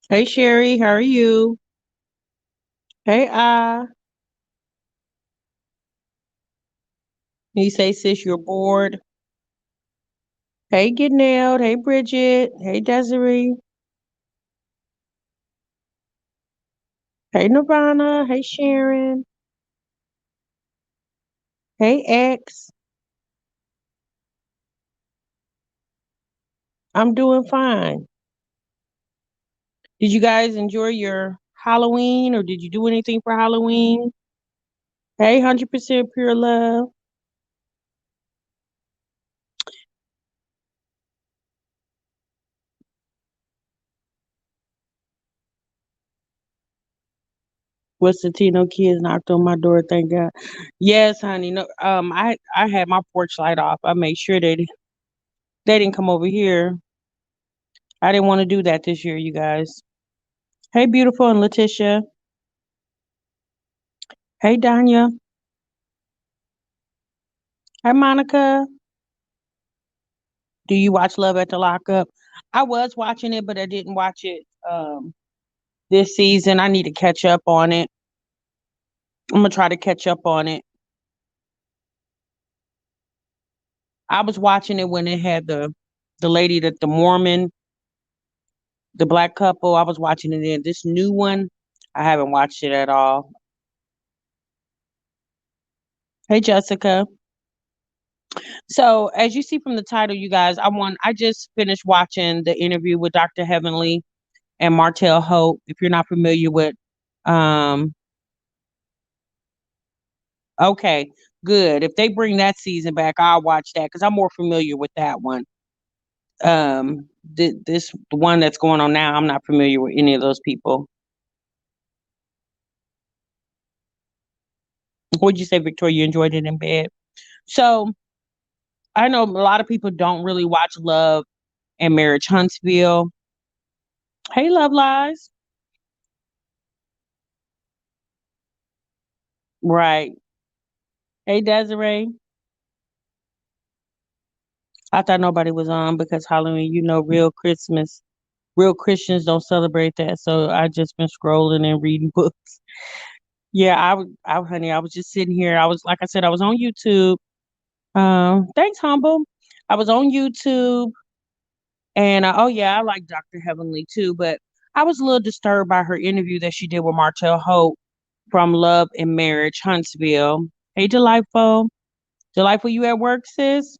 Hey Sherry, how are you? Hey you say sis you're bored. Hey Getnell, hey Bridget, hey Desiree, hey Nirvana, hey Sharon, hey X. I'm doing fine. Did you guys enjoy your Halloween or did you do anything for Halloween? Hey, 100% pure love. What's the Tino kids knocked on my door, thank God. Yes, honey. No, I had my porch light off. I made sure they didn't come over here. I didn't want to do that this year, you guys. Hey, beautiful and Letitia. Hey, Danya. Hi, Monica. Do you watch Love at the Lockup? I was watching it, but I didn't watch it this season. I need to catch up on it. I'm gonna try to catch up on it. I was watching it when it had the lady that the Mormon, the black couple. I was watching it in this new one. I haven't watched it at all. Hey, Jessica. So as you see from the title, you guys, I just finished watching the interview with Dr. Heavenly and Martell Holt. If you're not familiar with, um, okay, good. If they bring that season back, I'll watch that because I'm more familiar with that one. The one that's going on now, I'm not familiar with any of those people. What'd you say, Victoria? You enjoyed it in bed? So I know a lot of people don't really watch Love and Marriage Huntsville. Hey, Love Lies. Right. Hey, Desiree. I thought nobody was on because Halloween, real Christmas, real Christians don't celebrate that. So I just been scrolling and reading books. Yeah, honey, I was just sitting here. I was, like I said, I was on YouTube. Thanks, Humble. I was on YouTube and oh yeah, I like Dr. Heavenly too, but I was a little disturbed by her interview that she did with Martell Holt from Love and Marriage Huntsville. Hey, Delightful. Delightful, you at work, sis?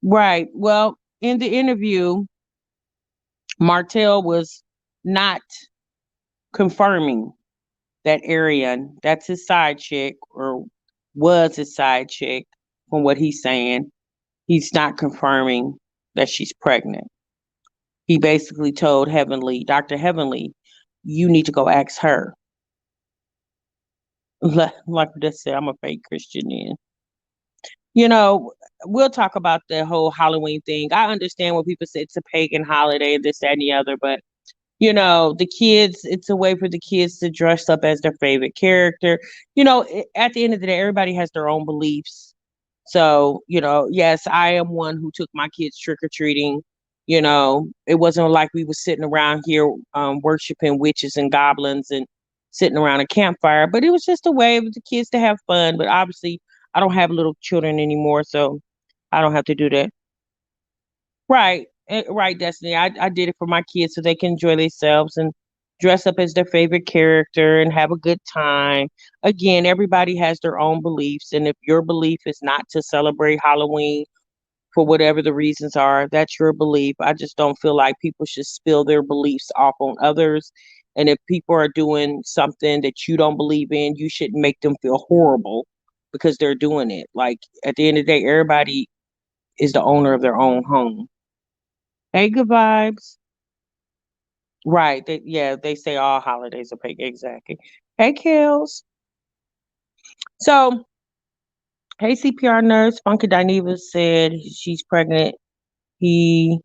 Right. Well, in the interview, Martell was not confirming that Arian, that's his side chick, or was his side chick, from what he's saying. He's not confirming that she's pregnant. He basically told Heavenly, Dr. Heavenly, you need to go ask her. Like I just said, I'm a fake Christian then. You know, we'll talk about the whole Halloween thing. I understand when people say it's a pagan holiday, this, that, and the other, but the kids, it's a way for the kids to dress up as their favorite character. At the end of the day, everybody has their own beliefs. So, yes, I am one who took my kids trick or treating. It wasn't like we were sitting around here worshiping witches and goblins and sitting around a campfire, but it was just a way for the kids to have fun. But obviously, I don't have little children anymore, so I don't have to do that. Right, right, Destiny. I did it for my kids so they can enjoy themselves and dress up as their favorite character and have a good time. Again, everybody has their own beliefs, and if your belief is not to celebrate Halloween for whatever the reasons are, that's your belief. I just don't feel like people should spill their beliefs off on others. And if people are doing something that you don't believe in, you shouldn't make them feel horrible because they're doing it. Like at the end of the day, everybody is the owner of their own home. Hey, good vibes. Right. They say all holidays are pagan. Exactly. Hey, Kills. So, hey, CPR nurse. Funky Dineva said she's pregnant. He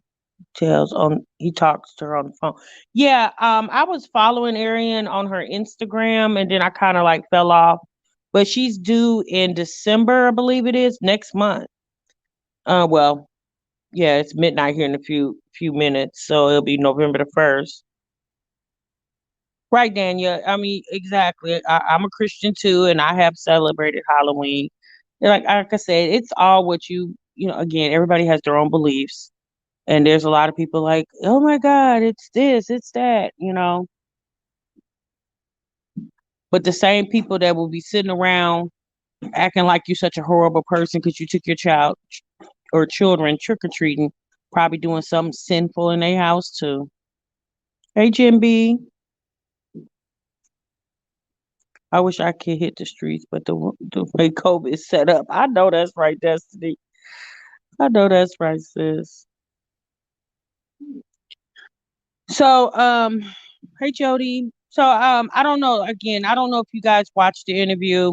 he talks to her on the phone. Yeah, I was following Arian on her Instagram and then I kind of like fell off. But she's due in December, I believe it is, next month. Well, yeah, it's midnight here in a few minutes, so it'll be November the 1st. Right, Daniel. I mean, exactly. I'm a Christian too, and I have celebrated Halloween. And like I said, it's all what again, everybody has their own beliefs. And there's a lot of people like, oh my God, it's this, it's that. But the same people that will be sitting around acting like you're such a horrible person because you took your child or children trick or treating, probably doing something sinful in their house too. Hey, Jim B. I wish I could hit the streets, but the way COVID is set up, I know that's right, Destiny. I know that's right, sis. So, hey Jody. So, I don't know. Again, I don't know if you guys watched the interview,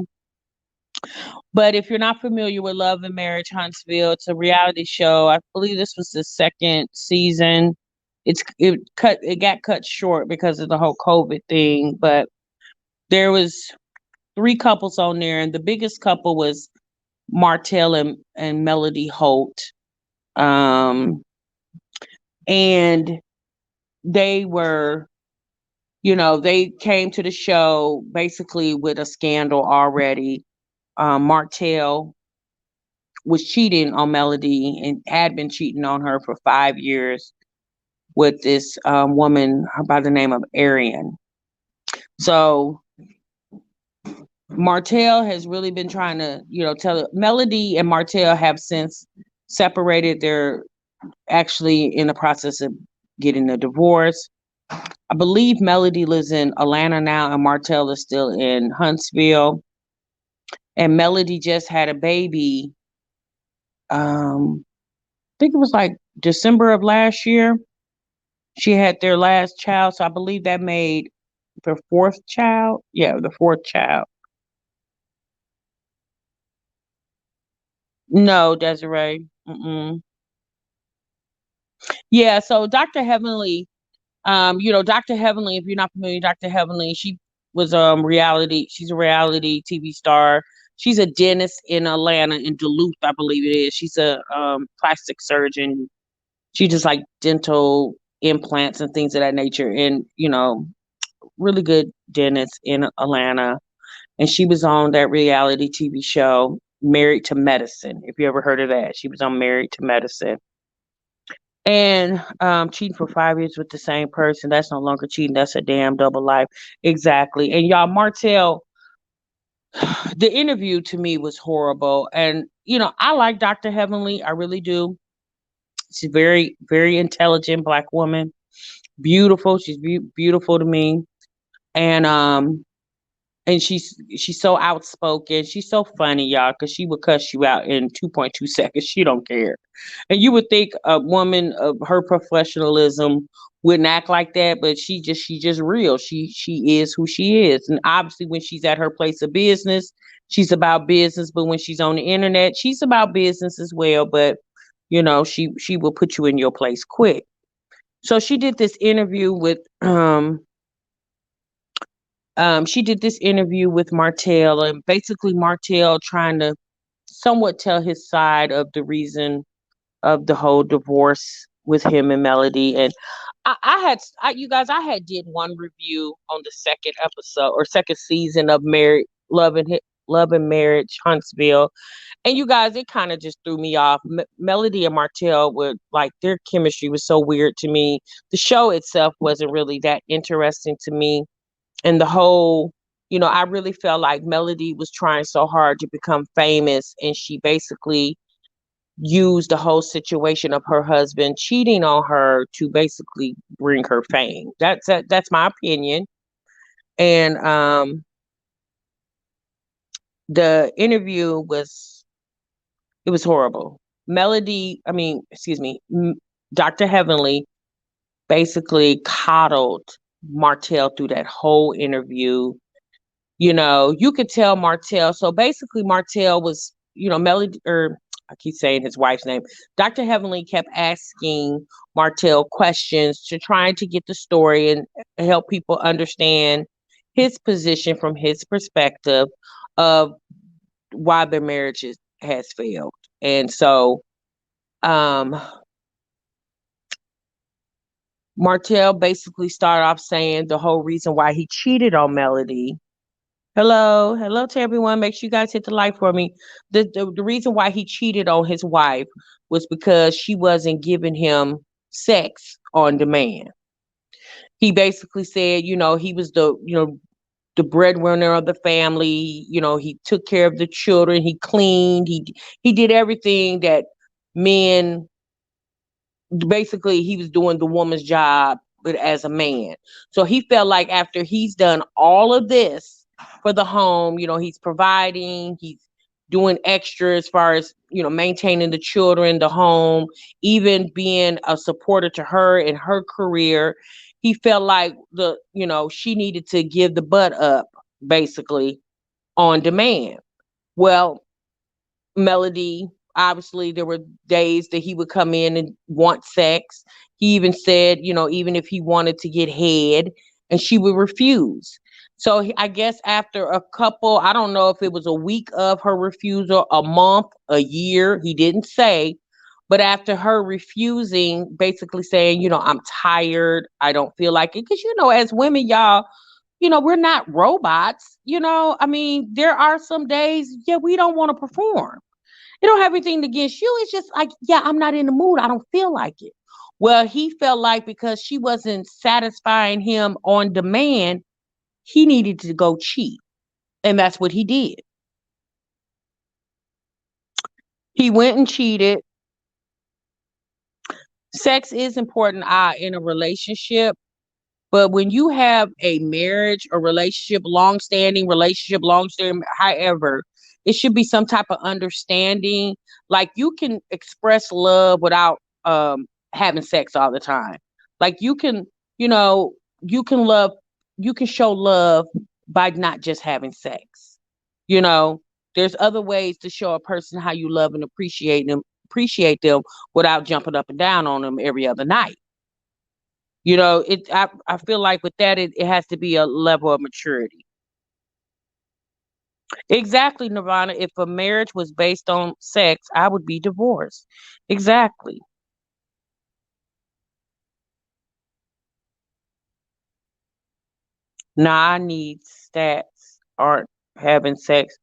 but if you're not familiar with Love and Marriage Huntsville, it's a reality show. I believe this was the second season. It got cut short because of the whole COVID thing, but there was three couples on there, and the biggest couple was Martell and Melody Holt. Um, and they were, they came to the show basically with a scandal already. Martell was cheating on Melody and had been cheating on her for 5 years with this woman by the name of Arian. So Martell has really been trying to, tell Melody and Martell have since separated. They're actually in the process of getting a divorce. I believe Melody lives in Atlanta now and Martell is still in Huntsville. And Melody just had a baby. I think it was like December of last year. She had their last child. So I believe that made the fourth child. Yeah, the fourth child. No, Desiree. Mm-mm. Yeah, so Dr. Heavenly, Dr. Heavenly, if you're not familiar, Dr. Heavenly, she's a reality TV star. She's a dentist in Atlanta, in Duluth, I believe it is. She's a plastic surgeon. She just like dental implants and things of that nature. And, really good dentist in Atlanta. And she was on that reality TV show, Married to Medicine. If you ever heard of that, she was on Married to Medicine. And cheating for 5 years with the same person, that's no longer cheating. That's a damn double life. Exactly. And y'all, Martell, the interview to me was horrible. And, I like Dr. Heavenly. I really do. She's very, very intelligent black woman. Beautiful. She's beautiful to me. And she's so outspoken. She's so funny, y'all, because she would cuss you out in 2.2 seconds. She don't care. And you would think a woman of her professionalism wouldn't act like that, but she just real. She is who she is. And obviously when she's at her place of business, she's about business. But when she's on the internet, she's about business as well. But she will put you in your place quick. So she did this interview with she did this interview with Martell, and basically Martell trying to somewhat tell his side of the reason of the whole divorce with him and Melody. And you guys, I had did one review on the second episode or second season of Married Love and Marriage Huntsville. And you guys, it kind of just threw me off. Melody and Martell were like, their chemistry was so weird to me. The show itself wasn't really that interesting to me. And the whole, I really felt like Melody was trying so hard to become famous, and she basically used the whole situation of her husband cheating on her to basically bring her fame. That's my opinion. And the interview was, it was horrible. Melody, I mean, excuse me, Dr. Heavenly basically coddled Martell through that whole interview. You know, you could tell Martell. So basically, Martell was, Melody, or I keep saying his wife's name. Dr. Heavenly kept asking Martell questions to try to get the story and help people understand his position from his perspective of why their marriage has failed. And so, um, Martell basically started off saying the whole reason why he cheated on Melody. Hello to everyone. Make sure you guys hit the like for me. The reason why he cheated on his wife was because she wasn't giving him sex on demand. He basically said, he was the breadwinner of the family. He took care of the children. He cleaned. He did everything that men, basically he was doing the woman's job, but as a man. So he felt like after he's done all of this for the home, he's providing, he's doing extra as far as, maintaining the children, the home, even being a supporter to her in her career. He felt like she needed to give the butt up, basically, on demand. Well, Melody, obviously, there were days that he would come in and want sex. He even said, even if he wanted to get head, and she would refuse. So I guess after a couple, I don't know if it was a week of her refusal, a month, a year, he didn't say. But after her refusing, basically saying, I'm tired, I don't feel like it. Because, as women, y'all, we're not robots. I mean, there are some days, yeah, we don't want to perform. It don't have anything against you. It's just like, yeah, I'm not in the mood. I don't feel like it. Well, he felt like because she wasn't satisfying him on demand, he needed to go cheat. And that's what he did. He went and cheated. Sex is important in a relationship. But when you have a marriage or relationship, long-standing, however, it should be some type of understanding. Like you can express love without having sex all the time. Like you know, you can love, you can show love by not just having sex. You know, there's other ways to show a person how you love and appreciate them without jumping up and down on them every other night. I feel like with that, it has to be a level of maturity. Exactly, Nirvana. If a marriage was based on sex, I would be divorced. Exactly. Nah, I need stats aren't having sex.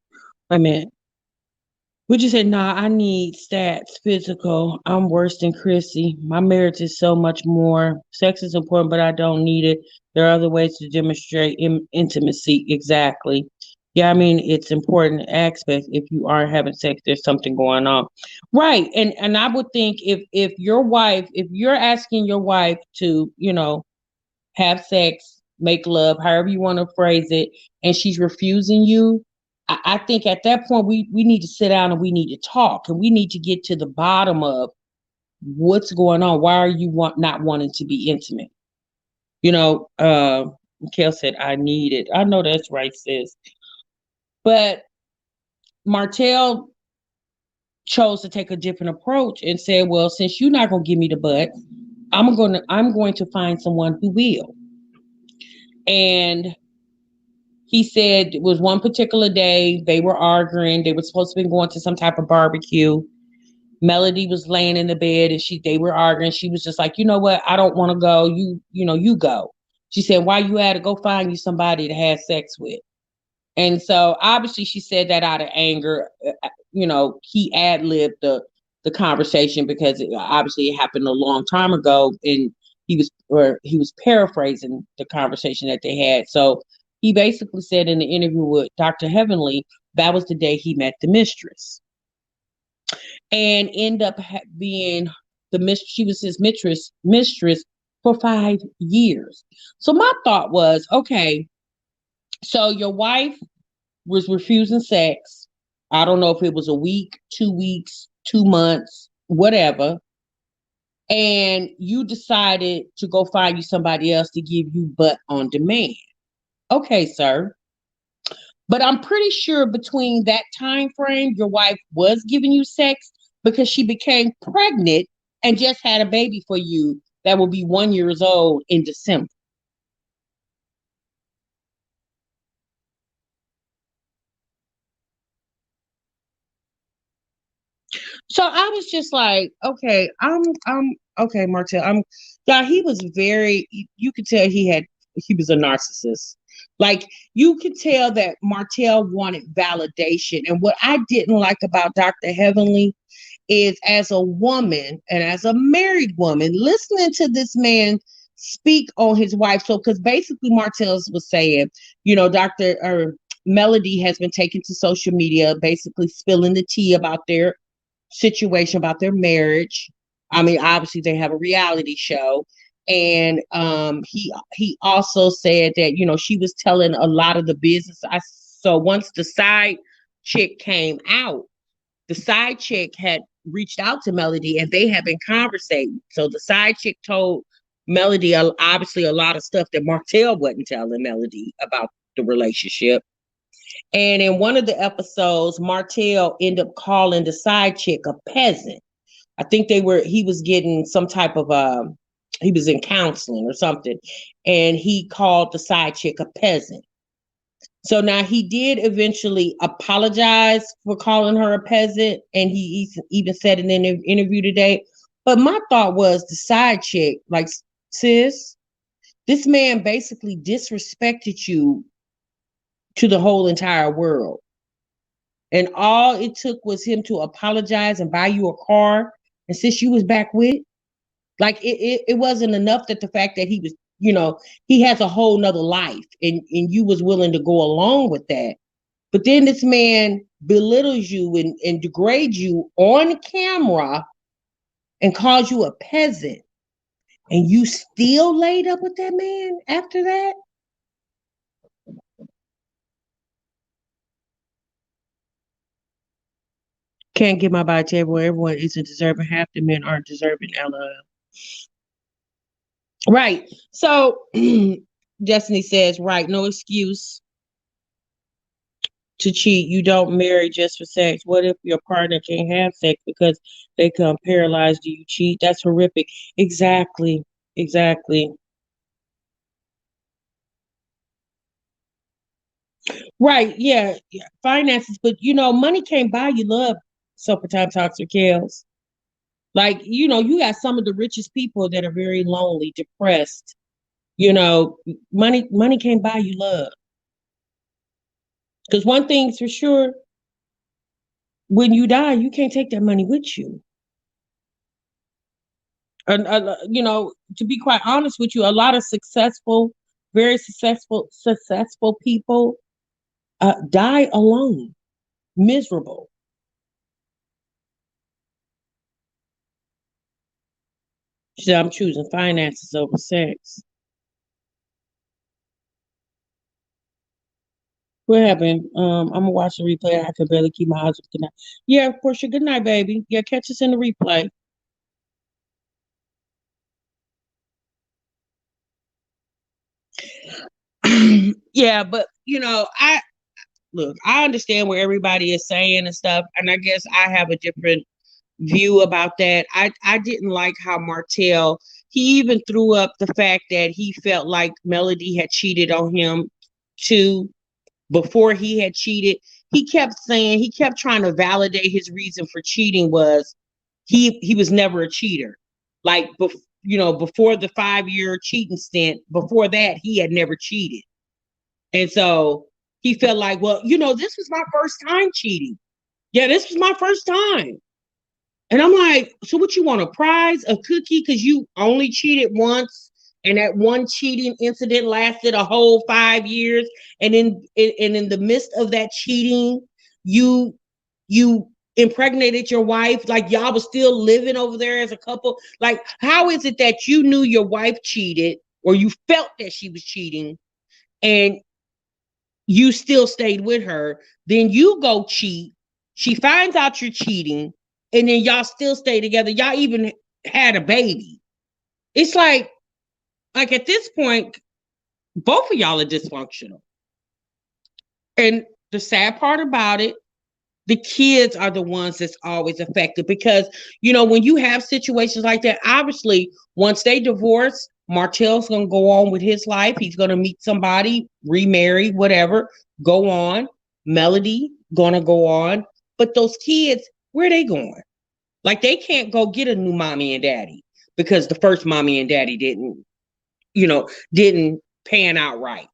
Wait a minute. Would you say, nah, I need stats, physical. I'm worse than Chrissy. My marriage is so much more. Sex is important, but I don't need it. There are other ways to demonstrate intimacy. Exactly. Yeah, I mean, it's important aspect. If you are having sex, there's something going on. Right. And I would think if your wife, if you're asking your wife to, have sex, make love, however you want to phrase it, and she's refusing you, I think at that point we need to sit down and we need to talk and we need to get to the bottom of what's going on. Why are you not wanting to be intimate? You know, Mikhail said, I need it. I know that's right, sis. But Martell chose to take a different approach and said, well, since you're not gonna give me the butt, I'm going to find someone who will. And he said it was one particular day they were arguing. They were supposed to be going to some type of barbecue. Melody was laying in the bed and they were arguing. She was just like, you know what? I don't want to go. You go. She said, why you had to go find you somebody to have sex with? And so obviously she said that out of anger. He ad-libbed the conversation because obviously it happened a long time ago, and he was paraphrasing the conversation that they had. So he basically said in the interview with Dr. Heavenly, that was the day he met the mistress, and end up being she was his mistress for 5 years. So my thought was, okay, so your wife was refusing sex. I don't know if it was a week, 2 weeks, 2 months, whatever. and you decided to go find you somebody else to give you butt on demand. Okay, sir. But I'm pretty sure between that time frame, your wife was giving you sex because she became pregnant and just had a baby for you that will be 1 year old in December. So I was just like, okay, I'm okay, Martell. Yeah, he was very, you could tell he was a narcissist. Like you could tell that Martell wanted validation. And what I didn't like about Dr. Heavenly is as a woman and as a married woman, listening to this man speak on his wife. So, because basically Martell was saying, Dr. or Melody has been taken to social media, basically spilling the tea about their situation, about their marriage. I mean, obviously they have a reality show. And he also said that, she was telling a lot of the business. So once the side chick came out, the side chick had reached out to Melody and they had been conversating. So the side chick told Melody obviously a lot of stuff that Martell wasn't telling Melody about the relationship. And in one of the episodes, Martell ended up calling the side chick a peasant. I think he was getting some type of he was in counseling or something. And he called the side chick a peasant. So now he did eventually apologize for calling her a peasant. And he even said in an interview today. But my thought was the side chick, like, sis, this man basically disrespected you to the whole entire world. And all it took was him to apologize and buy you a car. And since you was back with, like it wasn't enough that the fact that he was, he has a whole nother life and you was willing to go along with that. But then this man belittles you and degrades you on camera and calls you a peasant. And you still laid up with that man after that? Can't get my body to everyone isn't deserving. Half the men aren't deserving. LOL. Right. So Destiny says, right, no excuse to cheat. You don't marry just for sex. What if your partner can't have sex because they come paralyzed? Do you cheat? That's horrific. Exactly. Exactly. Right. Yeah. Yeah. Finances, but money can't buy you love. Time talks or kills. Like, you got some of the richest people that are very lonely, depressed. You know, money can't buy you love. Because one thing's for sure, when you die, you can't take that money with you. And to be quite honest with you, a lot of very successful people die alone, miserable. She said, I'm choosing finances over sex. What happened? I'm gonna watch the replay. I could barely keep my eyes open. Good night. Yeah, of course. Good night, baby. Yeah, catch us in the replay. Yeah, but I look. I understand what everybody is saying and stuff, and I guess I have a different view about that. I didn't like how Martell. He even threw up the fact that he felt like Melody had cheated on him too before he had cheated. He kept trying to validate his reason for cheating was he was never a cheater. Like before the 5 year cheating stint, before that he had never cheated. And so he felt like, well, this was my first time cheating. Yeah, this was my first time. And I'm like, so what, you want a prize, a cookie, because you only cheated once, and that one cheating incident lasted a whole 5 years, and in the midst of that cheating, you impregnated your wife, like y'all was still living over there as a couple. Like, how is it that you knew your wife cheated, or you felt that she was cheating, and you still stayed with her? Then you go cheat. She finds out you're cheating, and then y'all still stay together. Y'all even had a baby. It's like at this point, both of y'all are dysfunctional. And the sad part about it, the kids are the ones that's always affected because, when you have situations like that, obviously, once they divorce, Martell's going to go on with his life. He's going to meet somebody, remarry, whatever, go on. Melody going to go on. But those kids, where are they going? Like, they can't go get a new mommy and daddy because the first mommy and daddy didn't pan out right.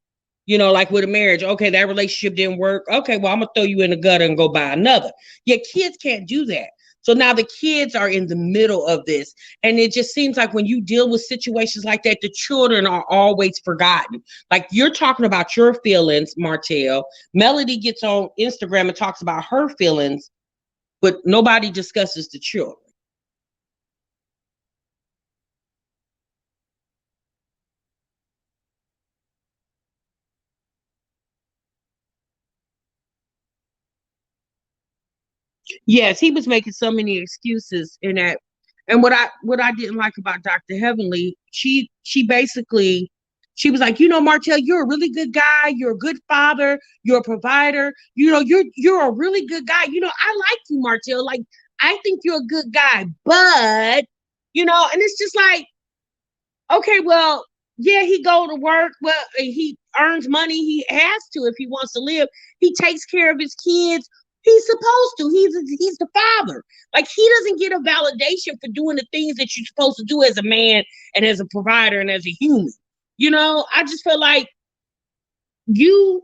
Like with a marriage, okay, that relationship didn't work. Okay, well, I'm gonna throw you in the gutter and go buy another. Yeah, kids can't do that. So now the kids are in the middle of this. And it just seems like when you deal with situations like that, the children are always forgotten. Like, you're talking about your feelings, Martell. Melody gets on Instagram and talks about her feelings, but nobody discusses the children. Yes, he was making so many excuses in that. And what I didn't like about Dr. Heavenly, she basically she was like, Martell, you're a really good guy, you're a good father, you're a provider, you're a really good guy. I like you, Martell. Like, I think you're a good guy, but and it's just like, okay, well, yeah, he go to work, well, he earns money, he has to if he wants to live. He takes care of his kids. He's supposed to. He's the father. Like, he doesn't get a validation for doing the things that you're supposed to do as a man and as a provider and as a human. I just feel like you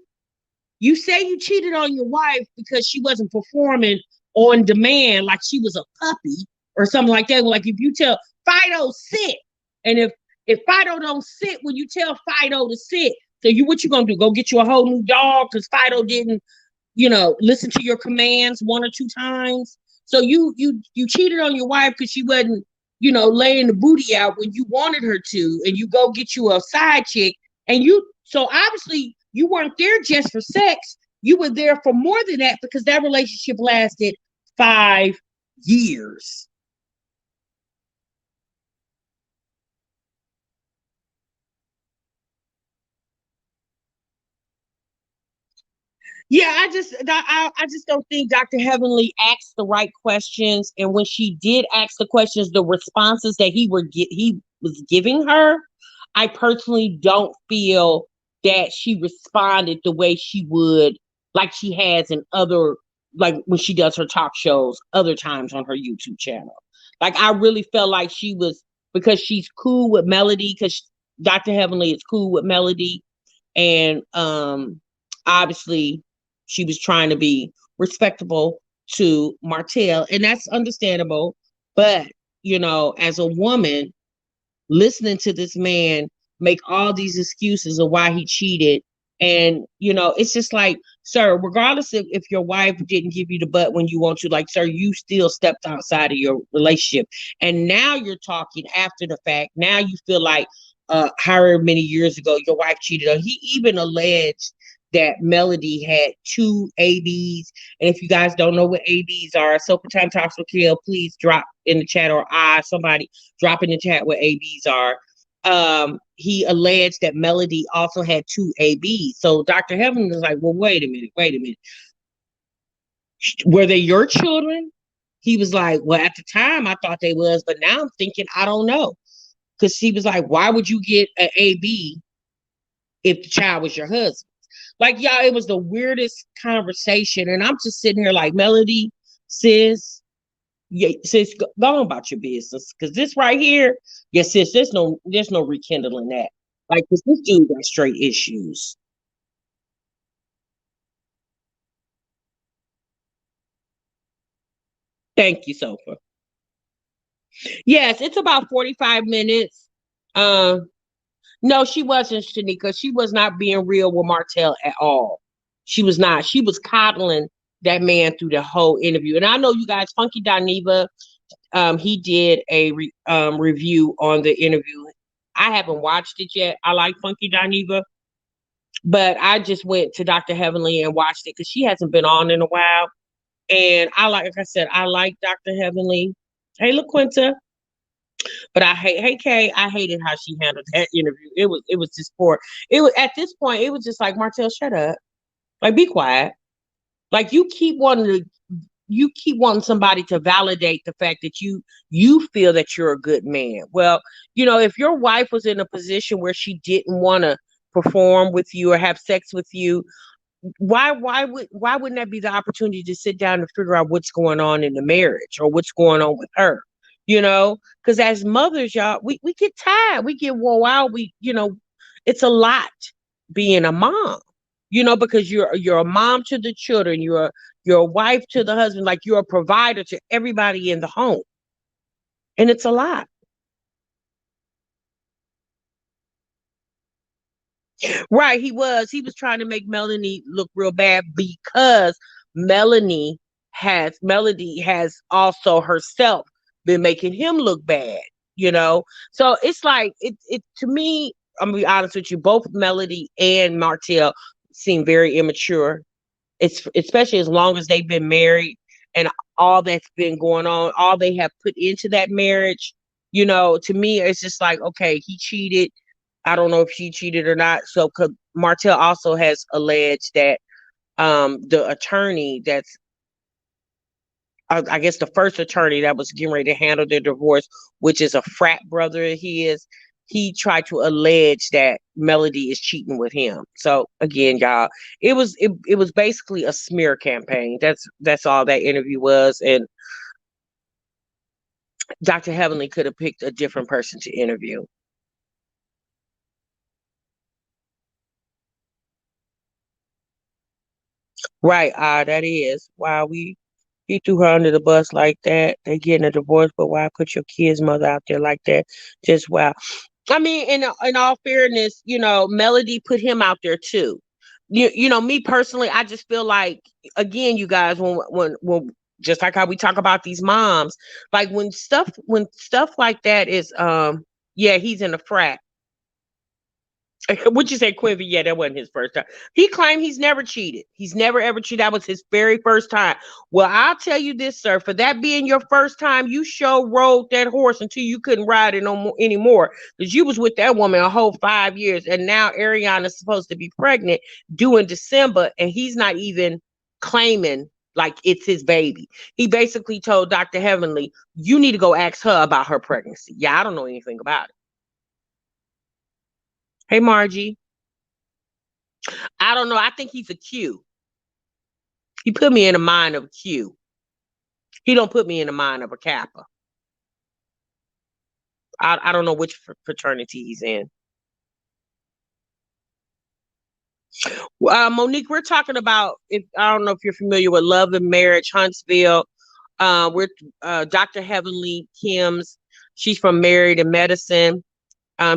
you say you cheated on your wife because she wasn't performing on demand, like she was a puppy or something like that. Like, if you tell Fido sit, and if Fido don't sit when you tell Fido to sit, so what you gonna do? Go get you a whole new dog because Fido didn't, listen to your commands one or two times. So you cheated on your wife because she wasn't, laying the booty out when you wanted her to, and you go get you a side chick, and so obviously you weren't there just for sex. You were there for more than that because that relationship lasted 5 years. Yeah, I just don't think Dr. Heavenly asked the right questions, and when she did ask the questions, the responses that he was giving her, I personally don't feel that she responded the way she would, like she has in other, like when she does her talk shows other times on her YouTube channel. Like, I really felt like she was, because she's cool with Melody, because Dr. Heavenly is cool with Melody, and obviously she was trying to be respectable to Martell, and that's understandable. But as a woman, listening to this man make all these excuses of why he cheated, and it's just like, sir, regardless if your wife didn't give you the butt when you want to, like, sir, you still stepped outside of your relationship, and now you're talking after the fact. Now you feel like, however many years ago your wife cheated on. He even alleged that Melody had two ABs. And if you guys don't know what ABs are, Soap and Time Talks with Kill, please drop in the chat, or somebody drop in the chat what ABs are. He alleged that Melody also had two ABs. So Dr. Heaven was like, well, wait a minute. Were they your children? He was like, well, at the time I thought they was, but now I'm thinking, I don't know. Because he was like, why would you get an AB if the child was your husband? Like, y'all, it was the weirdest conversation. And I'm just sitting here like, Melody, sis, yeah, sis, go on about your business. Because this right here, yeah, sis, there's no rekindling that. Like, because this dude got straight issues. Thank you, Sofa. Yes, it's about 45 minutes. Um, no, she wasn't, Shanika. She was not being real with Martell at all. She was not. She was coddling that man through the whole interview. And I know you guys, Funky Dineva, he did a review on the interview. I haven't watched it yet. I like Funky Dineva, but I just went to Dr. Heavenly and watched it because she hasn't been on in a while. And like I said, I like Dr. Heavenly. Hey, LaQuinta. But hey Kay, I hated how she handled that interview. It was just poor. It was at this point, it was just like, Martell, shut up. Like, be quiet. Like, you keep wanting somebody to validate the fact that you feel that you're a good man. Well, if your wife was in a position where she didn't want to perform with you or have sex with you, why wouldn't that be the opportunity to sit down and figure out what's going on in the marriage or what's going on with her? Because as mothers, y'all, we get tired, we get wore out, it's a lot being a mom, because you're a mom to the children, you're a wife to the husband, like you're a provider to everybody in the home, and it's a lot. Right, he was trying to make Melanie look real bad because Melody has also herself been making him look bad, you know. So it's like it to me, I'm gonna be honest with you, both Melody and Martell seem very immature. It's especially as long as they've been married and all that's been going on, all they have put into that marriage. To me, it's just like, okay, he cheated. I don't know if she cheated or not. So, 'cause Martell also has alleged that the attorney that's, I guess, the first attorney that was getting ready to handle their divorce, which is a frat brother of his, he tried to allege that Melody is cheating with him. So again, y'all, it was basically a smear campaign. That's all that interview was. And Dr. Heavenly could have picked a different person to interview. Right, that is. Wow, he threw her under the bus like that. They getting a divorce, but why put your kid's mother out there like that? Just wow. I mean, in all fairness, Melody put him out there too. Me personally, I just feel like, again, you guys, when just like how we talk about these moms, like when stuff like that is, yeah, he's in a frat. Would you say Quiver? Yeah, that wasn't his first time. He claimed he's never cheated. He's never ever cheated. That was his very first time. Well, I'll tell you this, sir. For that being your first time, you sure rode that horse until you couldn't ride it no more anymore. Because you was with that woman a whole 5 years, and now Ariana's supposed to be pregnant due in December, and he's not even claiming like it's his baby. He basically told Dr. Heavenly, "You need to go ask her about her pregnancy." Yeah, I don't know anything about it. Hey, Margie. I don't know. I think he's a Q. He put me in the mind of a Q. He don't put me in the mind of a Kappa. I don't know which fraternity he's in. Monique, we're talking about, if I don't know if you're familiar with Love and Marriage Huntsville. We're Dr. Heavenly Kim's. She's from Married in Medicine.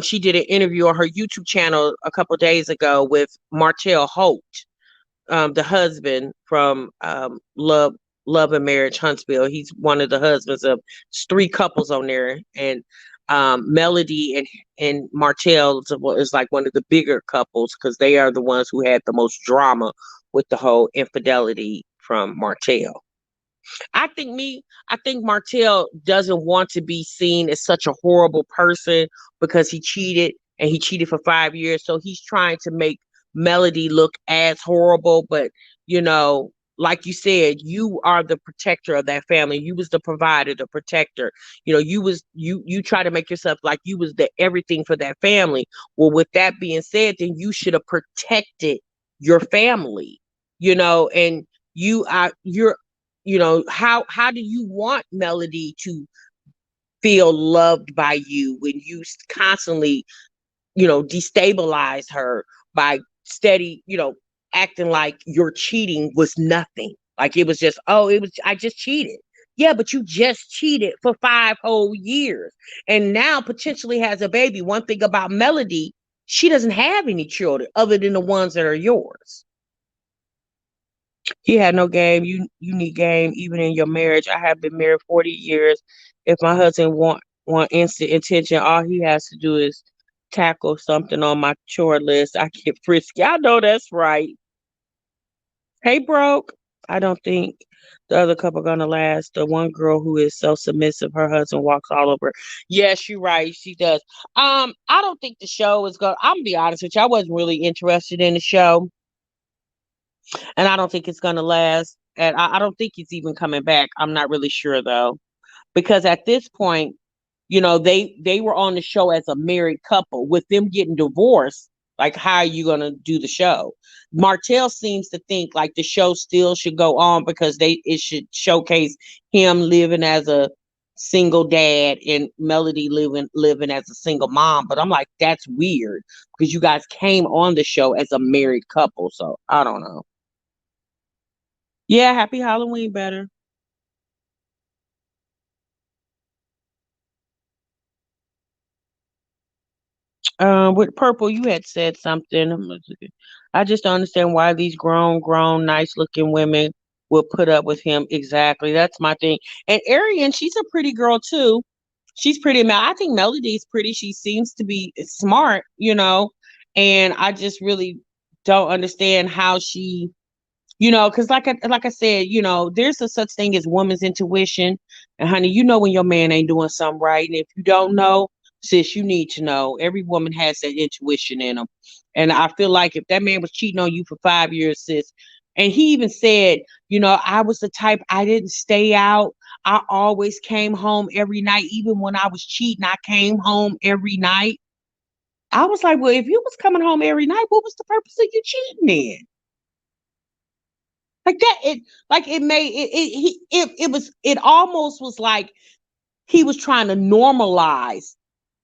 She did an interview on her YouTube channel a couple days ago with Martell Holt, the husband from Love and Marriage Huntsville. He's one of the husbands of three couples on there, and Melody and Martell is like one of the bigger couples because they are the ones who had the most drama with the whole infidelity from Martell. I think Martell doesn't want to be seen as such a horrible person because he cheated and he cheated for 5 years. So he's trying to make Melody look as horrible. But, like you said, you are the protector of that family. You was the provider, the protector. You try to make yourself like you was the everything for that family. Well, with that being said, then you should have protected your family, and you're how do you want Melody to feel loved by you when you constantly destabilize her by steady acting like your cheating was nothing, like it was just, oh, it was, I just cheated. Yeah, but you just cheated for 5 whole years and now potentially has a baby. One thing about Melody, she doesn't have any children other than the ones that are yours. He had no game. You need game even in your marriage. I have been married 40 years. If my husband want instant attention, all he has to do is tackle something on my chore list. I get frisky. I know that's right. Hey, broke. I don't think the other couple gonna last. The one girl who is so submissive, her husband walks all over her. Yes, you're right. She does. I don't think the show is gonna. I'm gonna be honest with you. I wasn't really interested in the show, and I don't think it's gonna last. And I don't think it's even coming back. I'm not really sure though, because at this point, they were on the show as a married couple. With them getting divorced, like, how are you gonna do the show? Martell seems to think like the show still should go on because it should showcase him living as a single dad and Melody living as a single mom. But I'm like, that's weird because you guys came on the show as a married couple. So I don't know. Yeah, happy Halloween, better. With purple, you had said something. I just don't understand why these grown, nice looking women will put up with him. Exactly. That's my thing. And Arian, she's a pretty girl too. She's pretty. I think Melody is pretty. She seems to be smart. And I just really don't understand how because like I said, there's a such thing as woman's intuition. And honey, when your man ain't doing something right. And if you don't know, sis, you need to know. Every woman has that intuition in them. And I feel like if that man was cheating on you for 5 years, sis, and he even said, I was the type, I didn't stay out. I always came home every night. Even when I was cheating, I came home every night. I was like, well, if you was coming home every night, what was the purpose of you cheating then? Like that, it made it almost was like he was trying to normalize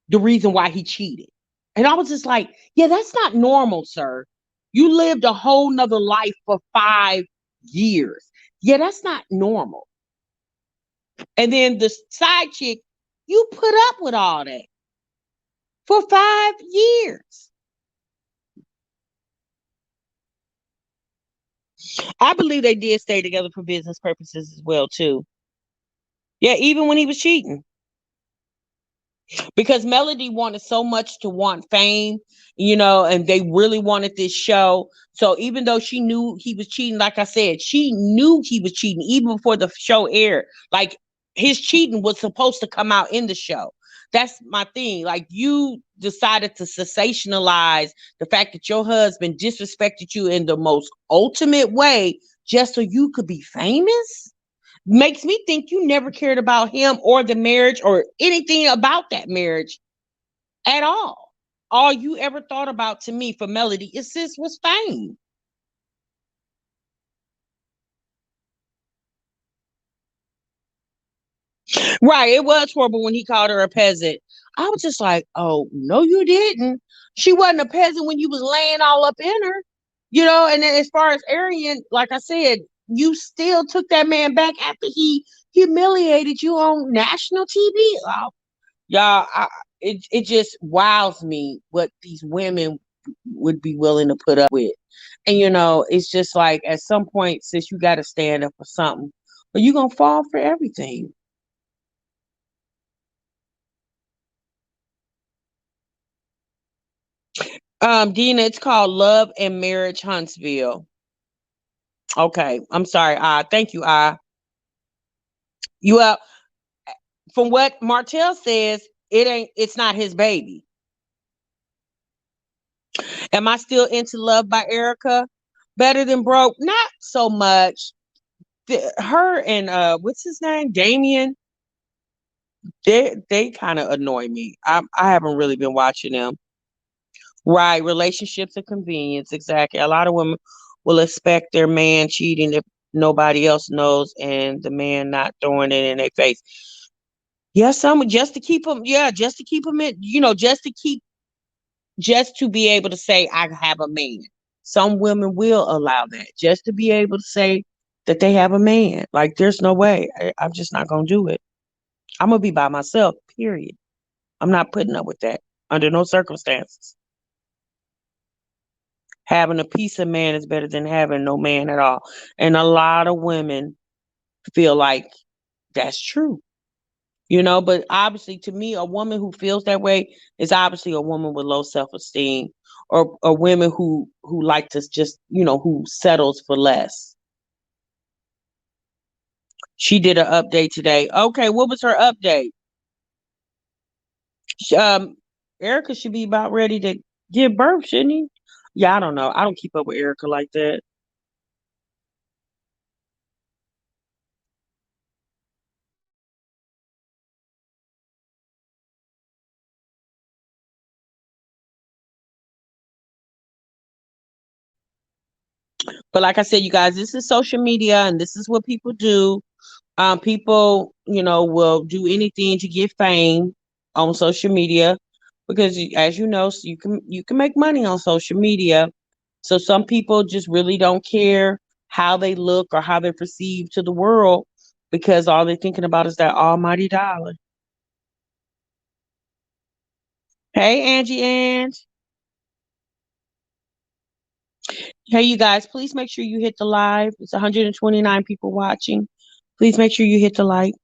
the reason why he cheated. And I was just like, yeah, that's not normal, sir. You lived a whole nother life for 5 years. Yeah, that's not normal. And then the side chick, you put up with all that for 5 years. I believe they did stay together for business purposes as well, too. Yeah, even when he was cheating. Because Melody wanted so much to want fame, and they really wanted this show. So even though she knew he was cheating, like I said, she knew he was cheating even before the show aired. Like, his cheating was supposed to come out in the show. That's my thing. Like, you decided to sensationalize the fact that your husband disrespected you in the most ultimate way just so you could be famous. Makes me think you never cared about him or the marriage or anything about that marriage at all. All you ever thought about, to me, for Melody is this was fame. Right. It was horrible when he called her a peasant. I was just like, oh, no, you didn't. She wasn't a peasant when you was laying all up in her. And then as far as Arian, like I said, you still took that man back after he humiliated you on national TV. Oh, y'all, it just wows me what these women would be willing to put up with. And it's just like, at some point, since you got to stand up for something, but you're gonna fall for everything. Dina, it's called Love and Marriage Huntsville. Okay, I'm sorry. Thank you. You from what Martell says, it's not his baby. Am I still into Love by Erica? Better than Broke? Not so much. Her and what's his name, Damien, they kind of annoy me. I haven't really been watching them. Right, relationships and convenience, exactly. A lot of women will expect their man cheating if nobody else knows, and the man not throwing it in their face. Yeah, some just to keep them. Yeah, just to keep them in. Just to be able to say I have a man. Some women will allow that just to be able to say that they have a man. Like, there's no way. I'm just not gonna do it. I'm gonna be by myself. Period. I'm not putting up with that under no circumstances. Having a piece of man is better than having no man at all. And a lot of women feel like that's true. But obviously, to me, a woman who feels that way is obviously a woman with low self-esteem, or women who like to just, who settles for less. She did an update today. Okay, what was her update? Um, Erica should be about ready to give birth, shouldn't he? Yeah, I don't know. I don't keep up with Erica like that. But like I said, you guys, this is social media and this is what people do. People, will do anything to get fame on social media because as you know, so you can make money on social media. So some people just really don't care how they look or how they're perceived to the world because all they're thinking about is that almighty dollar. Hey, Angie and hey, you guys, please make sure you hit the live. It's 129 people watching. Please make sure you hit the like.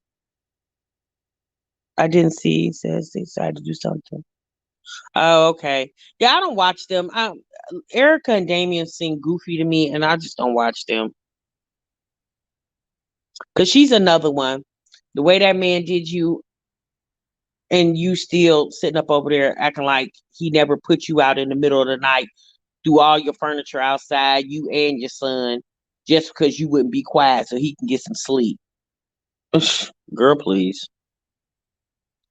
I didn't see. It says they decided to do something. Oh, okay. Yeah, I don't watch them. Erica and Damien seem goofy to me, and I just don't watch them because she's another one. The way that man did you, and you still sitting up over there acting like he never put you out in the middle of the night, do all your furniture outside, you and your son, just because you wouldn't be quiet so he can get some sleep. Girl, please.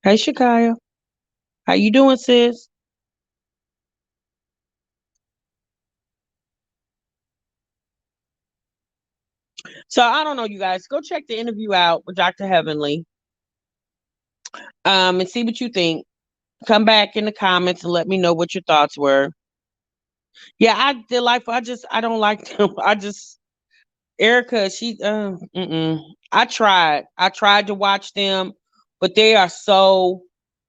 Hey, Shakaya. How you doing, sis? So I don't know, you guys. Go check the interview out with Dr. Heavenly, and see what you think. Come back in the comments and let me know what your thoughts were. Yeah, I did like. I don't like them. Erica. I tried. I tried to watch them, but they are so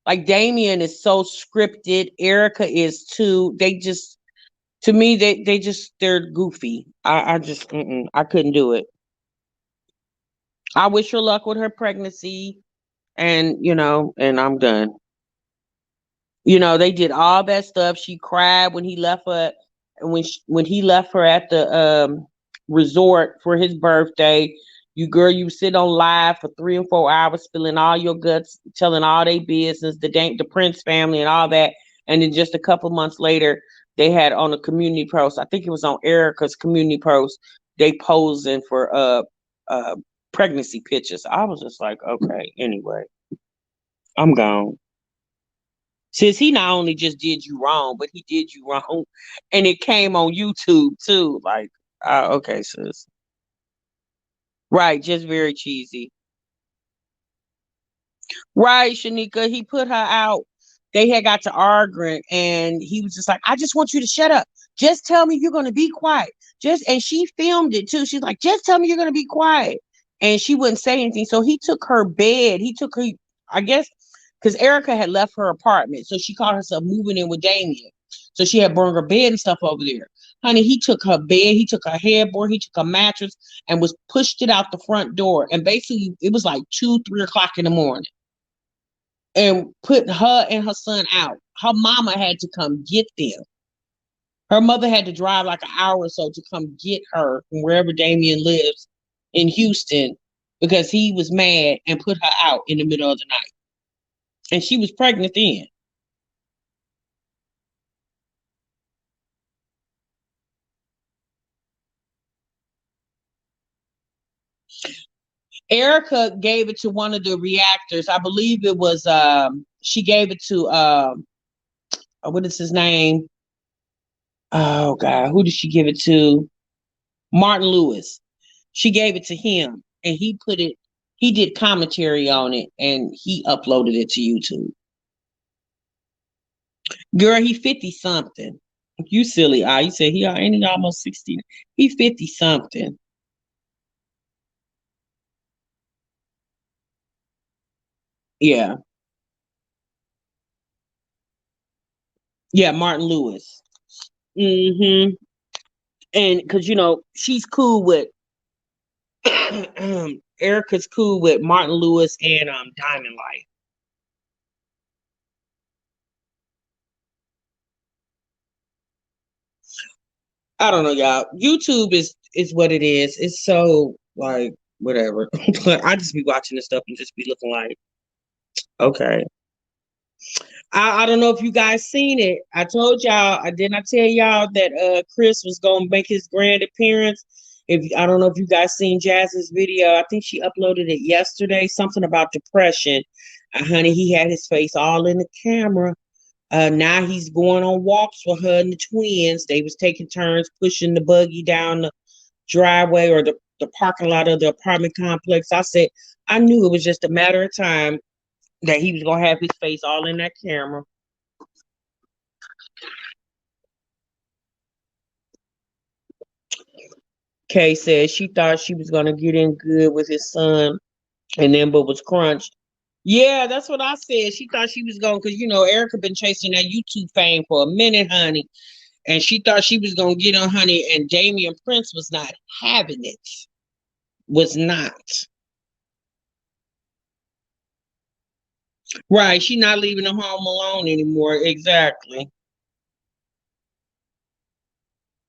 like Damien is so scripted. Erica is too. They just to me they're goofy. I couldn't do it. I wish her luck with her pregnancy, and and I'm done. They did all that stuff. She cried when he left her, and when he left her at the resort for his birthday. You sit on live for 3 or 4 hours, spilling all your guts, telling all their business, the Prince family and all that. And then just a couple months later, they had on a community post. I think it was on Erica's community post. They posing for uh pregnancy pictures. I was just like, okay, anyway, I'm gone. Since he not only just did you wrong, but he did you wrong, and it came on YouTube too. Like, okay, sis, right? Just very cheesy. Right, Shanika. He put her out. They had got to arguing, and he was just like, "I just want you to shut up. Just tell me you're going to be quiet." And she filmed it too. She's like, "Just tell me you're going to be quiet," and she wouldn't say anything. So he took her bed. He took her, I guess, because Erica had left her apartment, so she caught herself moving in with Damien. So she had brought her bed and stuff over there. Honey, he took her bed, he took her headboard, he took her mattress, and was pushed it out the front door. And basically, it was like 2, 3 o'clock in the morning and put her and her son out. Her mama had to come get them. Her mother had to drive like an hour or so to come get her from wherever Damien lives in Houston because he was mad and put her out in the middle of the night. And she was pregnant then. Erica gave it to one of the reactors. I believe it was she gave it to what is his name? Oh God, who did she give it to? Martin Lewis. She gave it to him and he did commentary on it and he uploaded it to YouTube. Girl, he 50 something. You silly eye. You said ain't he almost 60. He 50 something. Yeah. Yeah, Martin Lewis. Mm-hmm. And because she's cool with Erica's cool with Martin Lewis and Diamond Life. I don't know, y'all. YouTube is what it is. It's so like whatever. But I just be watching this stuff and just be looking like, okay. I don't know if you guys seen it. I told y'all, I did not tell y'all that Chris was gonna make his grand appearance. If I don't know if you guys seen Jazz's video, I think she uploaded it yesterday. Something about depression. Honey, he had his face all in the camera. Now he's going on walks with her and the twins. They was taking turns pushing the buggy down the driveway or the parking lot of the apartment complex. I said I knew it was just a matter of time that he was gonna have his face all in that camera. Kay said she thought she was gonna get in good with his son, and then but was crunched. Yeah, that's what I said. She thought she was going because Erica been chasing that YouTube fame for a minute, honey, and she thought she was gonna get on, honey. And Damien Prince was not having it. Was not right. She not leaving him home alone anymore. Exactly.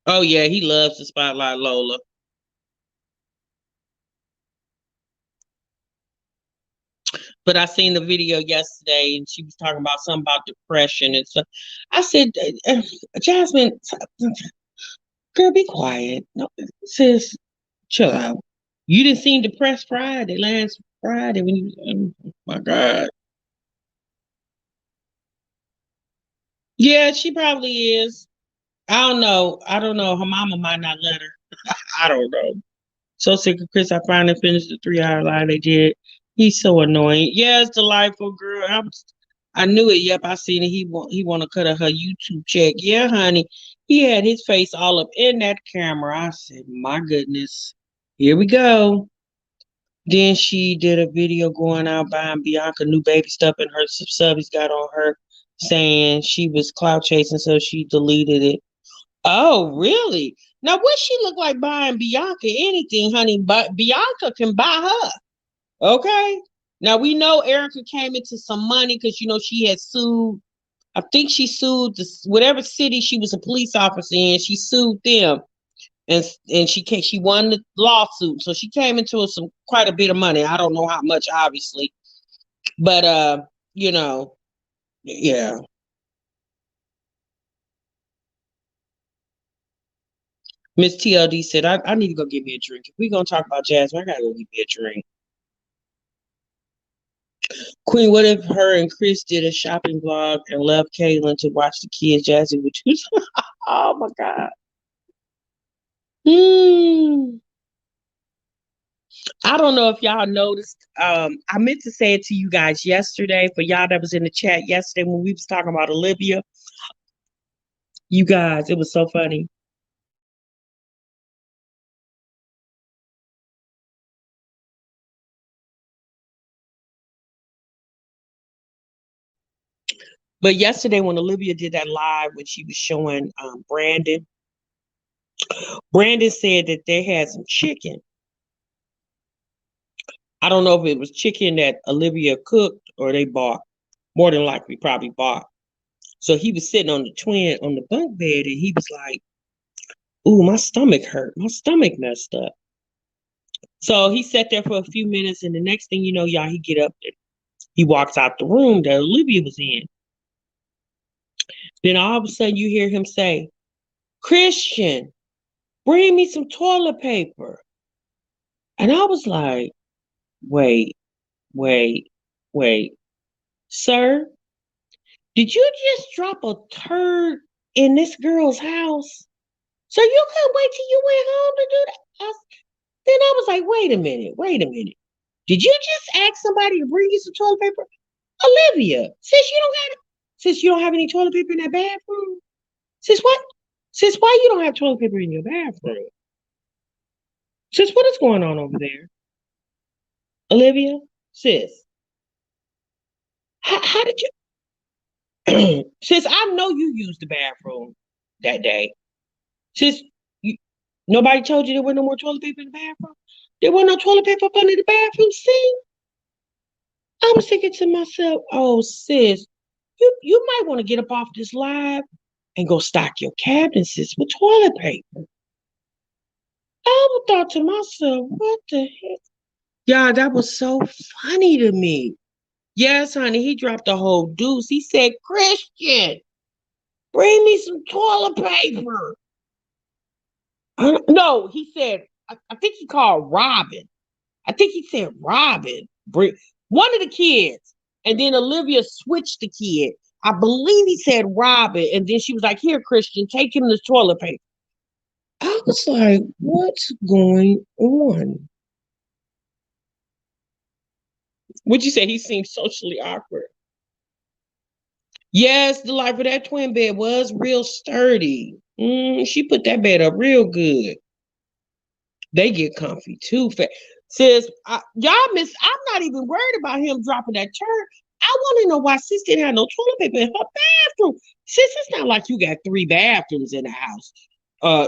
Oh yeah, he loves to spotlight Lola. But I seen the video yesterday, and she was talking about something about depression and stuff. I said, Jasmine, girl, be quiet. No, sis, chill out. You didn't seem depressed Friday, last Friday when you. Oh my God. Yeah, she probably is. I don't know. I don't know. Her mama might not let her. I don't know. So sick of Chris. I finally finished the 3 hour live they did. He's so annoying. Yeah, it's delightful, girl. I knew it. Yep, I seen it. He want to cut her YouTube check. Yeah, honey. He had his face all up in that camera. I said, my goodness. Here we go. Then she did a video going out buying Bianca new baby stuff, and her subbies got on her saying she was clout chasing, so she deleted it. Oh, really? Now, what she look like buying Bianca anything, honey? But Bianca can buy her. Okay. Now we know Erica came into some money because she had sued. I think she sued whatever city she was a police officer in. She sued them, and she won the lawsuit. So she came into some quite a bit of money. I don't know how much, obviously, but you know, yeah. Miss TLD said, I need to go get me a drink. If we're gonna talk about Jasmine, I gotta go get me a drink. Queen, what if her and Chris did a shopping vlog and left Caitlin to watch the kids? Jazzy would you? Oh my God. Hmm. I don't know if y'all noticed. I meant to say it to you guys yesterday for y'all that was in the chat yesterday when we was talking about Olivia. You guys, it was so funny. But yesterday when Olivia did that live when she was showing Brandon said that they had some chicken. I don't know if it was chicken that Olivia cooked or they bought. More than likely, probably bought. So he was sitting on the twin on the bunk bed and he was like, "Ooh, my stomach hurt. My stomach messed up." So he sat there for a few minutes, and the next thing you know, y'all, he get up there. He walks out the room that Olivia was in. Then all of a sudden, you hear him say, "Christian, bring me some toilet paper." And I was like, "Wait, wait, wait, sir, did you just drop a turd in this girl's house? So you couldn't wait till you went home to do that?" Then I was like, wait a minute, wait a minute. Did you just ask somebody to bring you some toilet paper? Olivia, since you don't have any toilet paper in that bathroom, since what? Since why you don't have toilet paper in your bathroom? Since what is going on over there? Olivia, sis, how did you? Sis, I know you used the bathroom that day. Sis, you, nobody told you there was no more toilet paper in the bathroom. There was no toilet paper up under the bathroom sink. I was thinking to myself, oh sis, you might want to get up off this live and go stock your cabinets sis, with toilet paper. I thought to myself, what the heck? Yeah, that was so funny to me. Yes, honey, he dropped a whole deuce. He said, Christian, bring me some toilet paper. No, he said, I think he called Robin. I think he said Robin, one of the kids. And then Olivia switched the kid. I believe he said Robin. And then she was like, here, Christian, take him the toilet paper. I was like, what's going on? What'd you say? He seemed socially awkward. Yes, the life of that twin bed was real sturdy. She put that bed up real good. They get comfy too fast. Sis, y'all miss. I'm not even worried about him dropping that turn. I want to know why sis didn't have no toilet paper in her bathroom. Sis, it's not like you got three bathrooms in the house.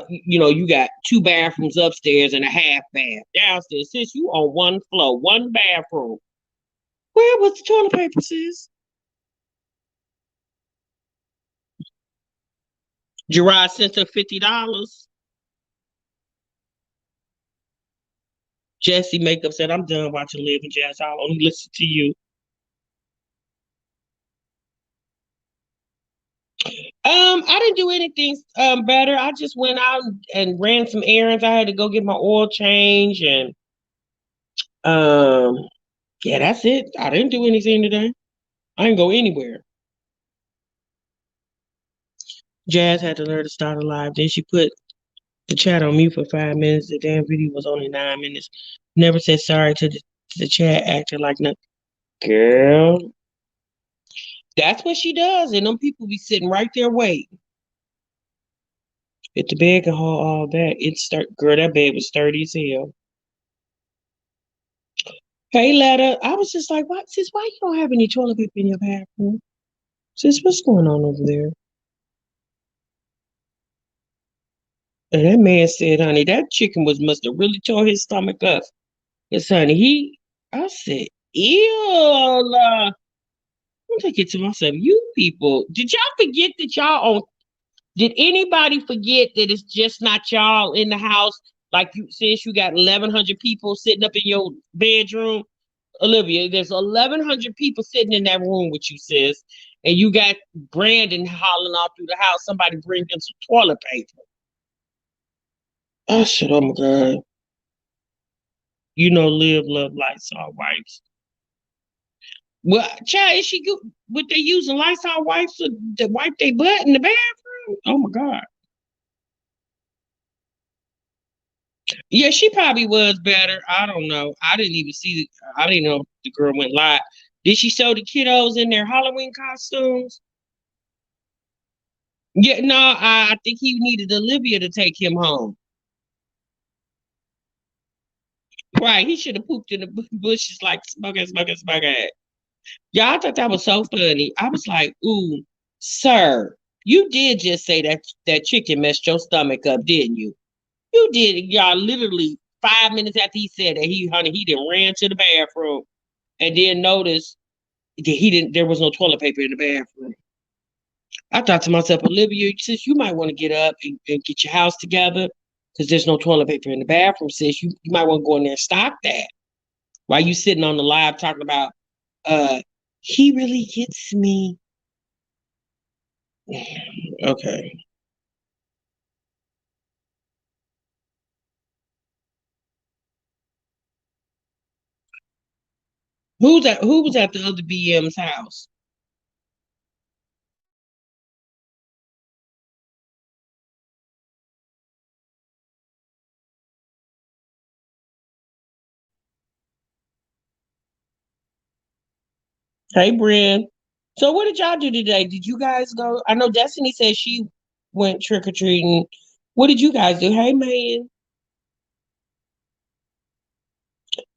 You got two bathrooms upstairs and a half bath downstairs. Sis, you on one floor, one bathroom. Where was the toilet paper, sis? Gerard sent her $50. Jesse Makeup said, I'm done watching Live and Jazz. I'll only listen to you. I didn't do anything better. I just went out and ran some errands. I had to go get my oil change and um yeah, that's it. I didn't do anything today. I didn't go anywhere. Jazz had to learn to start a live. Then she put the chat on mute for 5 minutes. The damn video was only 9 minutes. Never said sorry to the chat, acting like nothing. Girl, that's what she does. And them people be sitting right there waiting. If the bed can hold all that, girl, that bed was sturdy as hell. Hey, Letta, I was just like, what, sis, why you don't have any toilet paper in your bathroom? Sis, what's going on over there? And that man said, honey, that chicken must have really tore his stomach up. Yes, honey, I said, ew, I'm thinking to myself, you people, did y'all forget that did anybody forget that it's just not y'all in the house? Like since you got 1,100 people sitting up in your bedroom, Olivia, there's 1,100 people sitting in that room with you, sis. And you got Brandon hollering all through the house. Somebody bring him some toilet paper. Oh, shit. Oh, my God. Live, love, Lysol wipes. Well, child, is she good? What they using Lysol wipes to wipe their butt in the bathroom? Oh, my God. Yeah, she probably was better. I don't know. I didn't even see I didn't know if the girl went live. Did she show the kiddos in their Halloween costumes? Yeah, no, I think he needed Olivia to take him home. Right, he should have pooped in the bushes like smoking, smoking, smoking. Yeah, I thought that was so funny. I was like, "Ooh, sir, you did just say that chicken messed your stomach up, didn't you? You did, y'all. Literally 5 minutes after he said that, he didn't ran to the bathroom and then noticed that he didn't. There was no toilet paper in the bathroom. I thought to myself, Olivia, sis, you might want to get up and get your house together because there's no toilet paper in the bathroom, sis. You might want to go in there and stock that. While you sitting on the live talking about, uh, he really gets me. Okay. Who was at the other BM's house? Hey, Brian. So what did y'all do today? Did you guys go? I know Destiny said she went trick or treating. What did you guys do? Hey, man.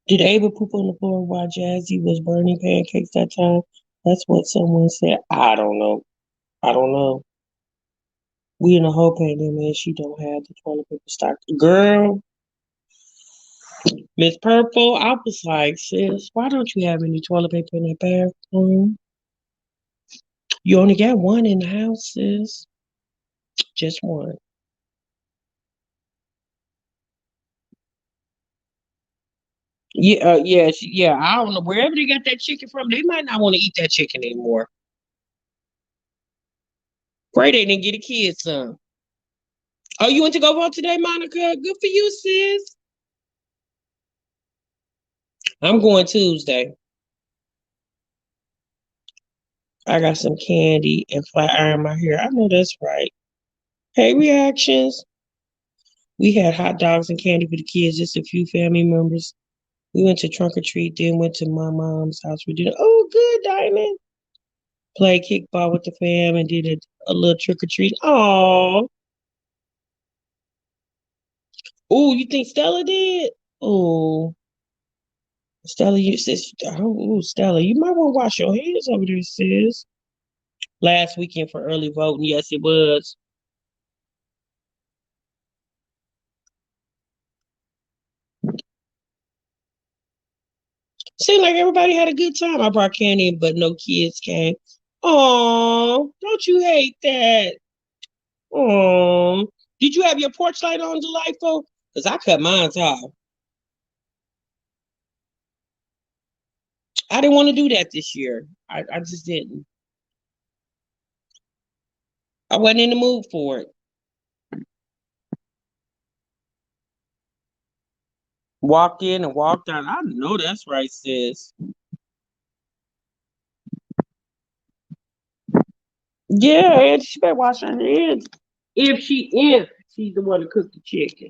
Did Ava poop on the floor while Jazzy was burning pancakes that time? That's what someone said. I don't know. I don't know. We in a whole pandemic and she don't have the toilet paper stock. Girl, Miss Purple, I was like, sis, why don't you have any toilet paper in that bathroom? You only got one in the house, sis. Just one. Yeah, yeah. I don't know wherever they got that chicken from. They might not want to eat that chicken anymore. Pray they didn't get a kid some. Oh, you went to go vote today, Monica? Good for you, sis. I'm going Tuesday. I got some candy and flat iron in my hair. I know that's right. Hey, reactions. We had hot dogs and candy for the kids, just a few family members. We went to trunk or treat, then went to my mom's house for dinner. Oh, good, Diamond. Played kickball with the fam and did a little trick or treat. Oh, oh, you think Stella did? Oh, Stella, you sis. Oh, Stella, you might want to wash your hands over there, sis. Last weekend for early voting, yes, it was. Seemed like everybody had a good time. I brought candy, but no kids came. Oh, don't you hate that? Oh, did you have your porch light on, Delightful? Because I cut mine off. I didn't want to do that this year. I just didn't. I wasn't in the mood for it. Walked in and walked out. I know that's right, sis. Yeah, and she better wash her hands. If she's the one to cook the chicken.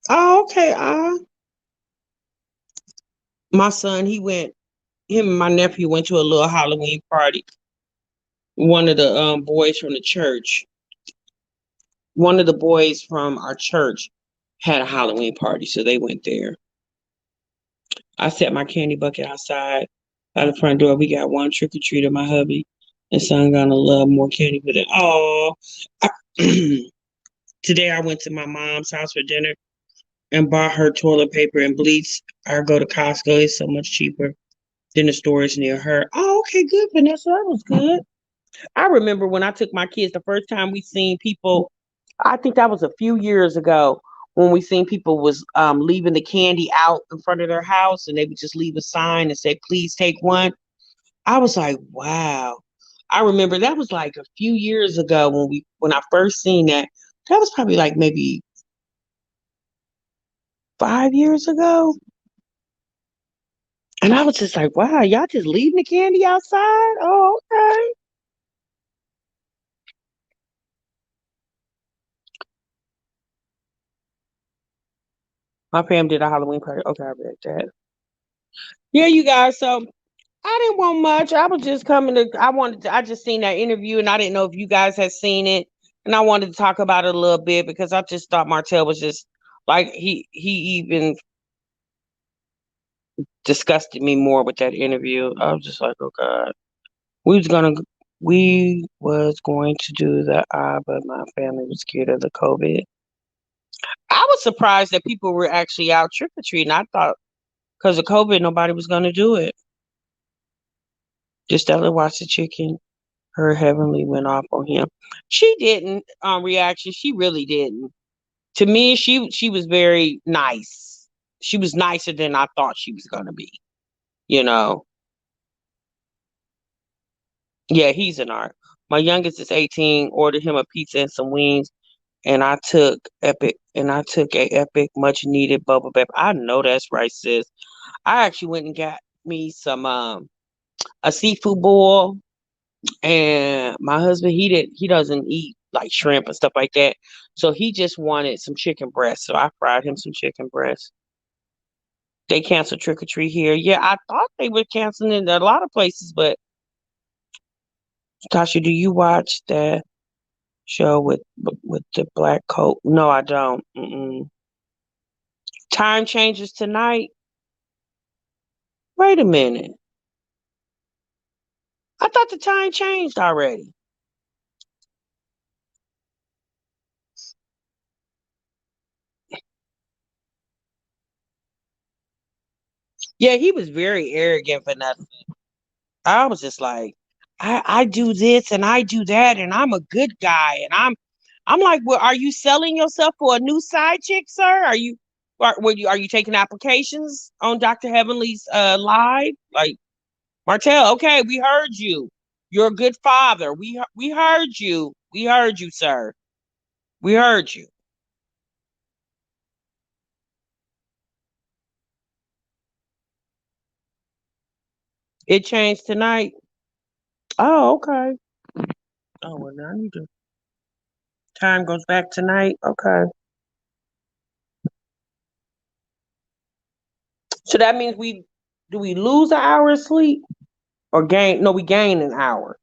Oh, okay. My son, him and my nephew went to a little Halloween party. One of the boys from the church, one of the boys from our church had a Halloween party, so they went there. I set my candy bucket outside by the front door. We got one trick or treater, my hubby, and son gonna love more candy with it. Oh, today I went to my mom's house for dinner and bought her toilet paper and bleach. I go to Costco; it's so much cheaper than the stores near her. Oh, okay, good, Vanessa. That was good. I remember when I took my kids the first time we seen people. I think that was a few years ago when we seen people was leaving the candy out in front of their house and they would just leave a sign and say, "Please take one." I was like, wow. I remember that was like a few years ago when I first seen that. That was probably like maybe 5 years ago. And I was just like, wow, y'all just leaving the candy outside? Oh, okay. My fam did a Halloween party. Okay, I read that. Yeah, you guys. So I didn't want much. I was just coming to. I just seen that interview, and I didn't know if you guys had seen it, and I wanted to talk about it a little bit because I just thought Martell was just like he even disgusted me more with that interview. I was just like, oh God, we was gonna we was going to do the but my family was scared of the COVID. I was surprised that people were actually out trick or treating. I thought because of COVID, nobody was gonna do it. Just Stella watched the chicken. Her heavenly went off on him. She didn't reaction. She really didn't. To me, she was very nice. She was nicer than I thought she was gonna be. You know. Yeah, he's an art. My youngest is 18, ordered him a pizza and some wings, and I took a epic much needed bubble bath. I know that's right, sis. I actually went and got me some a seafood boil, and my husband he doesn't eat like shrimp and stuff like that. So he just wanted some chicken breast. So I fried him some chicken breast. They canceled trick or treat here. Yeah, I thought they were canceling it in a lot of places, but Tasha, do you watch that show with the black coat? No, I don't. Mm-mm. Time changes tonight. Wait a minute. I thought the time changed already. Yeah, he was very arrogant for nothing. I was just like, I do this and I do that and I'm a good guy and I'm like, well, are you selling yourself for a new side chick, sir? Are you taking applications on Dr. Heavenly's live? Like, Martell, okay, we heard you. You're a good father. We heard you. We heard you, sir. We heard you. It changed tonight. Oh, okay. Oh, well, now I need to. Time goes back tonight. Okay. So that means we lose an hour of sleep or gain? No, we gain an hour.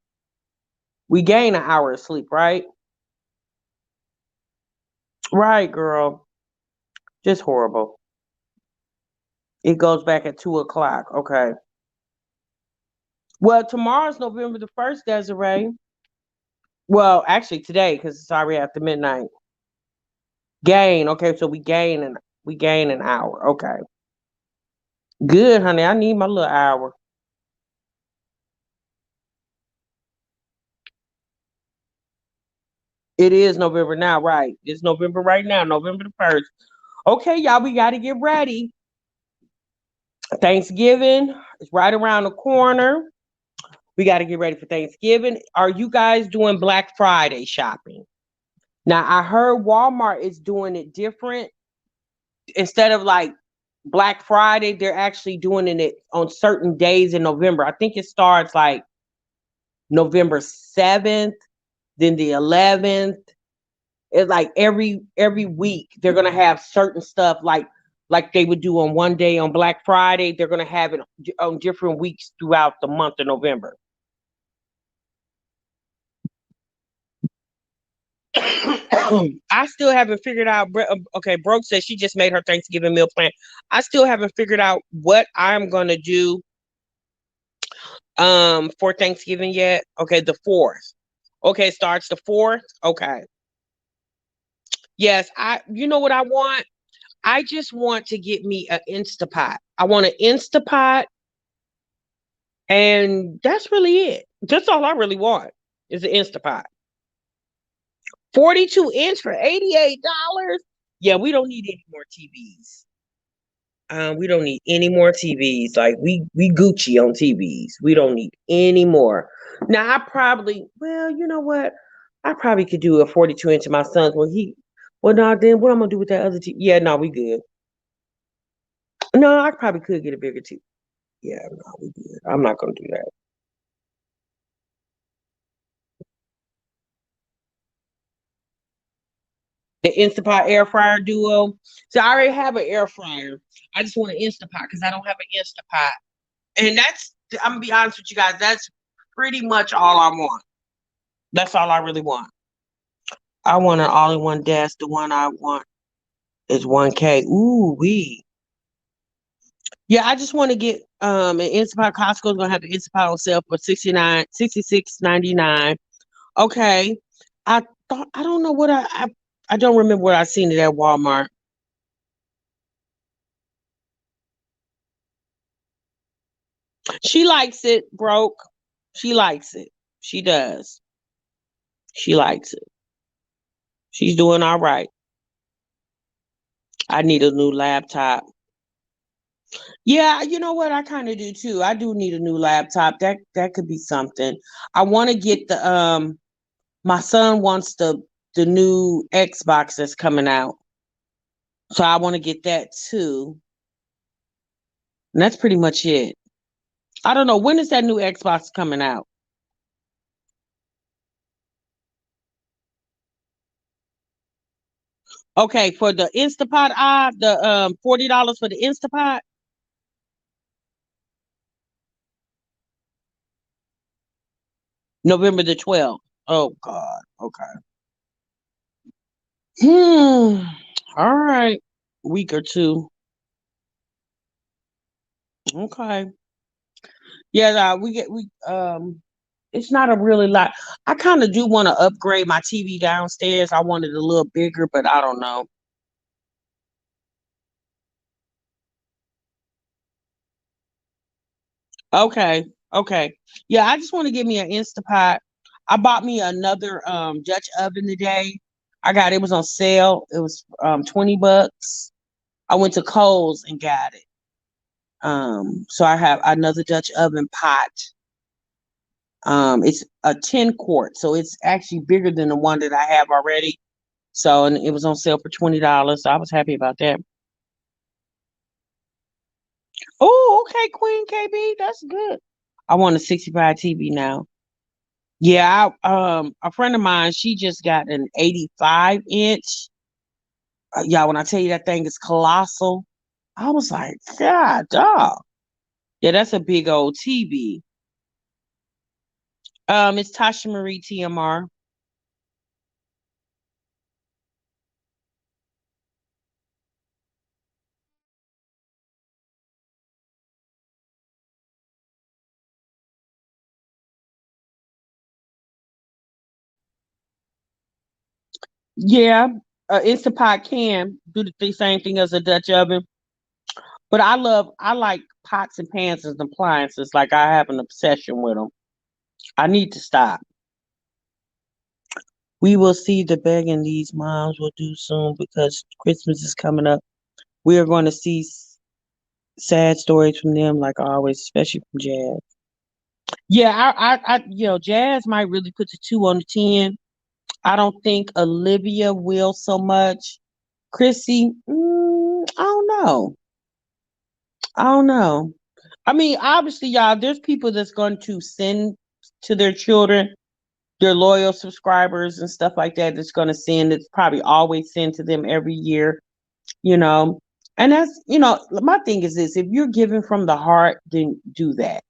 We gain an hour of sleep, right? Right, girl. Just horrible. It goes back at 2 o'clock. Okay. Well, tomorrow's November the 1st, Desiree. Well, actually today, because it's already after midnight. Gain. Okay, so we gain an hour. Okay. Good, honey. I need my little hour. It is November now, right? It's November right now, November the 1st. Okay, y'all, we got to get ready. Thanksgiving is right around the corner. We got to get ready for Thanksgiving. Are you guys doing Black Friday shopping? Now, I heard Walmart is doing it different. Instead of like Black Friday, they're actually doing it on certain days in November. I think it starts like November 7th, then the 11th. It's like every week they're gonna have certain stuff like they would do on one day on Black Friday. They're gonna have it on different weeks throughout the month of November. I still haven't figured out. Okay, Broke says she just made her Thanksgiving meal plan. I still haven't figured out what I'm gonna do for Thanksgiving yet. Okay, the 4th. Okay, it starts the 4th. Okay. Yes, you know what I want? I just want to get me an Instapot. I want an Instapot, and that's really it. That's all I really want is an Instapot. 42-inch for $88. Yeah, we don't need any more TVs. We don't need any more TVs. Like we Gucci on TVs. We don't need any more. Now I probably, well, you know what? I probably could do a 42-inch of my son's. Well, now then what I'm gonna do with that other TV? Yeah, no, we good. No, I probably could get a bigger TV. Yeah, no, we good. I'm not gonna do that. The Instapot air fryer duo. So I already have an air fryer. I just want an Instapot because I don't have an Instapot. And I'm gonna be honest with you guys, that's pretty much all I want. That's all I really want. I want an all-in-one desk. The one I want is 1K. Ooh, wee. Yeah, I just want to get an Instapot. Costco's gonna have the Instapot on sale for 66.99. Okay. I don't know I don't remember what I seen it at Walmart. She likes it, Broke. She likes it. She does. She likes it. She's doing all right. I need a new laptop. Yeah, you know what? I kind of do too. I do need a new laptop. That could be something. I want to get the my son wants the new Xbox that's coming out. So I want to get that too. And that's pretty much it. I don't know when is that new Xbox coming out? Okay, for the Instapot, the $40 for the Instapot, November the 12th. Oh God. Okay. Hmm. All right. Week or two. Okay. Yeah, we it's not a really lot. I kind of do want to upgrade my TV downstairs. I want it a little bigger, but I don't know. Okay. Okay. Yeah, I just want to get me an Instapot. I bought me another Dutch oven today. I got it was on sale. It was $20. I went to Kohl's and got it. So I have another Dutch oven pot. It's a 10 quart, so it's actually bigger than the one that I have already. So and it was on sale for $20. So I was happy about that. Oh, okay, Queen KB, that's good. I want a 65 TV now. Yeah, a friend of mine, she just got an 85-inch. Yeah, when I tell you that thing is colossal, I was like, God, dog. Yeah, that's a big old TV. It's Tasha Marie TMR. Yeah, Instapot can do the same thing as a Dutch oven, but I like pots and pans as appliances. Like I have an obsession with them. I need to stop. We will see the begging these moms will do soon because Christmas is coming up. We are going to see sad stories from them, like always, especially from Jazz. Yeah, Jazz might really put the 2 on the 10. I don't think Olivia will so much. Chrissy, I don't know. I don't know. I mean, obviously, y'all, there's people that's going to send to their children, their loyal subscribers and stuff like that. That's going to send. It's probably always send to them every year. you know. And my thing is this: if you're giving from the heart, then do that.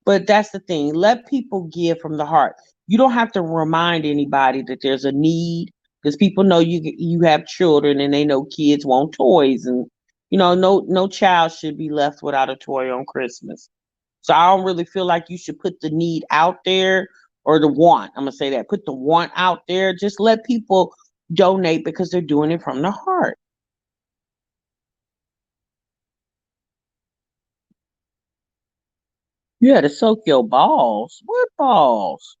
But that's the thing. Let people give from the heart. You don't have to remind anybody that there's a need because people know you have children and they know kids want toys and no child should be left without a toy on Christmas. So I don't really feel like you should put the need out there or the want. I'm gonna say that. Put the want out there. Just let people donate because they're doing it from the heart. You had to soak your balls. What balls?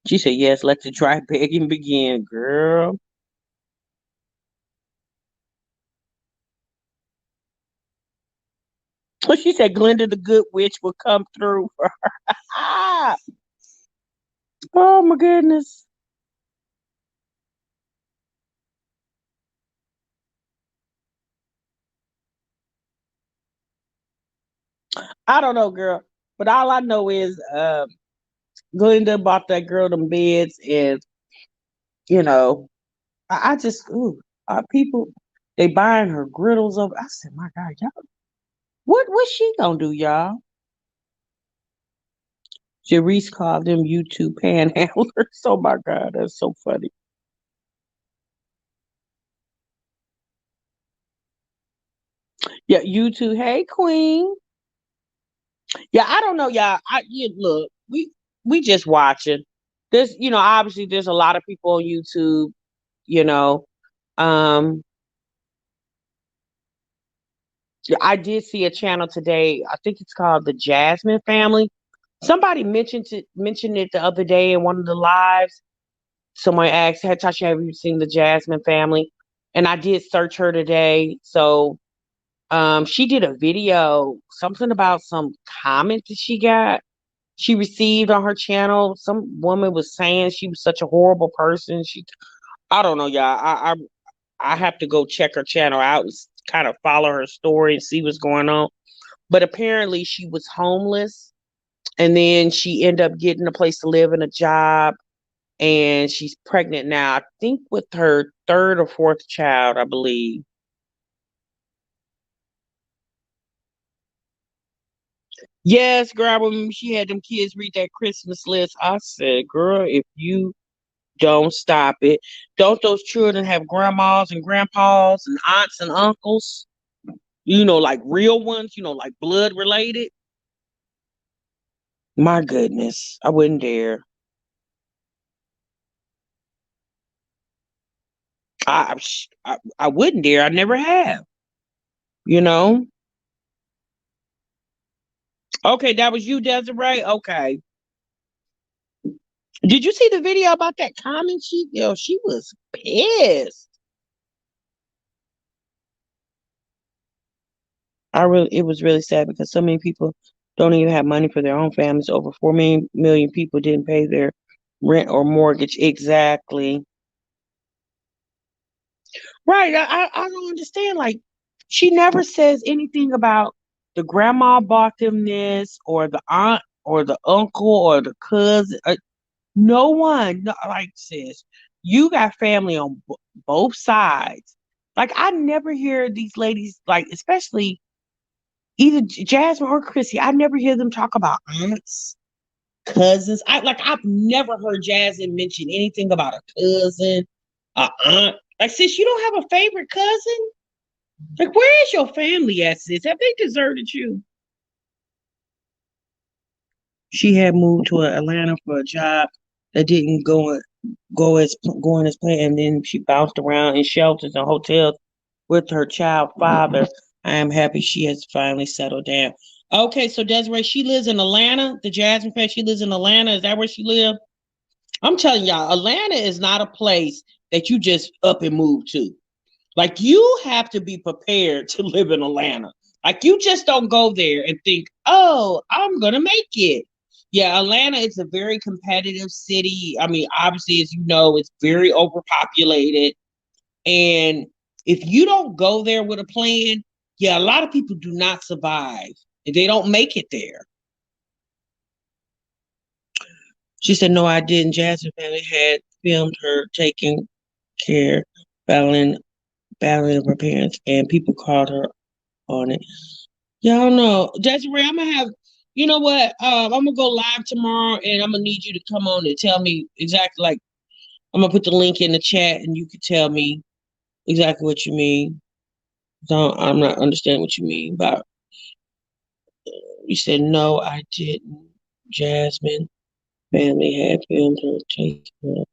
She said, yes, let the dry begging begin, girl. She said Glenda the good witch will come through for her. Oh my goodness. I don't know, girl. But all I know is Glenda bought that girl them beds and you know, I just people they buying her griddles over. I said, my God, y'all, what's she gonna do, y'all? Jerice called them YouTube panhandlers. Oh my God, that's so funny. Yeah, YouTube. Hey, Queen. Yeah, I don't know, y'all. Look, we just watching. Obviously, there's a lot of people on YouTube. You know, um, yeah, I did see a channel today. I think it's called the Jasmine Family. Somebody mentioned it the other day in one of the lives. Someone asked, "Hey, Tasha, have you seen the Jasmine Family?" And I did search her today. So, she did a video, something about some comment that she received on her channel. Some woman was saying she was such a horrible person. I don't know, y'all. I have to go check her channel out and kind of follow her story and see what's going on. But apparently, she was homeless, and then she ended up getting a place to live and a job, and she's pregnant now. I think with her third or fourth child, I believe. Yes, girl. I remember she had them kids read that Christmas list. I said, girl, if you don't stop it. Don't those children have grandmas and grandpas and aunts and uncles? Like real ones, like blood related. My goodness, I wouldn't dare. I wouldn't dare. I never have. You know. Okay, that was you, Desiree. Okay. Did you see the video about that comment? She was pissed. It was really sad because so many people don't even have money for their own families. Over 4 million people didn't pay their rent or mortgage. Exactly. Right. I don't understand. Like, she never says anything about the grandma bought them this, or the aunt, or the uncle, or the cousin. No one. No, like, sis, you got family on both sides. Like, I never hear these ladies, like, especially either Jasmine or Chrissy, I never hear them talk about aunts, cousins. I've never heard Jasmine mention anything about a cousin, a aunt. Like, sis, you don't have a favorite cousin? Like, where is your family at, sis? Have they deserted you? She had moved to Atlanta for a job that didn't going as planned, and then she bounced around in shelters and hotels with her child father. I am happy she has finally settled down. Okay, so Desiree, she lives in Atlanta. The Jasmine fan, she lives in Atlanta. Is that where she lives? I'm telling y'all, Atlanta is not a place that you just up and move to. Like, you have to be prepared to live in Atlanta. Like, you just don't go there and think, oh, I'm gonna make it. Yeah, Atlanta is a very competitive city. I mean, obviously, as you know, it's very overpopulated. And if you don't go there with a plan, yeah, a lot of people do not survive. They don't make it there. She said, no, I didn't. Jasmine family had filmed her taking care, battling, battling of her parents, and people called her on it. Y'all know, Desiree, I'm gonna have, you know what? I'm gonna go live tomorrow, and I'm gonna need you to come on and tell me exactly. Like, I'm gonna put the link in the chat, and you can tell me exactly what you mean. So I'm not understanding what you mean. But you said no, I didn't. Jasmine family had filmed her taking.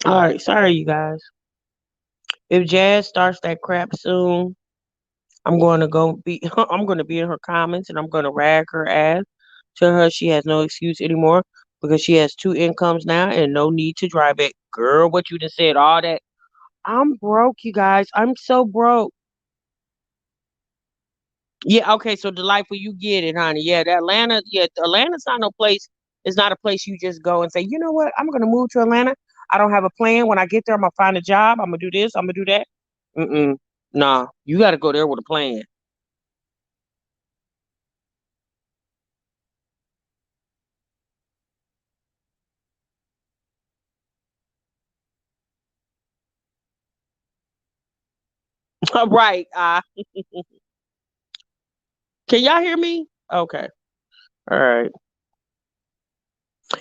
All right, sorry, you guys. If Jazz starts that crap soon, I'm going to go be. I'm going to be in her comments, and I'm going to rag her ass. Tell her she has no excuse anymore because she has two incomes now and no need to drive it. Girl, what you just said, all that. I'm broke, you guys. I'm so broke. Yeah, okay, so delightful, you get it, honey. Yeah, Atlanta's not no place. It's not a place you just go and say, you know what, I'm gonna move to Atlanta. I don't have a plan. When I get there, I'm gonna find a job. I'm gonna do this. I'm gonna do that. Mm-mm. Nah, you got to go there with a plan. Right. Can y'all hear me? Okay. All right.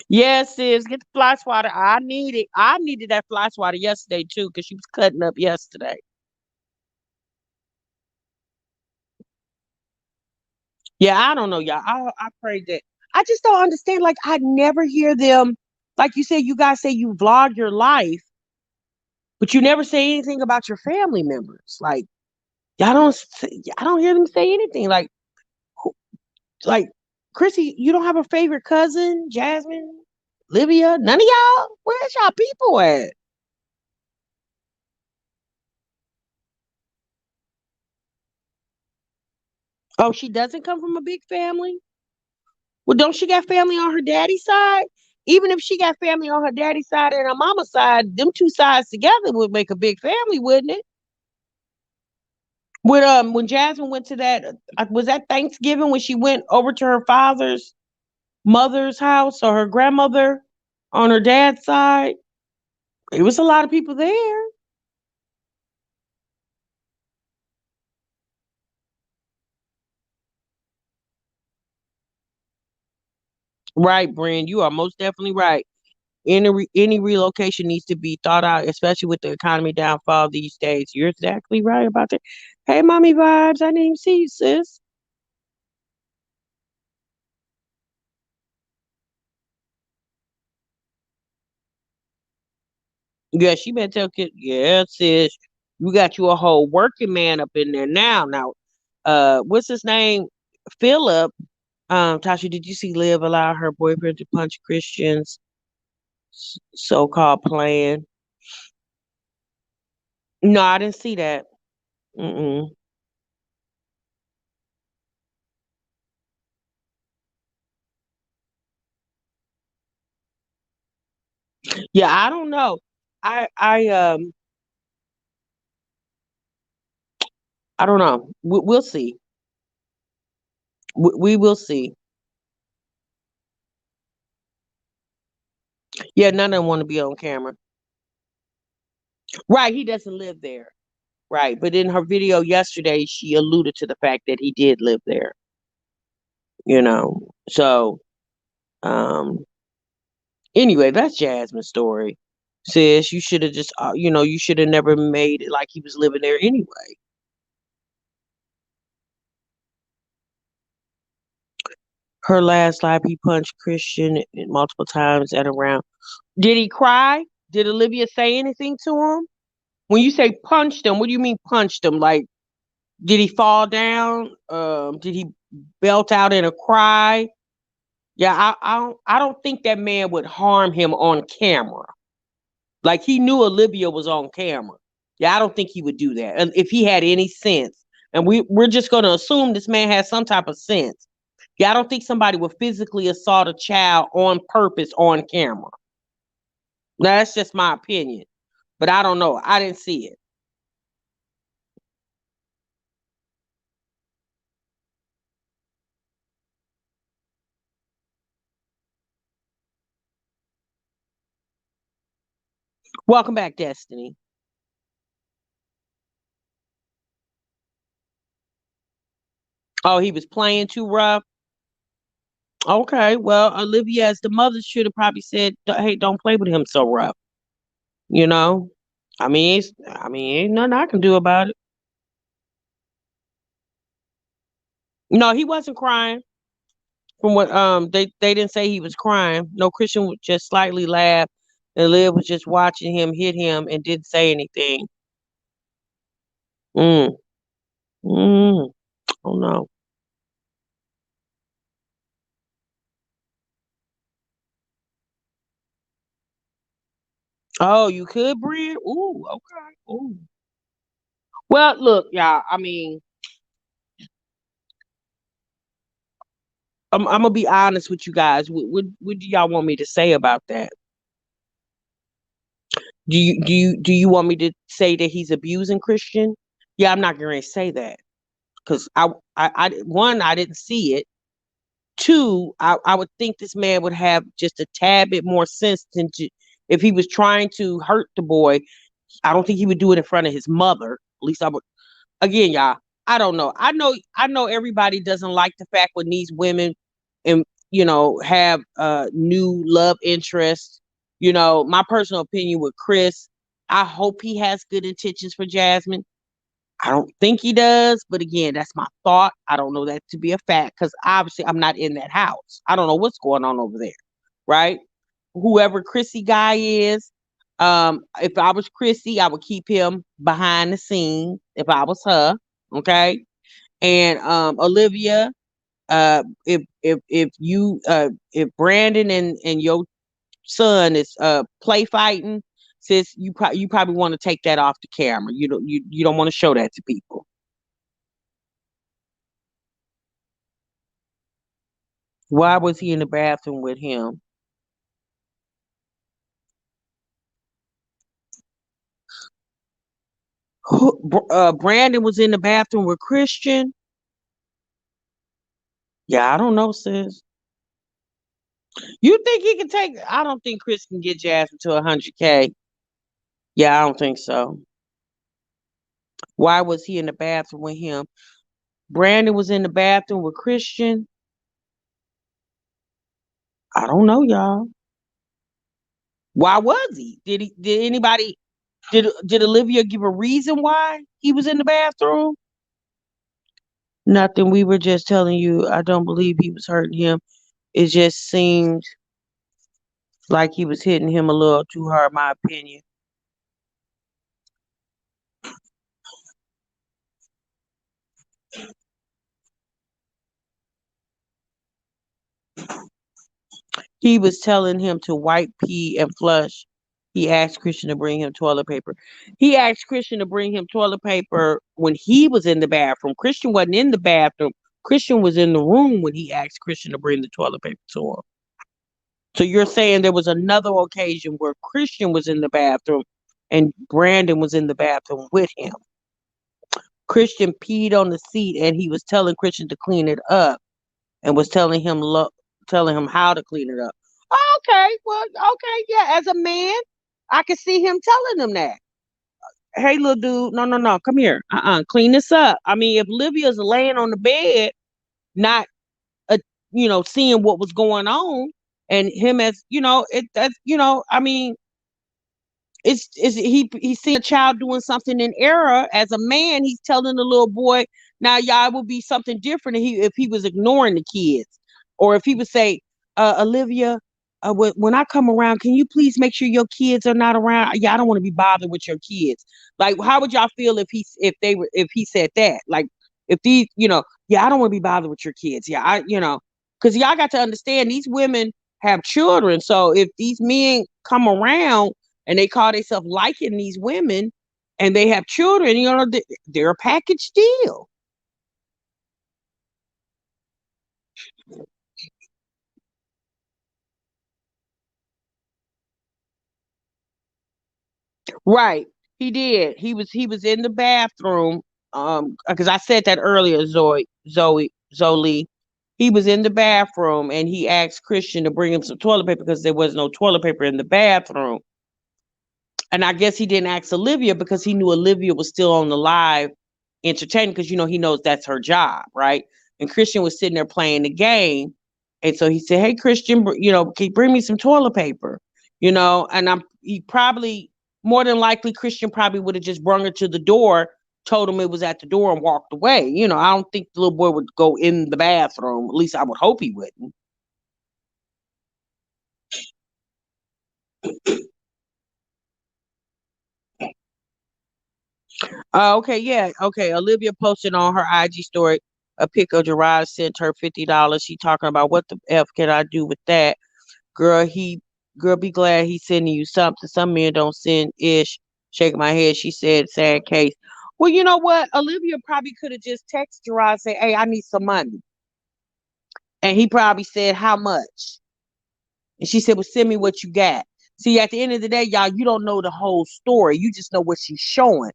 Yes, sis. Get the fly swatter. I need it. I needed that fly swatter yesterday too, because she was cutting up yesterday. Yeah, I don't know, y'all. I pray that I just don't understand. Like, I never hear them. Like you said, you guys say you vlog your life, but you never say anything about your family members. Like, I don't hear them say anything. Who- like Chrissy, you don't have a favorite cousin, Jasmine, Olivia, none of y'all. Where's y'all people at? Oh, she doesn't come from a big family. Well, don't she got family on her daddy's side? Even if she got family on her daddy's side and her mama's side, them two sides together would make a big family, wouldn't it? When Jasmine went to that, was that Thanksgiving when she went over to her father's mother's house, or her grandmother on her dad's side? It was a lot of people there. Right, Brand, you are most definitely right. Any relocation needs to be thought out, especially with the economy downfall these days. You're exactly right about that. Hey, mommy vibes, I didn't even see you, sis. Yeah, she better tell kid. Yeah, sis, you got you a whole working man up in there now. Now, what's his name? Philip. Tasha, did you see Liv allow her boyfriend to punch Christian's so-called plan? No, I didn't see that. Mm-mm. Yeah, I don't know. I I don't know. We'll see. We will see. Yeah, none of them want to be on camera. Right, he doesn't live there. Right, but in her video yesterday, she alluded to the fact that he did live there. So um, anyway, that's Jasmine's story. Sis, you should have just, you should have never made it like he was living there anyway. Her last life, he punched Christian multiple times at around. Did he cry? Did Olivia say anything to him? When you say punched him, what do you mean punched him? Like, did he fall down? Did he belt out in a cry? Yeah, I don't think that man would harm him on camera. Like he knew Olivia was on camera. Yeah, I don't think he would do that. And if he had any sense. And we're just gonna assume this man has some type of sense. Yeah, I don't think somebody would physically assault a child on purpose on camera. Now that's just my opinion. But I don't know. I didn't see it. Welcome back, Destiny. Oh, he was playing too rough. Okay, well, Olivia, as the mother, should have probably said, "Hey, don't play with him so rough." You know, ain't nothing I can do about it. No, he wasn't crying. From what they didn't say he was crying. No, Christian would just slightly laugh, and Liv was just watching him hit him and didn't say anything. Mm, mm, oh no. Oh, you could breed? Ooh, okay. Ooh. Well, look, y'all. I'm gonna be honest with you guys. What do y'all want me to say about that? Do you want me to say that he's abusing Christian? Yeah, I'm not going to say that because one, I didn't see it. Two, I would think this man would have just a tad bit more sense than if he was trying to hurt the boy. I don't think he would do it in front of his mother. At least I would. Again, y'all, I don't know. I know everybody doesn't like the fact when these women and have new love interests. My personal opinion with Chris, I hope he has good intentions for Jasmine. I don't think he does, but again, that's my thought. I don't know that to be a fact because obviously I'm not in that house. I don't know what's going on over there, right? Whoever Chrissy guy is, if I was Chrissy, I would keep him behind the scenes. If I was her, okay. And Olivia, if Brandon and your son is play fighting, sis, you probably want to take that off the camera. You don't want to show that to people. Why was he in the bathroom with him? Brandon was in the bathroom with Christian. Yeah, I don't know, sis. You think he can take? I don't think Chris can get Jasmine to 100K. Yeah, I don't think so. Why was he in the bathroom with him? Brandon was in the bathroom with Christian. I don't know, y'all. Why was he? Did anybody did Olivia give a reason why he was in the bathroom? Nothing. We were just telling you I don't believe he was hurting him. It just seemed like he was hitting him a little too hard, my opinion. He was telling him to wipe, pee, and flush. He asked Christian to bring him toilet paper. He asked Christian to bring him toilet paper when he was in the bathroom. Christian wasn't in the bathroom. Christian was in the room when he asked Christian to bring the toilet paper to him. So you're saying there was another occasion where Christian was in the bathroom and Brandon was in the bathroom with him. Christian peed on the seat and he was telling Christian to clean it up and was telling him how to clean it up. Okay, well, okay, yeah. As a man, I could see him telling him that. Hey, little dude, no, no, no, come here. Clean this up. I mean, if Livia's laying on the bed, not, uh, seeing what was going on, and him as that's I mean, it's he's seeing a child doing something in error. As a man, he's telling the little boy, now y'all, it would be something different if he was ignoring the kids, or if he would say, Olivia, when I come around, can you please make sure your kids are not around? Yeah, I don't want to be bothered with your kids. Like, how would y'all feel if he said that? Like, if these, yeah, I don't want to be bothered with your kids. Yeah, because y'all got to understand these women have children. So if these men come around and they call themselves liking these women and they have children, they're a package deal. Right. He did. He was in the bathroom. Because I said that earlier, Zoe. He was in the bathroom and he asked Christian to bring him some toilet paper because there was no toilet paper in the bathroom. And I guess he didn't ask Olivia because he knew Olivia was still on the live entertaining because he knows that's her job, right? And Christian was sitting there playing the game, and so he said, "Hey, Christian, can you bring me some toilet paper?" And he probably more than likely Christian probably would have just brung her to the door, told him it was at the door, and walked away. I don't think the little boy would go in the bathroom. At least I would hope he wouldn't. Okay, yeah. Okay. Olivia posted on her IG story a pic of Gerard sent her $50. She talking about what the F can I do with that? Girl, girl, be glad he's sending you something. Some men don't send ish. Shaking my head. She said, sad case. Well, you know what? Olivia probably could have just texted Gerard and say, hey, I need some money. And he probably said, how much? And she said, well, send me what you got. See, at the end of the day, y'all, you don't know the whole story. You just know what she's showing.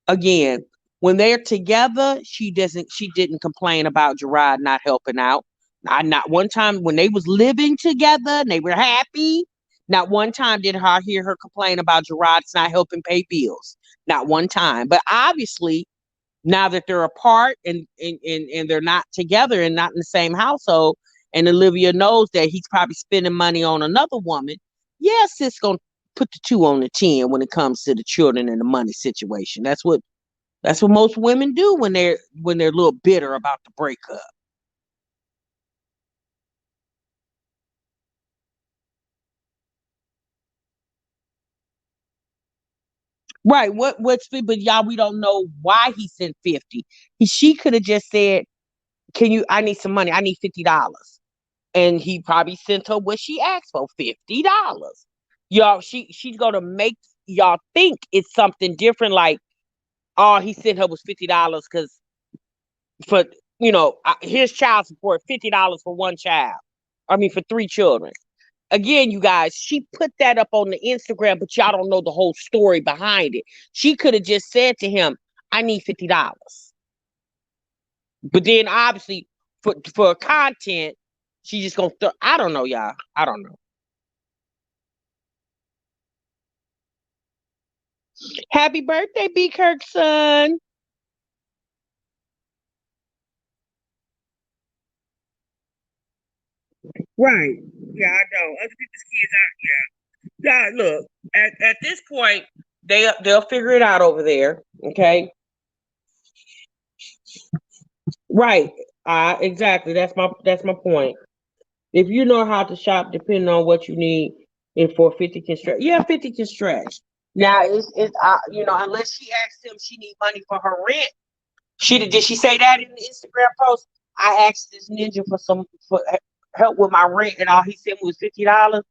Again, when they're together, she didn't complain about Gerard not helping out. Not one time when they was living together and they were happy. Not one time did I hear her complain about Gerard's not helping pay bills. Not one time. But obviously, now that they're apart and they're not together and not in the same household, and Olivia knows that he's probably spending money on another woman, yes, it's gonna put the two on the 10 when it comes to the children and the money situation. That's what most women do when they're a little bitter about the breakup. Right. But y'all, we don't know why he sent 50. She could have just said, can you I need some money. I need $50. And he probably sent her what she asked for, $50. Y'all, she's gonna make y'all think it's something different, like, all he sent her was $50 because for his child support, $50 for one child. I mean, for three children. Again, you guys, she put that up on the Instagram, but y'all don't know the whole story behind it. She could have just said to him, I need $50. But then obviously for content, she just gonna I don't know, y'all. I don't know. Happy birthday, B Kirk son. Right. Yeah, I know. Other people's kids out. Yeah. Yeah, look, at this point, they'll figure it out over there. Okay. Right. Exactly. That's my point. If you know how to shop, depending on what you need, and for 50 can stretch. Yeah, 50 can stretch. Now it's unless she asked him she need money for her rent. Did she say that in the Instagram post? I asked this ninja for help with my rent, and all he sent me was $50.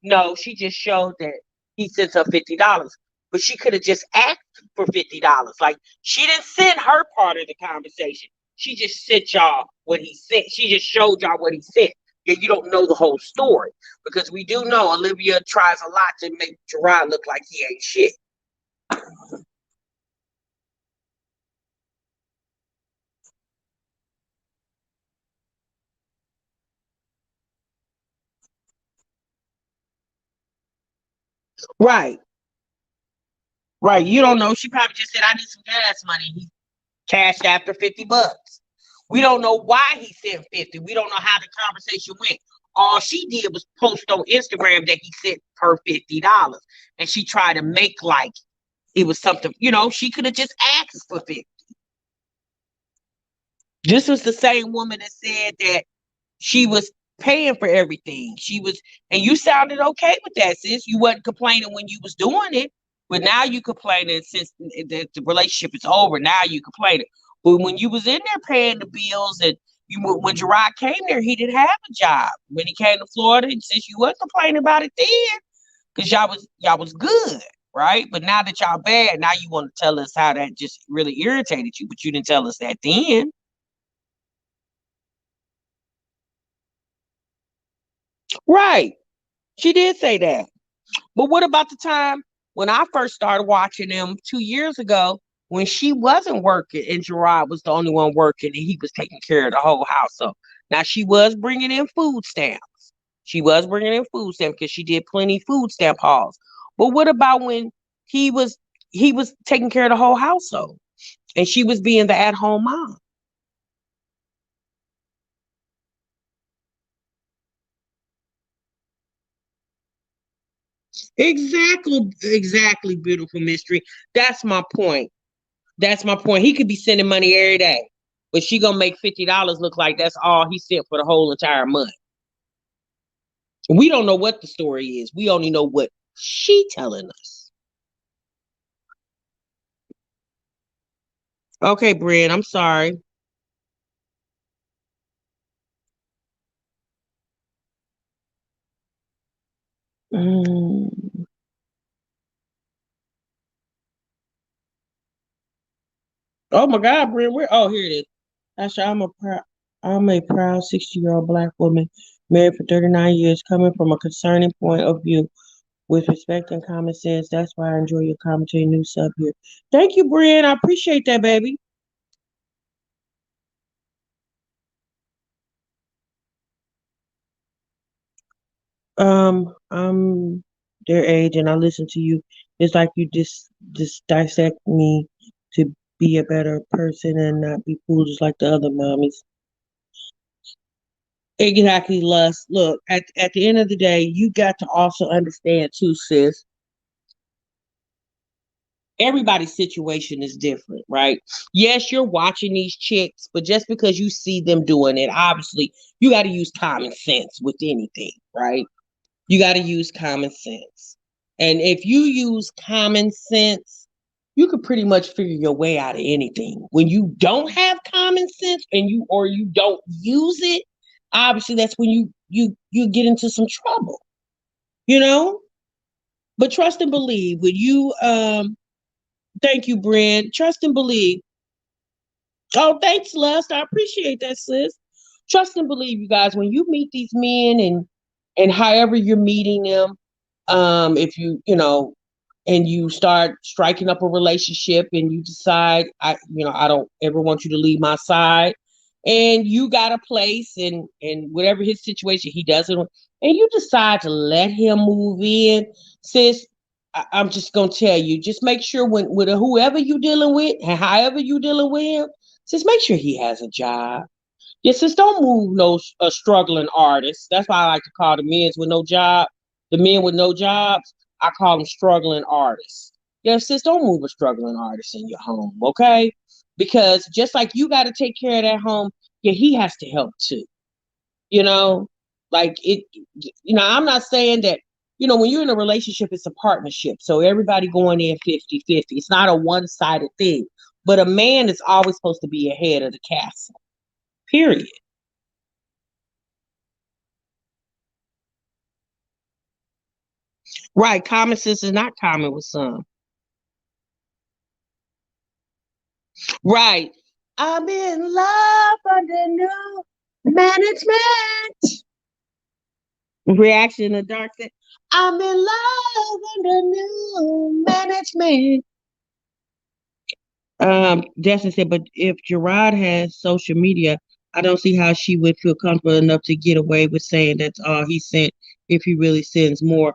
No, she just showed that he sent her $50. But she could have just asked for $50. Like, she didn't send her part of the conversation. She just sent y'all what he sent. She just showed y'all what he sent. Yeah, you don't know the whole story. Because we do know Olivia tries a lot to make Gerard look like he ain't shit. Right. Right. You don't know. She probably just said, I need some gas money. He cashed after $50. We don't know why he sent 50. We don't know how the conversation went. All she did was post on Instagram that he sent her $50. And she tried to make like it was something, she could have just asked for 50. This was the same woman that said that she was paying for everything. And you sounded okay with that, sis. You wasn't complaining when you was doing it, but now you complaining since the relationship is over. Now you complaining. But when you was in there paying the bills and when Gerard came there, he didn't have a job. When he came to Florida, and since you wasn't complaining about it then, because y'all was good, right? But now that y'all bad, now you want to tell us how that just really irritated you, but you didn't tell us that then. Right. She did say that. But what about the time when I first started watching them 2 years ago when she wasn't working and Gerard was the only one working and he was taking care of the whole household? Now she was bringing in food stamps. She was bringing in food stamps because she did plenty food stamp hauls. But what about when he was he was taking care of the whole household and she was being the at home mom? Exactly, beautiful mystery. That's my point. That's my point. He could be sending money every day, but she gonna make $50 look like that's all he sent for the whole entire month. We don't know what the story is. We only know what she telling us. Okay, Brian, I'm sorry. Mm. Oh my God, Brian, where? Oh, here it is. Actually, I'm a proud 60-year-old Black woman married for 39 years, coming from a concerning point of view with respect and common sense. That's why I enjoy your commentary, new sub here. Thank you, Brian. I appreciate that, baby. I'm their age, and I listen to you. It's like you just dissect me to be a better person and not be foolish like the other mommies. Exactly, Lust. Look, at the end of the day, you got to also understand too, sis. Everybody's situation is different, right? Yes, you're watching these chicks, but just because you see them doing it, obviously, you got to use common sense with anything, right? You got to use common sense. And if you use common sense, you could pretty much figure your way out of anything. When you don't have common sense and you don't use it, obviously that's when you get into some trouble, you know? But trust and believe when you thank you, Brand. Trust and believe. Oh, thanks, Lust. I appreciate that, sis. Trust and believe, you guys, when you meet these men and however you're meeting them, if and you start striking up a relationship and you decide I don't ever want you to leave my side, and you got a place and whatever his situation he doesn't, and you decide to let him move in, sis. I'm just gonna tell you, just make sure when with whoever you dealing with and however you dealing with him, just make sure he has a job. Your sis don't move no struggling artists. That's why I like to call the men with no job, the men with no jobs. I call them struggling artists. Your sis don't move a struggling artist in your home, okay? Because just like you got to take care of that home, yeah, he has to help too. You know, like it. I'm not saying that. When you're in a relationship, it's a partnership. So everybody going in 50-50. It's not a one-sided thing. But a man is always supposed to be ahead of the castle. Period. Right. Common sense is not common with some. Right. I'm in love under new management. Reaction to dark said, I'm in love under new management. Justin said, but if Gerard has social media, I don't see how she would feel comfortable enough to get away with saying that's all he sent if he really sends more.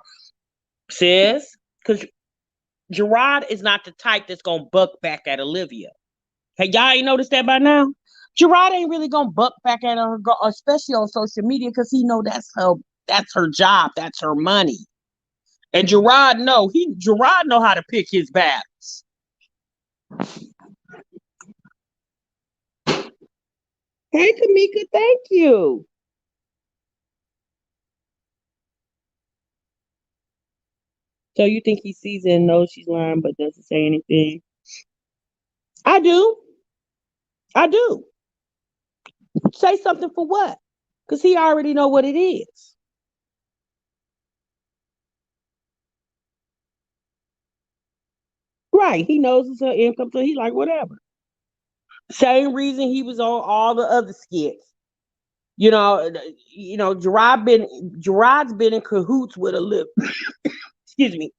Says, because Gerard is not the type that's gonna buck back at Olivia. Hey, y'all ain't noticed that by now? Gerard ain't really gonna buck back at her, especially on social media, because he know that's her job, that's her money. And Gerard know how to pick his battles. Hey, Kamika, thank you. So you think he sees it and knows she's lying, but doesn't say anything? I do. I do. Say something for what? Because he already know what it is. Right. He knows it's her income, so he like whatever. Same reason he was on all the other skits. Gerard's been in cahoots with Olivia. Excuse me.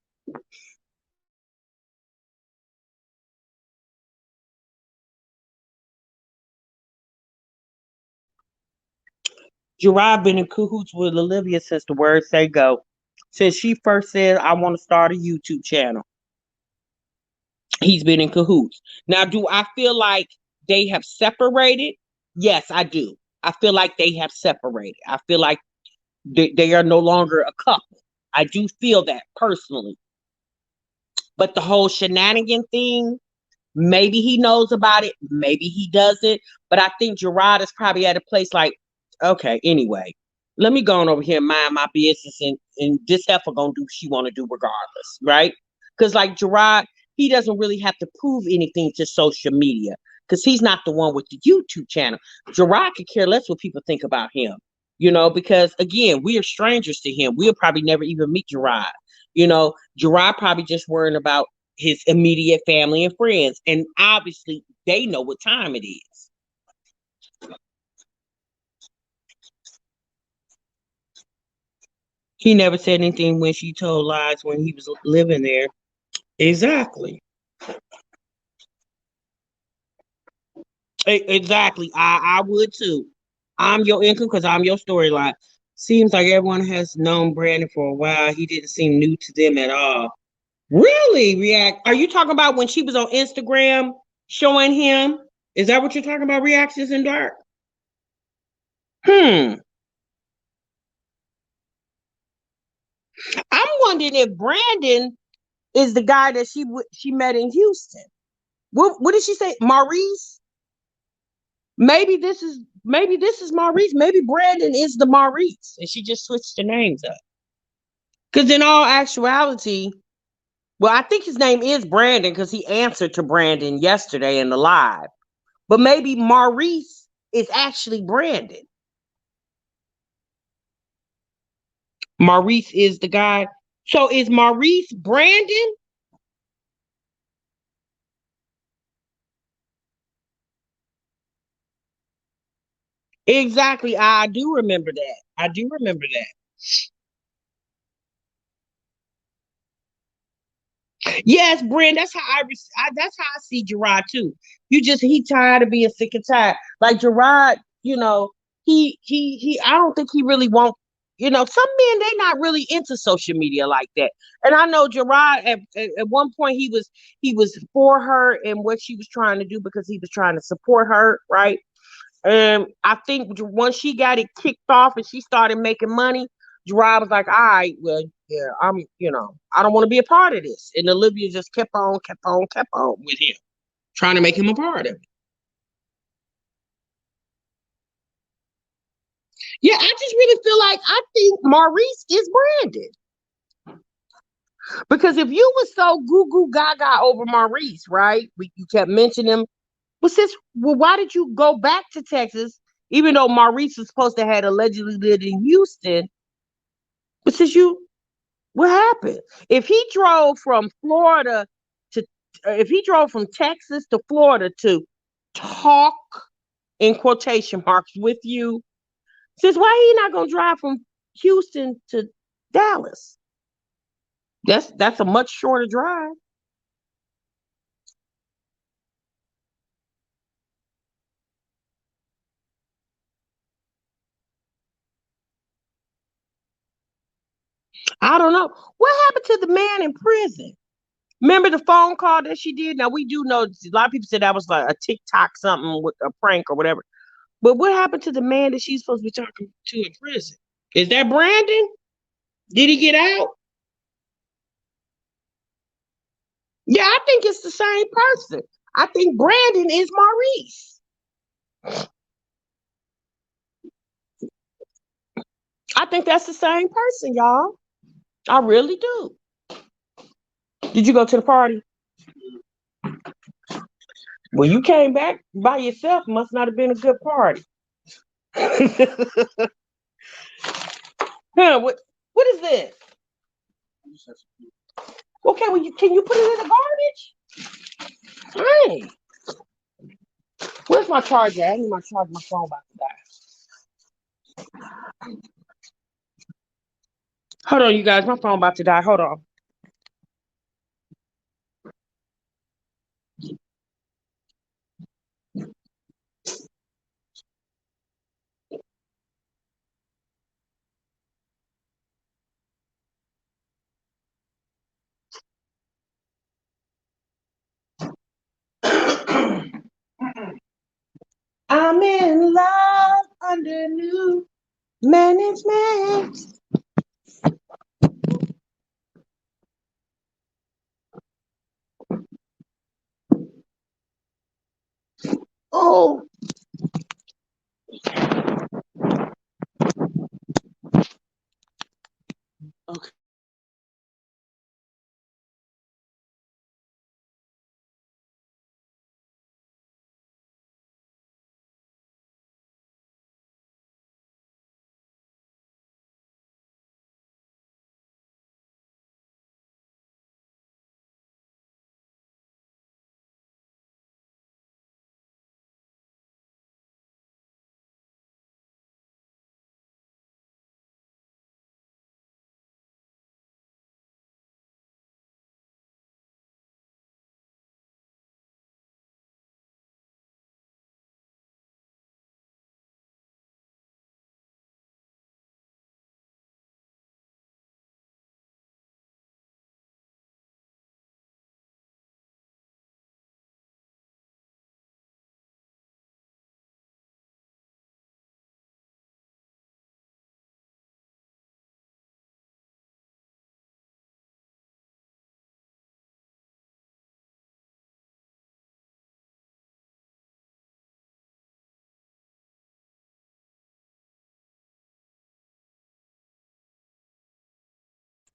Gerard been in cahoots with Olivia since the word say go. Since she first said, I want to start a YouTube channel. He's been in cahoots. Now, do I feel like they have separated? Yes, I do. I feel like they have separated. I feel like they are no longer a couple. I do feel that personally. But the whole shenanigan thing, maybe he knows about it, maybe he doesn't. But I think Gerard is probably at a place like, okay, anyway, let me go on over here and mind my business, and this heifer gonna do what she want to do regardless, right? Because like Gerard, he doesn't really have to prove anything to social media because he's not the one with the YouTube channel. Gerard could care less what people think about him, because again, we are strangers to him. We'll probably never even meet Gerard. Gerard probably just worrying about his immediate family and friends. And obviously they know what time it is. He never said anything when she told lies when he was living there. Exactly. Exactly. I would too. I'm your income because I'm your storyline. Seems like everyone has known Brandon for a while. He didn't seem new to them at all. Really? React. Are you talking about when she was on Instagram showing him? Is that what you're talking about? Reactions in dark? Hmm. I'm wondering if Brandon is the guy that she met in Houston. What did she say? Maurice? Maybe this is Maurice. Maybe Brandon is the Maurice, and she just switched the names up. Because in all actuality, well, I think his name is Brandon because he answered to Brandon yesterday in the live. But maybe Maurice is actually Brandon. Maurice is the guy. So is Maurice Brandon? Exactly. I do remember that. I do remember that. Yes, Brent. That's how I see Gerard too. He tired of being sick and tired. Like Gerard, he. I don't think he really won't. Some men they not really into social media like that. And I know Gerard at one point he was for her and what she was trying to do because he was trying to support her, right? I think once she got it kicked off and she started making money, Gerard was like, all right, well, yeah, I don't want to be a part of this. And Olivia just kept on with him, trying to make him a part of it. Yeah, I just really feel like I think Maurice is branded. Because if you were so goo goo gaga over Maurice, right? You kept mentioning him. Well, why did you go back to Texas, even though Maurice was supposed to have allegedly lived in Houston? But since what happened? If he drove from Florida to, if he drove from Texas to Florida to talk in quotation marks with you, since why he not gonna drive from Houston to Dallas? That's a much shorter drive. I don't know. What happened to the man in prison? Remember the phone call that she did? Now we do know a lot of people said that was like a TikTok something with a prank or whatever. But what happened to the man that she's supposed to be talking to in prison? Is that Brandon? Did he get out? Yeah, I think it's the same person. I think Brandon is Maurice. I think that's the same person, y'all. I really do. Did you go to the party? Well, you came back by yourself. Must not have been a good party. Huh, what is this? Okay, well, can you put it in the garbage? Hey, where's my charger? I need my charger. My phone about to die. Hold on, you guys. My phone about to die. Hold on. I'm in love under new management. Oh, okay.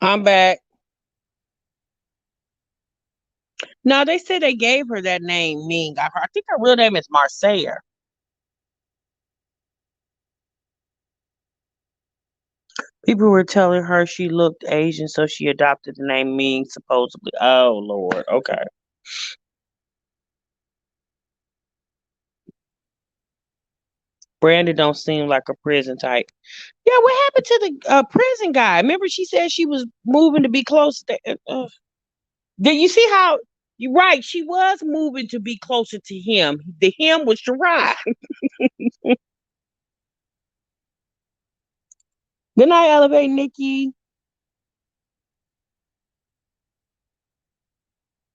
I'm back. No, they said they gave her that name, Ming. I think her real name is Marseille. People were telling her she looked Asian, so she adopted the name Ming, supposedly. Oh, Lord. Okay. Brandon don't seem like a prison type. Yeah, what happened to the prison guy? Remember she said she was moving to be close to did you see how you're right? She was moving to be closer to him. The him was Sherrod. Good night, Elevate Nikki.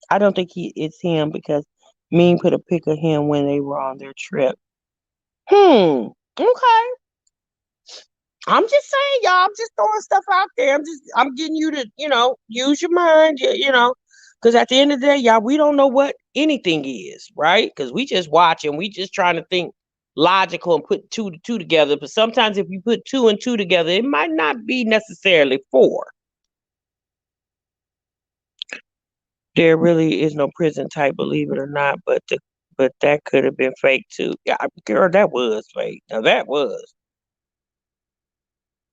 I don't think it's him because Mean put a pic of him when they were on their trip. Okay. I'm just saying, y'all. I'm just throwing stuff out there. I'm getting you to, use your mind, because at the end of the day, y'all, we don't know what anything is, right? Because we just watching, we just trying to think logical and put two to two together. But sometimes if you put two and two together, it might not be necessarily four. There really is no prison type, believe it or not, but that could have been fake too. Yeah, girl, that was fake. Now that was.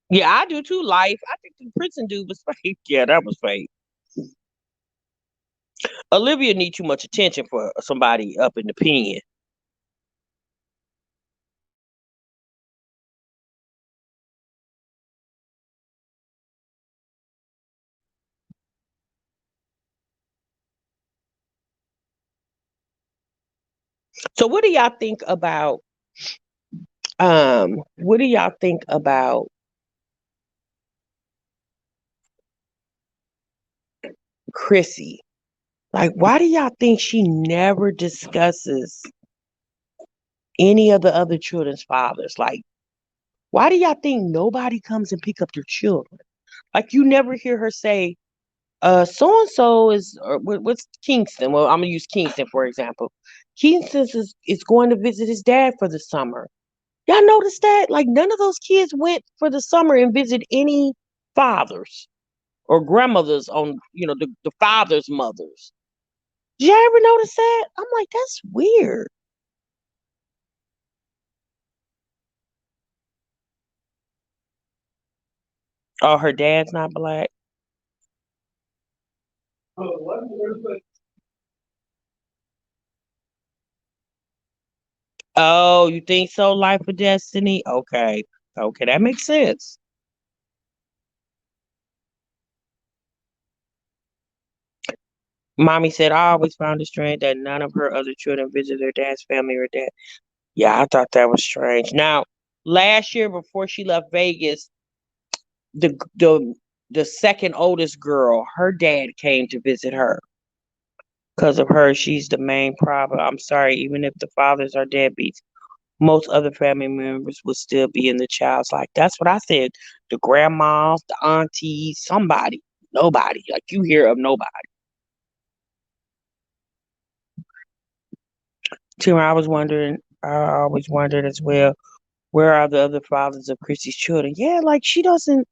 Yeah, I do too. Life. I think the prison dude was fake. Yeah, that was fake. Olivia need too much attention for somebody up in the pen. So what do y'all think about Chrissy? Like, why do y'all think she never discusses any of the other children's fathers? Like, why do y'all think nobody comes and pick up their children? Like, you never hear her say, so and so is, or what's Kingston? Well, I'm gonna use Kingston for example. Kingston is going to visit his dad for the summer. Y'all notice that? Like, none of those kids went for the summer and visit any fathers or grandmothers on, the father's mothers. Did y'all ever notice that? I'm like, that's weird. Oh, her dad's not black. Oh, you think so? Life of Destiny? Okay. Okay, that makes sense. Mommy said, I always found it strange that none of her other children visit their dad's family or dad. Yeah, I thought that was strange. Now, last year before she left Vegas, the second oldest girl, her dad came to visit her. Because of her, she's the main problem. I'm sorry, even if the fathers are deadbeats, most other family members would still be in the child's life. That's what I said. The grandmas, the aunties, somebody, nobody. Like you hear of nobody. Tim, I always wondered as well, where are the other fathers of Chrissy's children? Yeah, like she doesn't.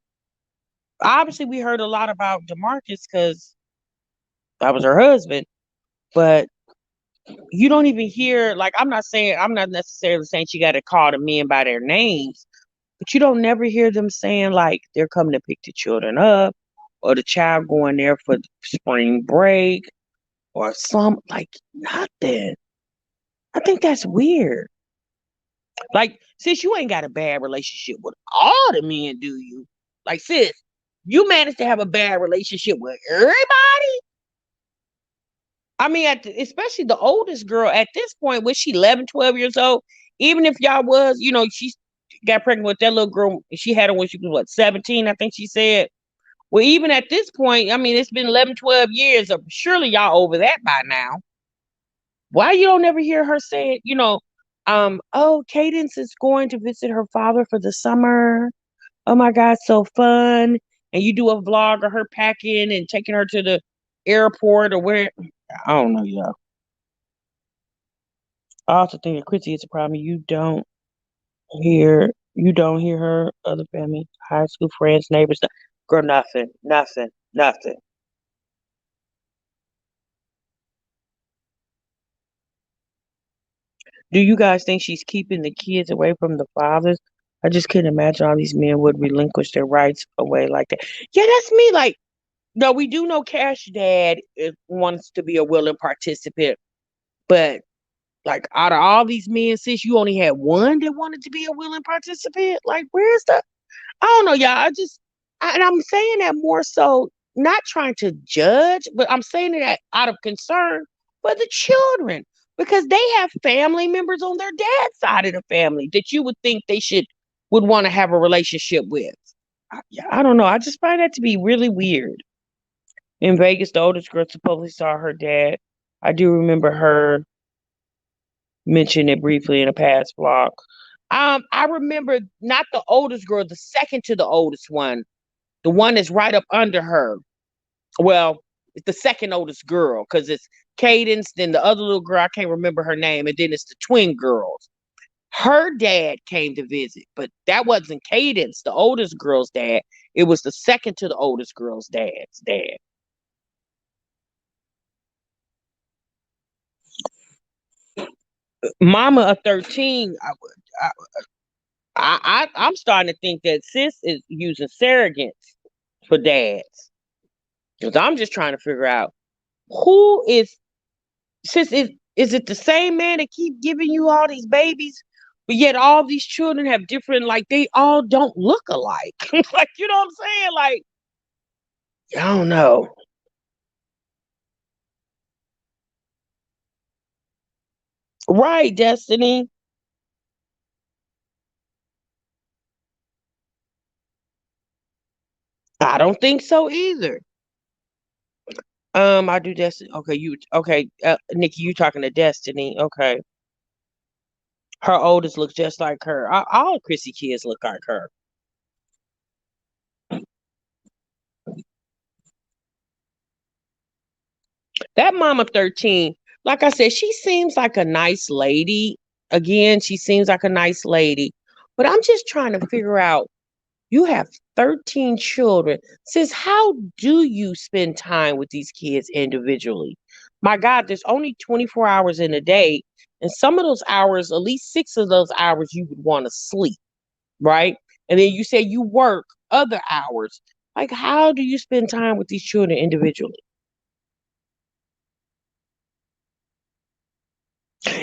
Obviously, we heard a lot about Demarcus because that was her husband, but you don't even hear, like, I'm not necessarily saying she got to call the men by their names, but you don't never hear them saying like they're coming to pick the children up or the child going there for spring break or some like nothing. I think that's weird. Like, sis, you ain't got a bad relationship with all the men, do you? Like, sis, you managed to have a bad relationship with everybody. I mean, especially the oldest girl at this point, was she 11, 12 years old? Even if y'all was, she got pregnant with that little girl. She had her when she was, what, 17, I think she said. Well, even at this point, I mean, it's been 11, 12 years. So surely y'all over that by now. Why you don't ever hear her say it, oh, Cadence is going to visit her father for the summer. Oh my God, so fun. And you do a vlog of her packing and taking her to the airport or where. I don't know, y'all. I also think that Chrissy is a problem. You don't hear her other family, high school friends, neighbors. Girl, nothing, nothing, nothing. Do you guys think she's keeping the kids away from the fathers? I just couldn't imagine all these men would relinquish their rights away like that. Yeah, that's me. Like, no, we do know Cash Dad wants to be a willing participant, but like out of all these men, since you only had one that wanted to be a willing participant, like where's the I don't know, y'all. And I'm saying that more so not trying to judge, but I'm saying that out of concern for the children because they have family members on their dad's side of the family that you would think would want to have a relationship with. Yeah, I don't know. I just find that to be really weird. In Vegas, the oldest girl supposedly saw her dad. I do remember her mention it briefly in a past vlog. I remember not the oldest girl, the second to the oldest one, the one that's right up under her. Well, it's the second oldest girl because it's Cadence, then the other little girl, I can't remember her name, and then it's the twin girls. Her dad came to visit, but that wasn't Cadence, the oldest girl's dad. It was the second to the oldest girl's dad's dad. Mama of 13, I'm starting to think that sis is using surrogates for dads. Because I'm just trying to figure out who is sis is it the same man that keep giving you all these babies, but yet all these children have different, like they all don't look alike. Like you know what I'm saying? Like I don't know. Right, Destiny. I don't think so either. I do Destiny. Okay, Nikki, you talking to Destiny? Okay, her oldest looks just like her. All Chrissy kids look like her. That mama 13, like I said, she seems like a nice lady. Again, she seems like a nice lady. But I'm just trying to figure out, you have 13 children. Sis, how do you spend time with these kids individually? My God, there's only 24 hours in a day. And some of those hours, at least six of those hours, you would want to sleep, right? And then you say you work other hours. Like, how do you spend time with these children individually?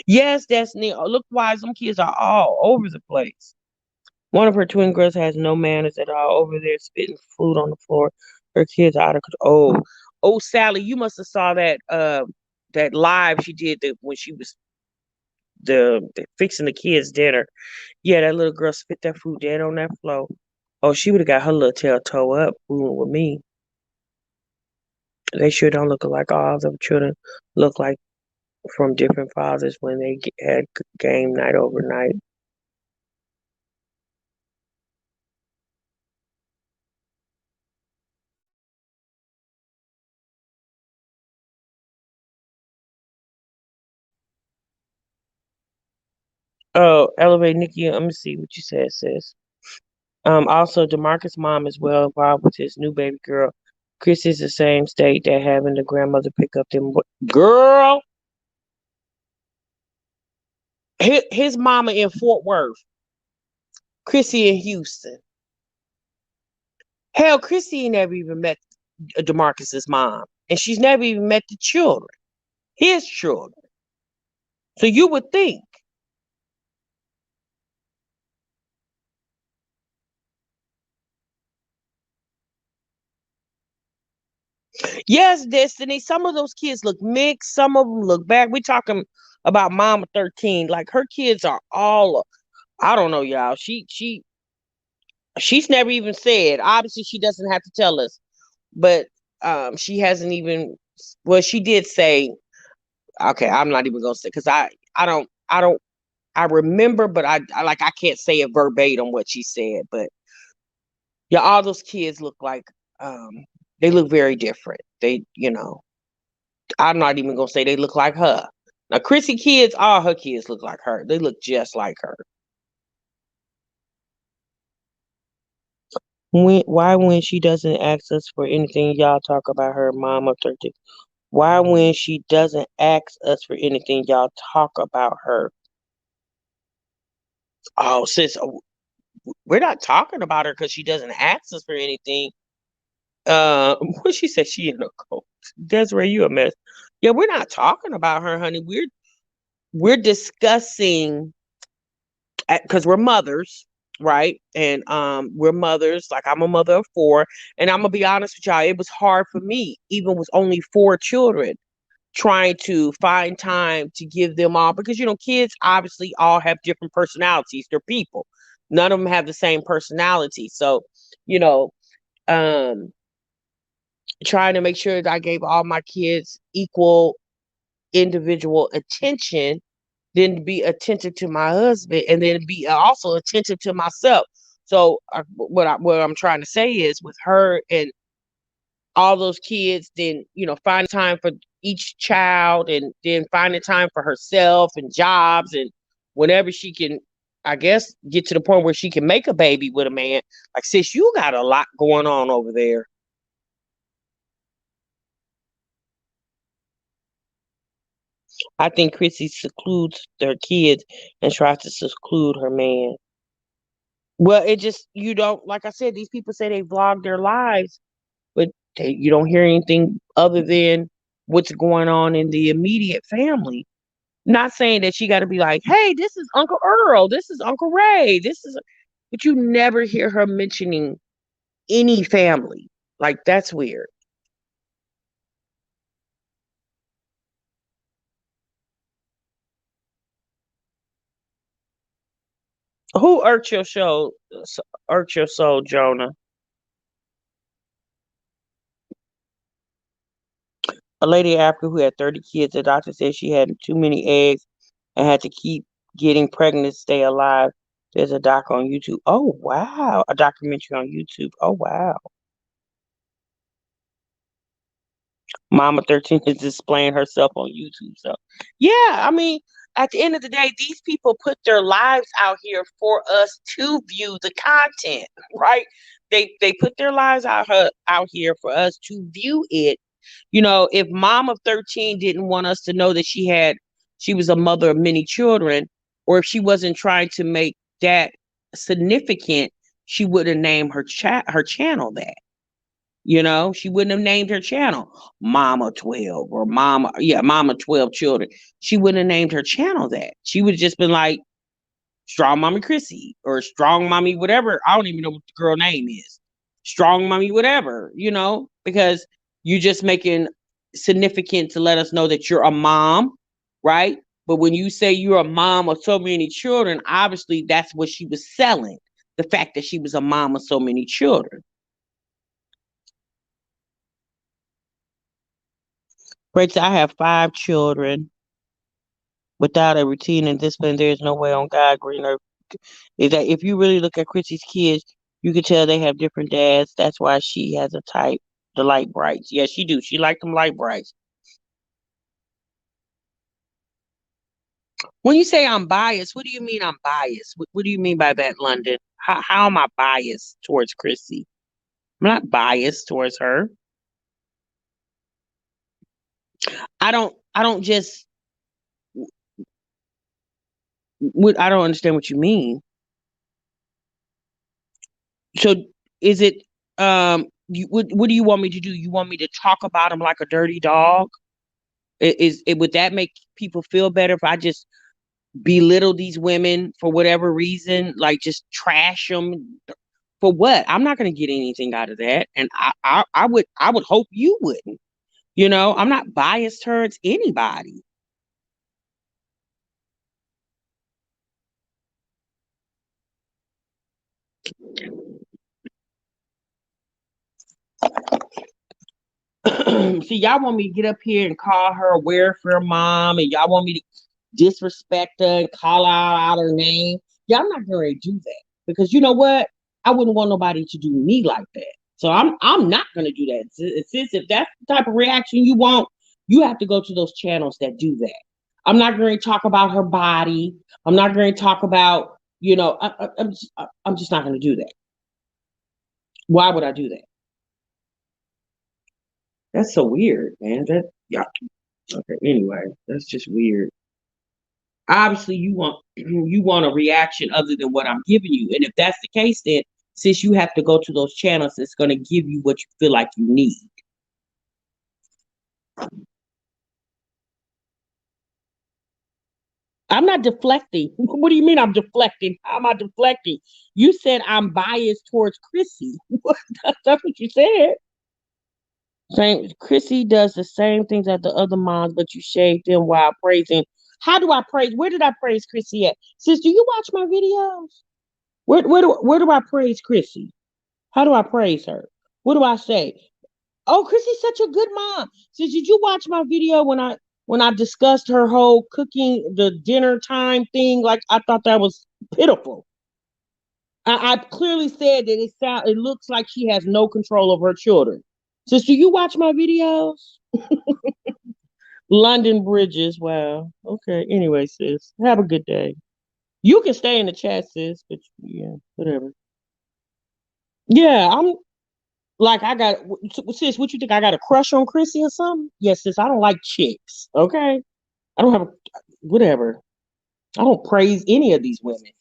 Yes, Destiny. Look, wise, them kids are all over the place. One of her twin girls has no manners at all, over there spitting food on the floor. Her kids out of control. Oh, Sally, you must have saw that live she did when she was the fixing the kids dinner. Yeah, that little girl spit that food dead on that floor. Oh, she would have got her little tail toe up fooling with me. They sure don't look alike. All the children look like from different fathers when they had game night overnight. Oh, elevate Nikki. Let me see what you said, sis. Also, Demarcus' mom is well involved with his new baby girl. Chris is the same state that having the grandmother pick up them. Girl, his mama in Fort Worth, Chrissy in Houston. Hell, Chrissy never even met Demarcus's mom, and she's never even met the children, his children. So you would think, yes, Destiny. Some of those kids look mixed. Some of them look bad. We talking about Mama 13. Like her kids are all. I don't know, y'all. She's never even said. Obviously, she doesn't have to tell us, but she hasn't even. Well, she did say. Okay, I'm not even gonna say because I remember, but I like I can't say it verbatim what she said, but yeah, all those kids look like um they look very different. I'm not even gonna say they look like her. Now, Chrissy kids, all her kids look like her. They look just like her. Why when she doesn't ask us for anything, y'all talk about her mom up 13? Why when she doesn't ask us for anything, y'all talk about her? Oh, sis, we're not talking about her because she doesn't ask us for anything. What she said she in a cult. Desiree, you a mess. Yeah, we're not talking about her, honey. We're discussing because we're mothers, right? And we're mothers. Like I'm a mother of four, and I'm gonna be honest with y'all. It was hard for me, even with only four children, trying to find time to give them all because kids obviously all have different personalities. They're people. None of them have the same personality. So, you know, um, trying to make sure that I gave all my kids equal individual attention than be attentive to my husband, and then be also attentive to myself. So what I'm trying to say is, with her and all those kids, then finding time for each child, and then finding time for herself and jobs, and whenever she can, I guess, get to the point where she can make a baby with a man. Like, sis, you got a lot going on over there. I think Chrissy secludes her kids and tries to seclude her man. Well, it just, you don't, like I said, these people say they vlog their lives, but you don't hear anything other than what's going on in the immediate family. Not saying that she got to be like, hey, this is Uncle Earl, this is Uncle Ray, this is, but you never hear her mentioning any family. Like, that's weird. Who irked your soul, Jonah? A lady Africa who had 30 kids. The doctor said she had too many eggs and had to keep getting pregnant to stay alive. There's a doc on YouTube. Oh, wow. A documentary on YouTube. Oh, wow. Mama 13 is displaying herself on YouTube. So, yeah, I mean, at the end of the day, these people put their lives out here for us to view the content, right? They put their lives out here for us to view it. If Mom of 13 didn't want us to know that she was a mother of many children, or if she wasn't trying to make that significant, she would have named her channel that. She wouldn't have named her channel Mama 12 or Mama 12 children. She wouldn't have named her channel that. She would have just been like Strong Mommy Chrissy or Strong Mommy whatever. I don't even know what the girl name is. Strong Mommy whatever, because you're just making significant to let us know that you're a mom, right? But when you say you're a mom of so many children, obviously that's what she was selling. The fact that she was a mom of so many children. Rachel, I have 5 children. Without a routine and discipline, there is no way on God green earth. Is that if you really look at Chrissy's kids, you can tell they have different dads. That's why she has a type, the light brights. Yeah, she do. She like them light brights. When you say I'm biased, what do you mean I'm biased? What do you mean by that, London? How am I biased towards Chrissy? I'm not biased towards her. I don't just I don't understand what you mean. So is it what do you want me to do? You want me to talk about him like a dirty dog? Would that make people feel better if I just belittle these women for whatever reason, like just trash them for what? I'm not going to get anything out of that, and I would hope you wouldn't. I'm not biased towards anybody. See, y'all want me to get up here and call her a welfare mom, and y'all want me to disrespect her and call out her name. Yeah, I'm not going to do that because you know what? I wouldn't want nobody to do me like that. So I'm not going to do that. Since if that's the type of reaction you want, you have to go to those channels that do that. I'm not going to talk about her body. I'm not going to talk about I'm just not going to do that. Why would I do that? That's so weird, man. That yeah. Okay. Anyway, that's just weird. Obviously you want a reaction other than what I'm giving you. And if that's the case, then since you have to go to those channels, it's going to give you what you feel like you need. I'm not deflecting. What do you mean I'm deflecting? How am I deflecting? You said I'm biased towards Chrissy. That's what you said. Same Chrissy does the same things as the other moms, but you shade them while praising. How do I praise? Where did I praise Chrissy at? Sis, do you watch my videos? Where do I praise Chrissy? How do I praise her? What do I say? Oh, Chrissy's such a good mom. Sis, did you watch my video when I when I discussed her whole cooking the dinner time thing, like I thought that was pitiful. I clearly said that it looks like she has no control of her children. Sis, do you watch my videos? London Bridges. Wow. Okay. Anyway, sis, have a good day. You can stay in the chat, sis, but yeah, whatever. Yeah, I'm like I got sis. What you think? I got a crush on Chrissy or something? Yes, sis. I don't like chicks. Okay, I don't have a whatever. I don't praise any of these women.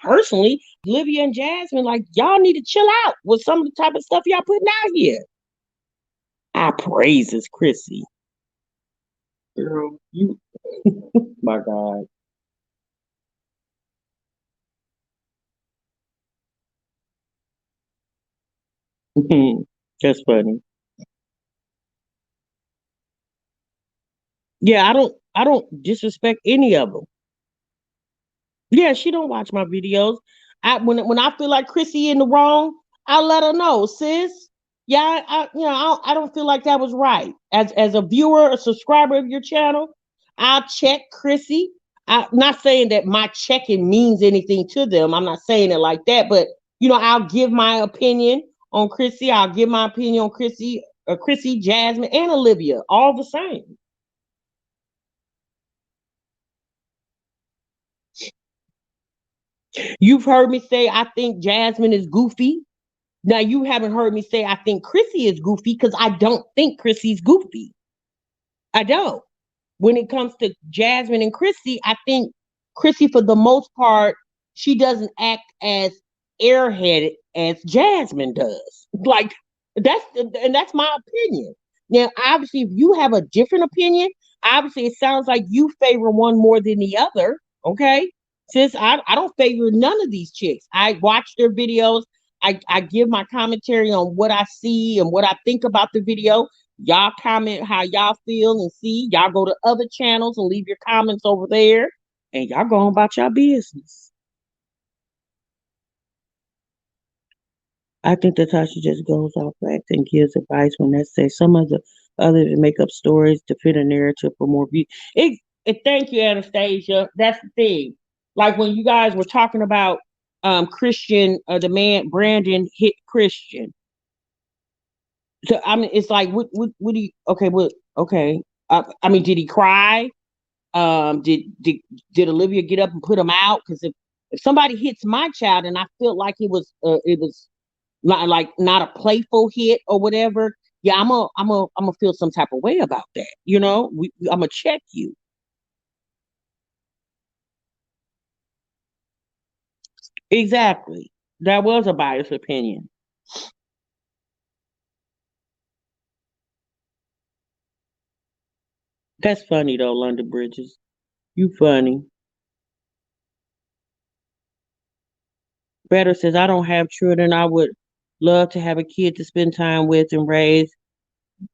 Personally, Olivia and Jasmine, like y'all need to chill out with some of the type of stuff y'all putting out here. I praises Chrissy. Girl, you my God. That's funny. Yeah, I don't disrespect any of them. Yeah, she don't watch my videos. When I feel like Chrissy in the wrong, I let her know, sis. Yeah, I don't feel like that was right. As a viewer, a subscriber of your channel, I'll check Chrissy. I'm not saying that my checking means anything to them. I'm not saying it like that, but I'll give my opinion on Chrissy. I'll give my opinion on Chrissy, Jasmine, and Olivia, all the same. You've heard me say I think Jasmine is goofy. Now you haven't heard me say I think Chrissy is goofy because I don't think Chrissy's goofy. I don't. When it comes to Jasmine and Chrissy, I think Chrissy, for the most part, she doesn't act as airheaded as Jasmine does. Like that's my opinion. Now, obviously, if you have a different opinion, obviously it sounds like you favor one more than the other. Okay. Since I don't favor none of these chicks. I watch their videos. I give my commentary on what I see and what I think about the video. Y'all comment how y'all feel and see. Y'all go to other channels and leave your comments over there. And y'all go on about your business. I think that Tasha just goes off facts and gives advice when necessary. Some of the others make up stories to fit a narrative for more views. Thank you, Anastasia. That's the thing. Like when you guys were talking about Christian, the man Brandon hit Christian. So I mean, it's like, what do you? Okay, what? Okay. I mean, did he cry? Did Olivia get up and put him out? Because if somebody hits my child and I feel like it was not like not a playful hit or whatever, yeah, I'm a feel some type of way about that. I'm gonna check you. Exactly. That was a biased opinion. That's funny though, London Bridges. You funny. Better says I don't have children. I would love to have a kid to spend time with and raise.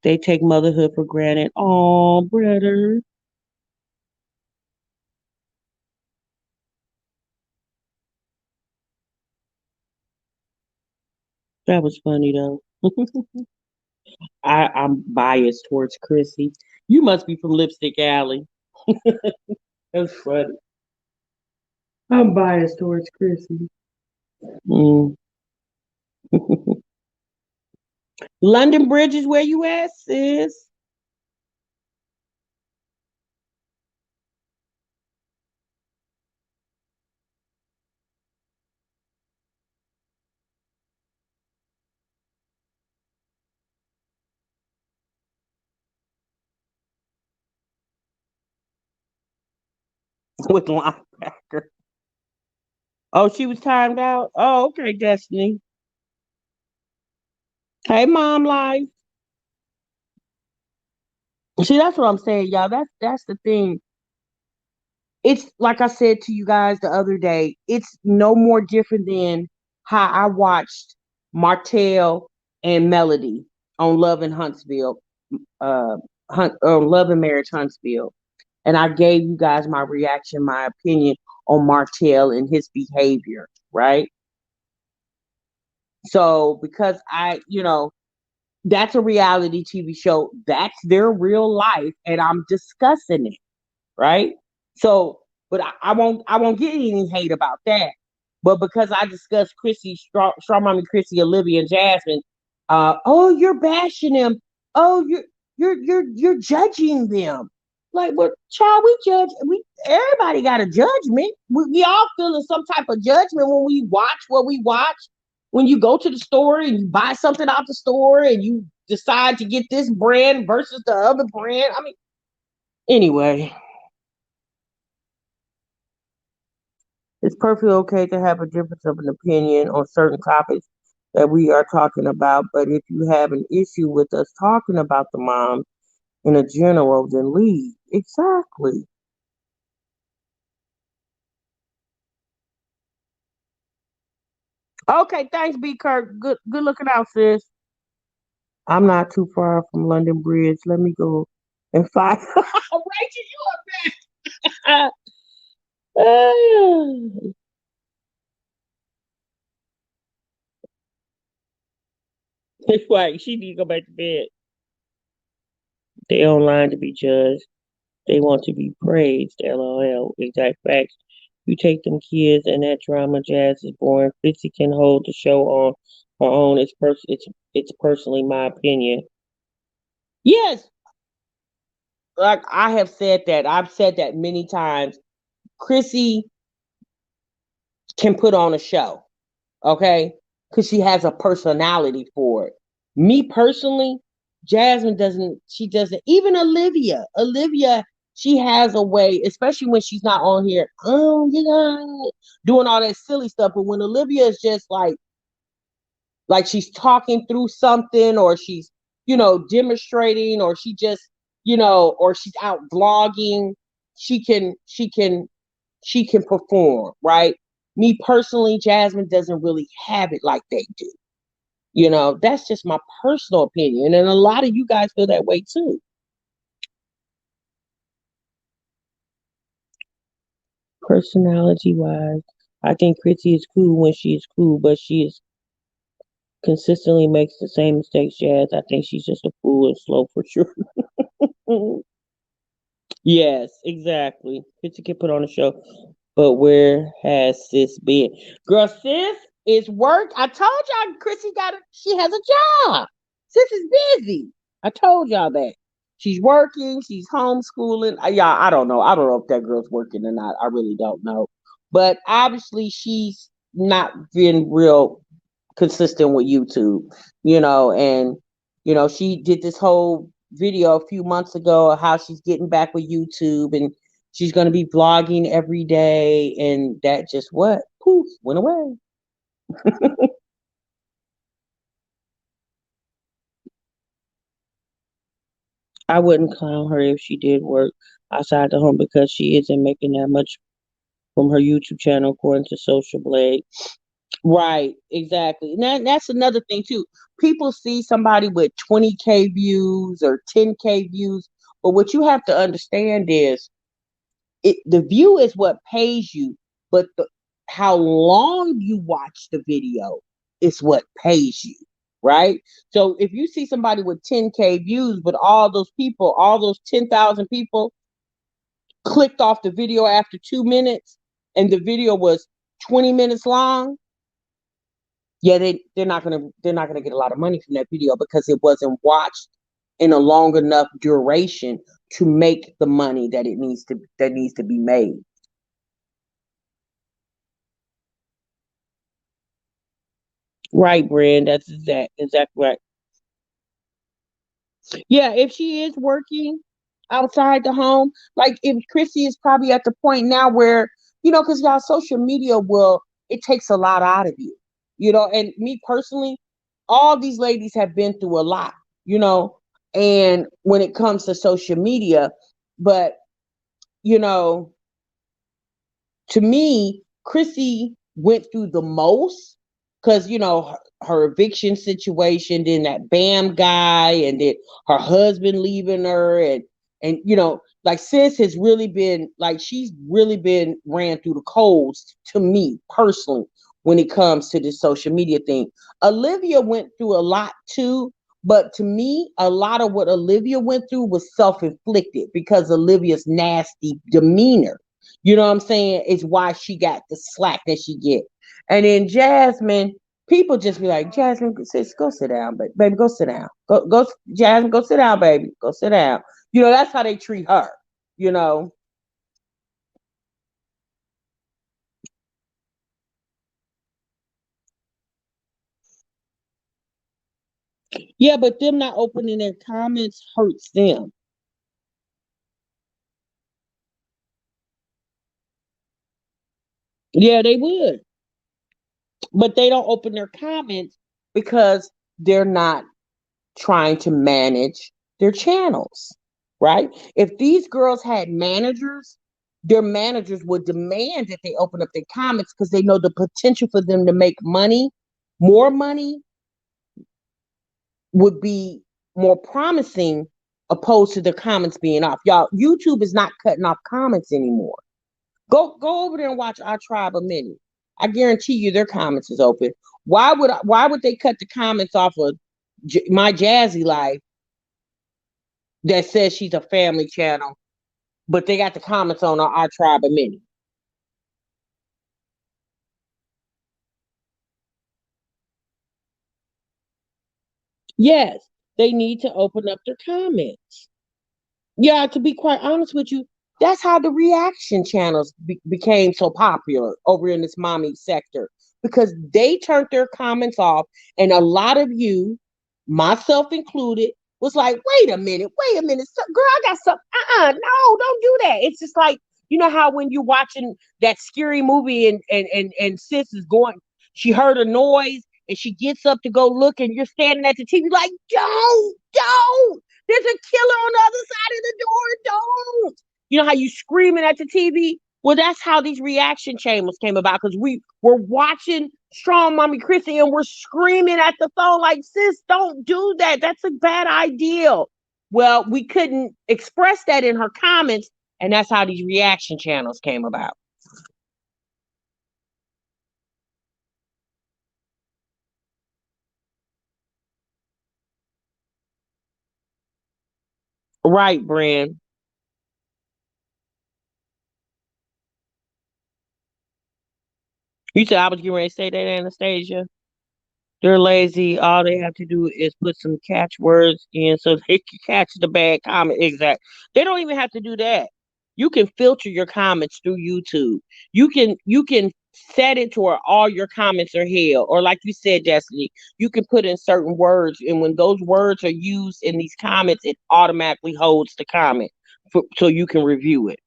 They take motherhood for granted. Oh, brother. That was funny though. I'm biased towards Chrissy. You must be from Lipstick Alley. That's funny. I'm biased towards Chrissy. Mm. London Bridge is where you at, sis? With linebacker. Oh, she was timed out. Oh, okay, Destiny. Hey, mom, life. See, that's what I'm saying, y'all. That's the thing. It's like I said to you guys the other day. It's no more different than how I watched Martell and Melody on Love and Huntsville, Love and Marriage Huntsville, and I gave you guys my reaction, my opinion on Martell and his behavior, right? So because That's a reality TV show. That's their real life, and I'm discussing it, right? So, but I won't get any hate about that. But because I discussed Strong Mommy Chrissy, Olivia, and Jasmine, oh, you're bashing them. Oh, you're judging them. Like, well, child, we judge. We everybody got a judgment. We all feeling some type of judgment when we watch what we watch. When you go to the store and you buy something out the store and you decide to get this brand versus the other brand. I mean, anyway, it's perfectly okay to have a difference of an opinion on certain topics that we are talking about. But if you have an issue with us talking about the moms in a general, then leave. Exactly. Okay, thanks, B. Kirk. Good looking out, sis. I'm not too far from London Bridge. Let me go and find. Rachel, you a mess. It's like she need to go back to bed. They online to be judged. They want to be praised. LOL. Exact facts. You take them kids and that drama jazz is boring. Fitzy can hold the show on her own. It's personally my opinion. Yes, like I have said that. I've said that many times. Chrissy can put on a show, okay? Because she has a personality for it. Me personally, Jasmine doesn't, she doesn't, even Olivia, she has a way, especially when she's not on here, oh, you know, doing all that silly stuff. But when Olivia is just like she's talking through something, or she's, demonstrating, or she just, or she's out vlogging, she can perform, right? Me personally, Jasmine doesn't really have it like they do. That's just my personal opinion. And a lot of you guys feel that way too. Personality wise, I think Chrissy is cool when she is cool, but she is consistently makes the same mistakes, Jazz. I think she's just a fool and slow for sure. Yes, exactly. Chrissy can put on a show. But where has sis been? Girl, sis is work. I told y'all Chrissy she has a job. Sis is busy. I told y'all that. She's working, she's homeschooling. Y'all, I don't know. I don't know if that girl's working or not. I really don't know. But obviously she's not been real consistent with YouTube, and she did this whole video a few months ago of how she's getting back with YouTube, and she's going to be vlogging every day, and that just what poof went away. I wouldn't clown her if she did work outside the home because she isn't making that much from her YouTube channel, according to Social Blade. Right, exactly. And that's another thing too. People see somebody with 20K views or 10K views, but what you have to understand is the view is what pays you, but how long you watch the video is what pays you, right? So if you see somebody with 10K views, but all those 10,000 people clicked off the video after 2 minutes, and the video was 20 minutes long, yeah, they're not gonna get a lot of money from that video because it wasn't watched in a long enough duration to make the money that needs to be made. Right, Brand. That's exactly right. Yeah, if she is working outside the home, like if Chrissy is probably at the point now where, because y'all social media it takes a lot out of you, and me personally, all these ladies have been through a lot, you know, and when it comes to social media, but, you know, to me, Chrissy went through the most because her eviction situation, then that Bam guy, and then her husband leaving her, and like sis has really been like she's really been ran through the coals to me personally when it comes to this social media thing. Olivia went through a lot too, But to me, a lot of what Olivia went through was self-inflicted because Olivia's nasty demeanor. You know what I'm saying? It's why she got the slack that she get. And then Jasmine, people just be like, Jasmine, sis, go sit down, baby, go sit down. Go, Jasmine, go sit down, baby. Go sit down. That's how they treat her, you know. Yeah, but them not opening their comments hurts them. Yeah, they would. But they don't open their comments because they're not trying to manage their channels, right? If these girls had managers, their managers would demand that they open up their comments because they know the potential for them to make money, more money would be more promising opposed to the comments being off. Y'all, YouTube is not cutting off comments anymore. Go over there and watch Our Tribe of Many. I guarantee you their comments is open. Why would they cut the comments off of My Jazzy Life that says she's a family channel, but they got the comments on Our Tribe of Many? Yes, they need to open up their comments. Yeah, to be quite honest with you, that's how the reaction channels became so popular over in this mommy sector because they turned their comments off, and a lot of you, myself included, was like, wait a minute, girl, I got something. No, don't do that. It's just like, how when you're watching that scary movie and sis is going, she heard a noise and she gets up to go look, and you're standing at the TV like, don't. There's a killer on the other side of the door. Don't. You know how you screaming at the TV? Well, that's how these reaction chambers came about because we were watching Strong Mommy Chrissy and we're screaming at the phone like, sis, don't do that. That's a bad idea. Well, we couldn't express that in her comments, and that's how these reaction channels came about. Right, Brand. You said I was getting ready to say that, Anastasia. They're lazy. All they have to do is put some catchwords in so they can catch the bad comment. Exact. They don't even have to do that. You can filter your comments through YouTube. You can set it to where all your comments are held. Or like you said, Destiny, you can put in certain words, and when those words are used in these comments, it automatically holds the comment so you can review it.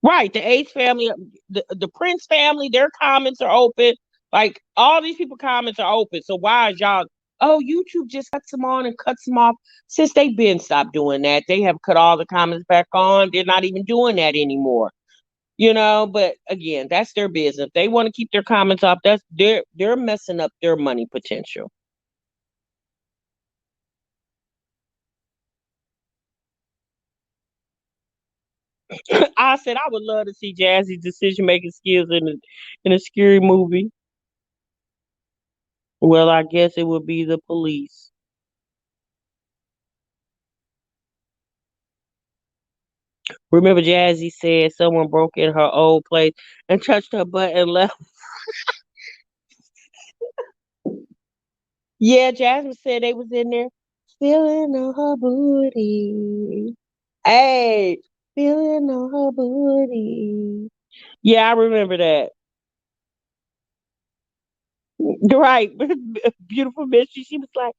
Right. The Ace family, the Prince family, their comments are open. Like all these people comments are open. So why is y'all, oh, YouTube just cuts them on and cuts them off? Since they've been stopped doing that. They have cut all the comments back on. They're not even doing that anymore. But again, that's their business. If they want to keep their comments off, that's they're messing up their money potential. I said I would love to see Jazzy's decision making skills in a scary movie. Well, I guess it would be the police. Remember, Jazzy said someone broke in her old place and touched her butt and left. Yeah, Jasmine said they was in there feeling on her booty. Hey, feeling on her booty. Yeah, I remember that. Right. Beautiful bitch. She was like,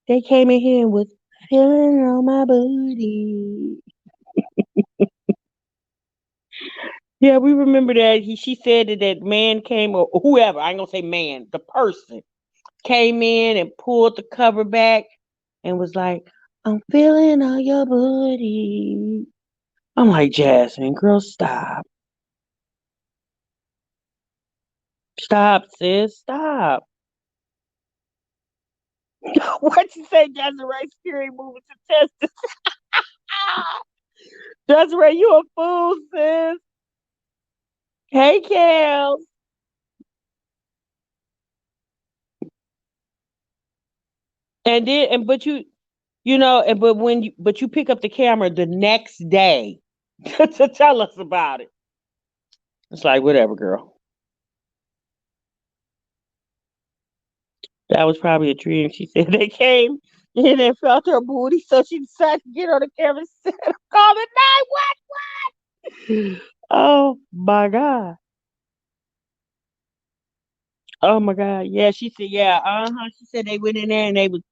they came in here and was feeling on my booty. Yeah, we remember that. She said that man came, or whoever, I ain't gonna say man, the person came in and pulled the cover back and was like, I'm feeling on your booty. I'm like, Jasmine, girl, stop. Stop, sis. Stop. What you say, Desiree? Scary movie to test this. Desiree, you a fool, sis. Hey, Kel. But when you pick up the camera the next day to tell us about it. It's like, whatever, girl. That was probably a dream. She said they came in and felt her booty, so she decided to get on the camera and said, call the 911. Oh my God. Oh my God. Yeah, she said, yeah, She said they went in there and they was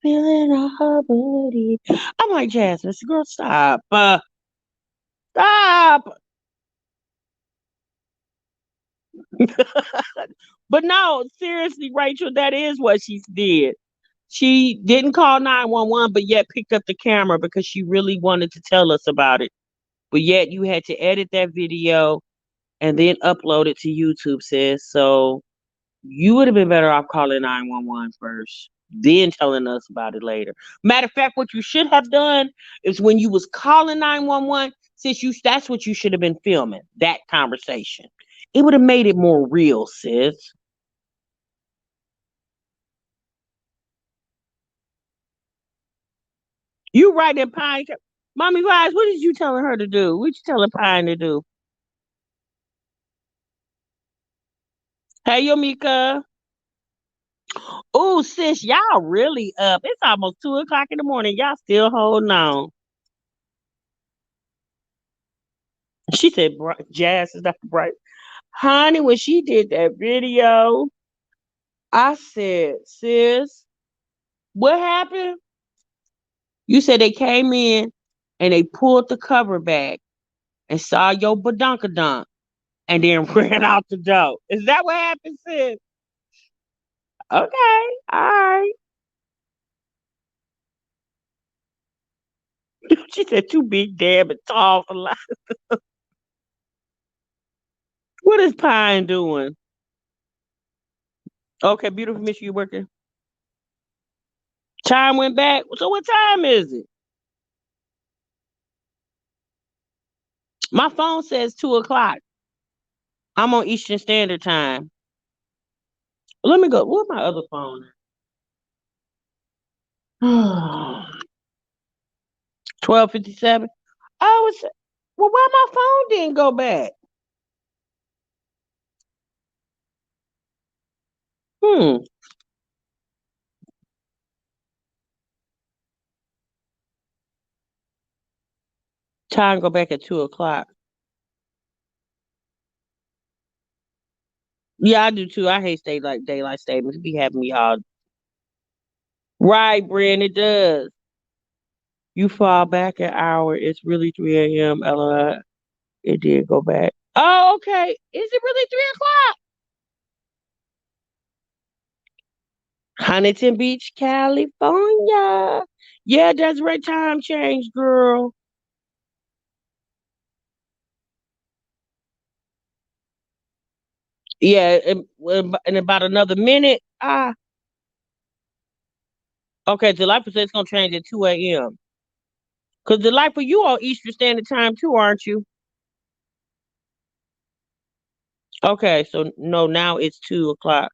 feeling her booty. I'm like, Jasmine, girl, stop. Stop. But no, seriously, Rachel, that is what she did. She didn't call 911, but yet picked up the camera because she really wanted to tell us about it. But yet you had to edit that video and then upload it to YouTube, sis. So you would have been better off calling 911 first, then telling us about it later. Matter of fact, what you should have done is when you was calling 911, that's what you should have been filming, that conversation. It would have made it more real, sis. You right in Pine. Mommy Wise, what is you telling her to do? What you telling Pine to do? Hey, Yomika. Oh, sis, y'all really up. It's almost 2 o'clock in the morning. Y'all still holding on. She said, Jazz is not bright. Honey, when she did that video, I said, sis, what happened? You said they came in and they pulled the cover back and saw your badunkadunk and then ran out the door. Is that what happened, sis? Okay, all right. She said, too big, damn, and tall for life. What is Pine doing? Okay, beautiful Miss, you working? Time went back. So what time is it? My phone says 2 o'clock. I'm on Eastern Standard Time. Let me go. Where's my other phone? 12:57. Oh, well, why my phone didn't go back? Hmm. Time go back at 2 o'clock. Yeah, I do too. I hate daylight statements. It be having me all right, Brian. It does. You fall back an hour. It's really 3 a.m. It did go back. Oh, okay. Is it really 3 o'clock? Huntington Beach, California. Yeah, that's right. Time change, girl. Yeah, in about another minute. Okay. The life percent's gonna change at 2 a.m. Cause the life for you on Eastern Standard Time too, aren't you? Okay, so no, now it's 2 o'clock.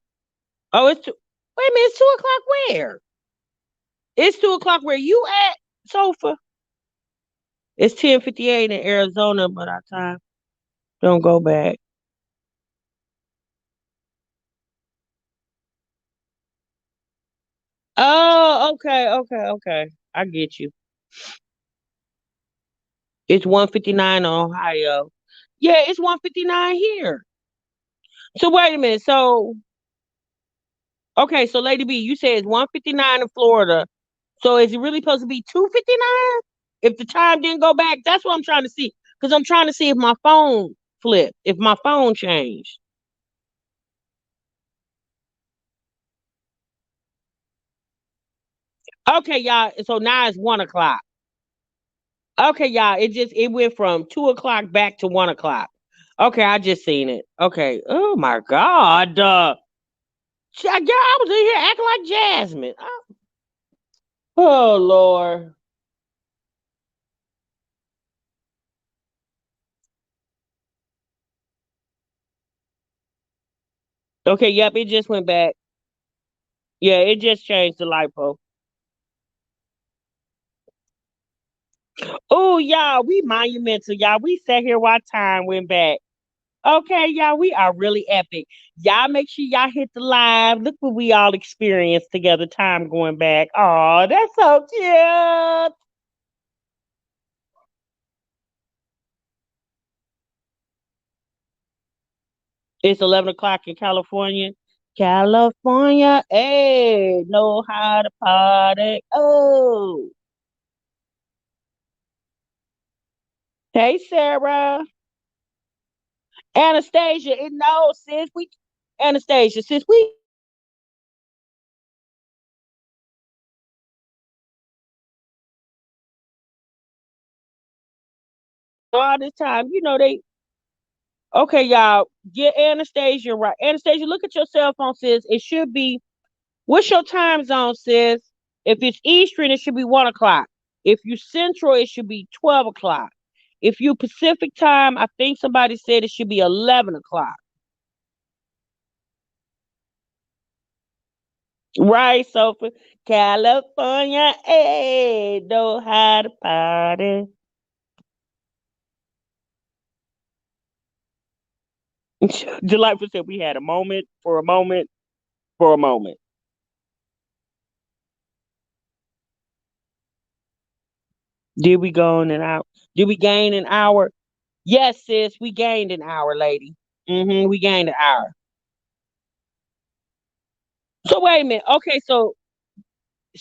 Oh, it's two. Wait a minute, it's 2 o'clock where? It's 2 o'clock where you at, Sofa? It's 10:58 in Arizona, but our time don't go back. Oh, okay, okay, okay. I get you. It's 1:59 in Ohio. Yeah, it's 1:59 here. So wait a minute. So okay, so Lady B, you said it's 1:59 in Florida. So is it really supposed to be 2:59? If the time didn't go back, that's what I'm trying to see. Because I'm trying to see if my phone flipped, if my phone changed. Okay, y'all. So now it's 1 o'clock. Okay, y'all. It went from 2 o'clock back to 1 o'clock. Okay, I just seen it. Okay. Oh my God. Girl, I was in here acting like Jasmine. Oh Lord. Okay, yep, it just went back. Yeah, it just changed the lipo. y'all, we monumental, y'all. We sat here while time went back. Okay, y'all, we are really epic. Y'all make sure y'all hit the live. Look what we all experienced together, time going back. Oh, that's so cute. It's 11 o'clock in California. California, hey, know how to party. Oh, hey, Sarah. Anastasia, it knows, sis. Anastasia, sis, we all this time, okay, y'all, get Anastasia right. Anastasia, look at your cell phone, sis. It should be, what's your time zone, sis? If it's Eastern, it should be 1 o'clock. If you Central, it should be 12 o'clock. If you Pacific time, I think somebody said it should be 11 o'clock. Right, Sophie? California, hey, know how to party. Delightful said we had a moment for a moment for a moment. Did we go in an hour? Did we gain an hour? Yes, sis, we gained an hour, lady. We gained an hour. So wait a minute. Okay, so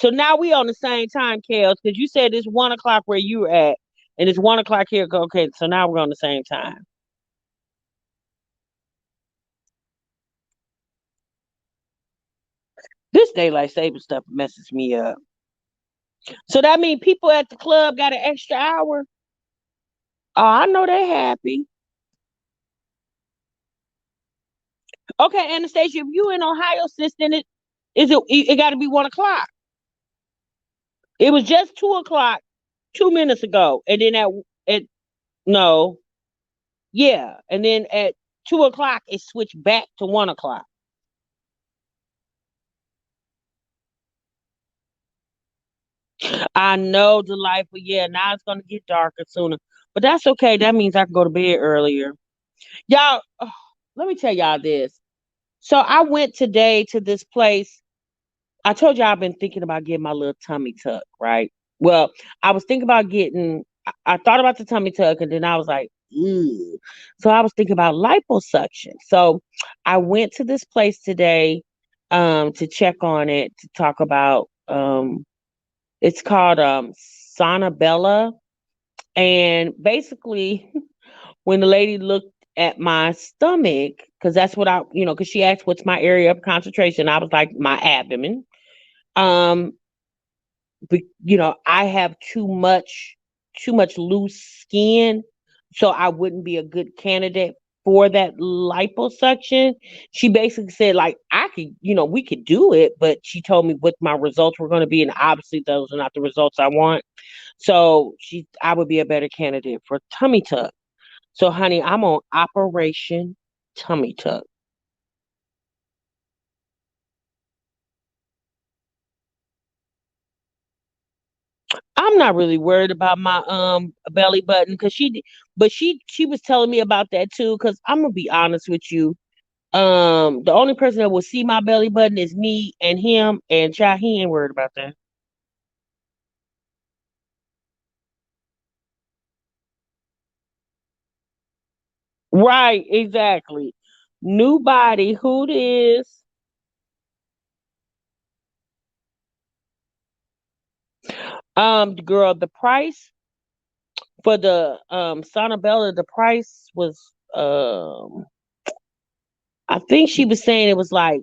now we on the same time, Kels, because you said it's 1 o'clock where you were at, and it's 1 o'clock here. Okay, so now we're on the same time. This daylight saving stuff messes me up. So that means people at the club got an extra hour. Oh, I know they happy. Okay, Anastasia, if you in Ohio, sis, then it got to be 1 o'clock. It was just 2 o'clock 2 minutes ago, and then at no, yeah, and then at 2 o'clock it switched back to 1 o'clock. I know, delightful. Yeah, now it's gonna get darker sooner, but that's okay. That means I can go to bed earlier. Y'all, let me tell y'all this. So I went today to this place. I told you I've been thinking about getting my little tummy tuck, right? Well, I was thinking about getting, I thought about the tummy tuck and then I was like, ew. So I was thinking about liposuction. So I went to this place today to check on it, to talk about it's called Bella. And basically when the lady looked at my stomach, because that's what because she asked what's my area of concentration. I was like, my abdomen. Um, I have too much loose skin, so I wouldn't be a good candidate for that liposuction. She basically said, like, I could, we could do it, but she told me what my results were going to be, and obviously those are not the results I want. So I would be a better candidate for tummy tuck. So, honey, I'm on Operation Tummy Tuck. I'm not really worried about my belly button because but she was telling me about that too. Because I'm gonna be honest with you, the only person that will see my belly button is me and him, and child, he ain't worried about that. Right, exactly. New body, who it is? Girl, the price for the Sonabella, the price was I think she was saying it was like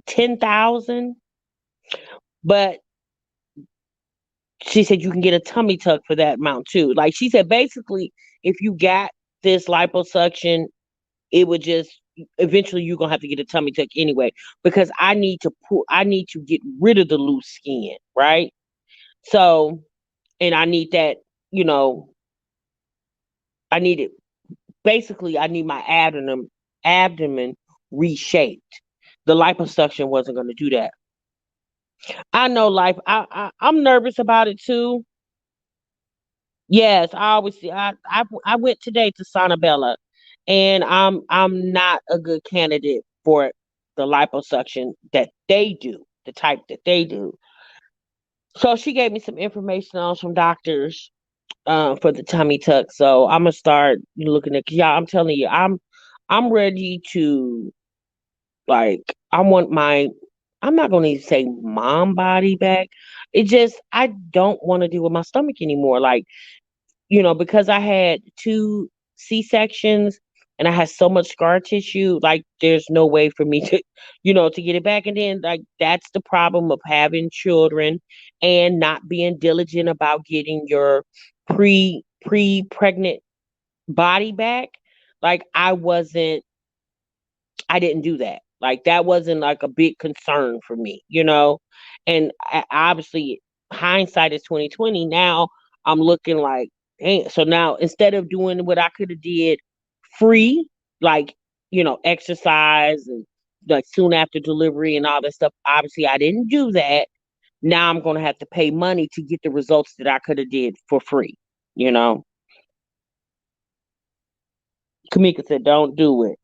10,000, but she said you can get a tummy tuck for that amount too. Like she said, basically, if you got this liposuction, it would just eventually you're gonna have to get a tummy tuck anyway because I need to get rid of the loose skin, right? So, and I need that, you know, I need it. Basically, I need my abdomen reshaped. The liposuction wasn't gonna do that. I know life. I'm nervous about it too. Yes, I always see. I went today to Sonabella, and I'm not a good candidate for the liposuction that they do, the type that they do. So she gave me some information on some doctors for the tummy tuck. So I'm gonna start looking at. Yeah, I'm telling you, I'm ready to, like, I want my. I'm not gonna even say mom body back. It just, I don't want to deal with my stomach anymore. Like, because I had two C-sections and I had so much scar tissue, like there's no way for me to, to get it back. And then, like, that's the problem of having children and not being diligent about getting your pre-pregnant body back. Like, I didn't do that. Like, that wasn't like a big concern for me. And obviously hindsight is 2020. Now I'm looking like, hey, so now instead of doing what I could have did free, like, exercise and like soon after delivery and all that stuff, obviously I didn't do that. Now I'm going to have to pay money to get the results that I could have did for free. You know, Kamika said, don't do it.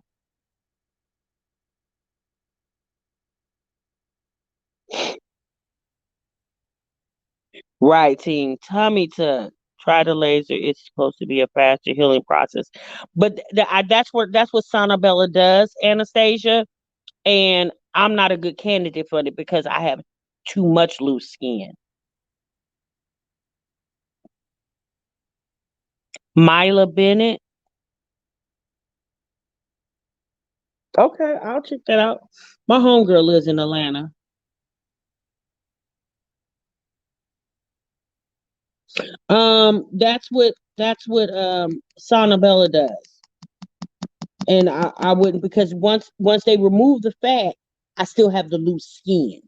Right, team. Tummy tuck. Try the laser. It's supposed to be a faster healing process, but that's what Sonabella does, Anastasia. And I'm not a good candidate for it because I have too much loose skin. Mila Bennett. Okay, I'll check that out. My homegirl lives in Atlanta. That's what Sonabella does, and I wouldn't, because once they remove the fat, I still have the loose skin.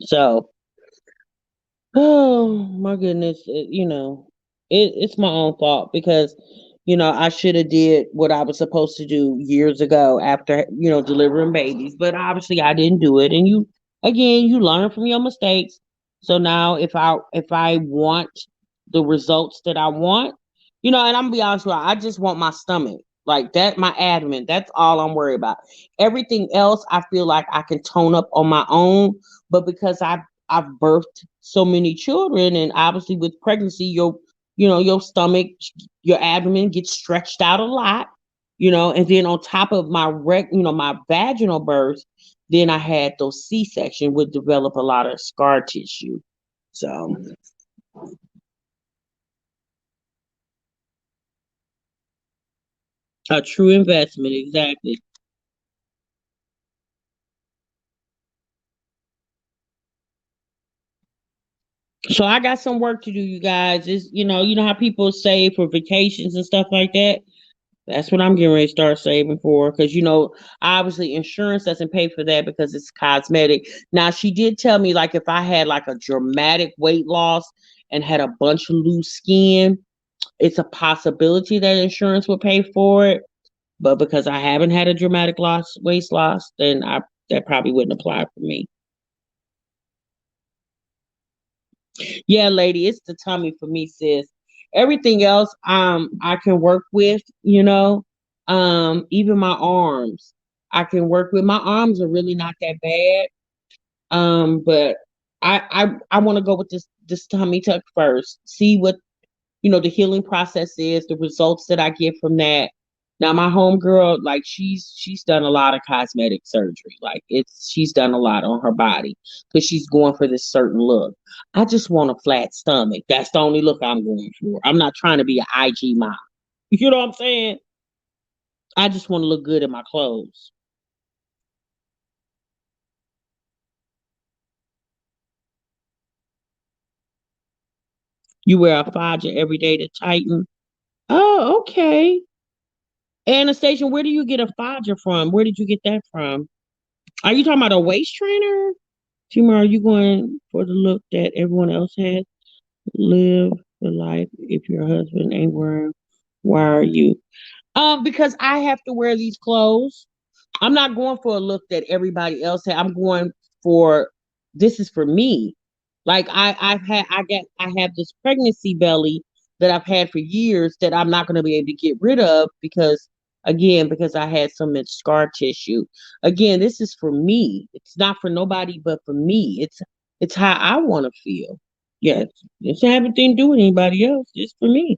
So, oh my goodness, it's my own fault because I should have did what I was supposed to do years ago after delivering babies, but obviously I didn't do it. And you learn from your mistakes. So now if I want the results that I want, and I'm gonna be honest with you, I just want my stomach. Like that, my abdomen. That's all I'm worried about. Everything else, I feel like I can tone up on my own. But because I've birthed so many children, and obviously with pregnancy, your stomach, your abdomen gets stretched out a lot, and then on top of my vaginal birth, then I had those C-section would develop a lot of scar tissue. So a true investment, exactly. So I got some work to do, you guys. Is you know how people save for vacations and stuff like that. That's what I'm getting ready to start saving for, because obviously insurance doesn't pay for that because it's cosmetic. Now she did tell me, like, if I had like a dramatic weight loss and had a bunch of loose skin, it's a possibility that insurance would pay for it. But because I haven't had a dramatic weight loss, then I that probably wouldn't apply for me. Yeah, lady, it's the tummy for me, sis. Everything else, I can work with, even my arms. I can work with. My arms are really not that bad. But I want to go with this tummy tuck first. See what the healing process is, the results that I get from that. Now my homegirl, like, she's done a lot of cosmetic surgery. Like, she's done a lot on her body because she's going for this certain look. I just want a flat stomach. That's the only look I'm going for. I'm not trying to be an IG mom. You know what I'm saying? I just want to look good in my clothes. You wear a fodger every day to tighten. Oh, okay. Anastasia, where do you get a fodger from? Where did you get that from? Are you talking about a waist trainer? Tumor, are you going for the look that everyone else has? Live the life. If your husband ain't wearing, why are you? Because I have to wear these clothes. I'm not going for a look that everybody else had. I'm going for this is for me. Like I have this pregnancy belly that I've had for years that I'm not going to be able to get rid of because I had so much scar tissue. Again, this is for me. It's not for nobody but for me. It's how I want to feel. Yeah, it's not everything to do with anybody else. It's for me.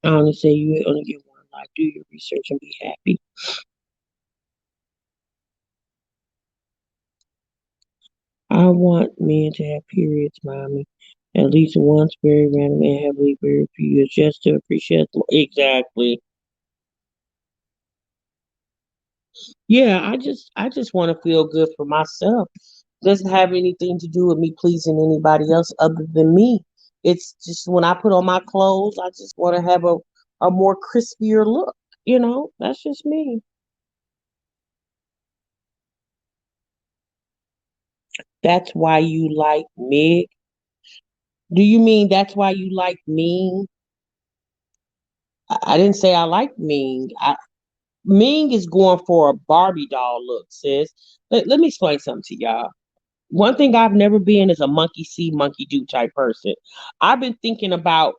I only say you only get one life. Do your research and be happy. I want men to have periods, mommy. At least once, very random and heavily, very few, just to appreciate them. Exactly. Yeah, I just want to feel good for myself. Doesn't have anything to do with me pleasing anybody else other than me. It's just when I put on my clothes, I just want to have a more crispier look. That's just me. That's why you like me. Do you mean that's why you like me? I didn't say I like Ming. Ming is going for a Barbie doll look, sis. Let me explain something to y'all. One thing I've never been is a monkey see, monkey do type person. I've been thinking about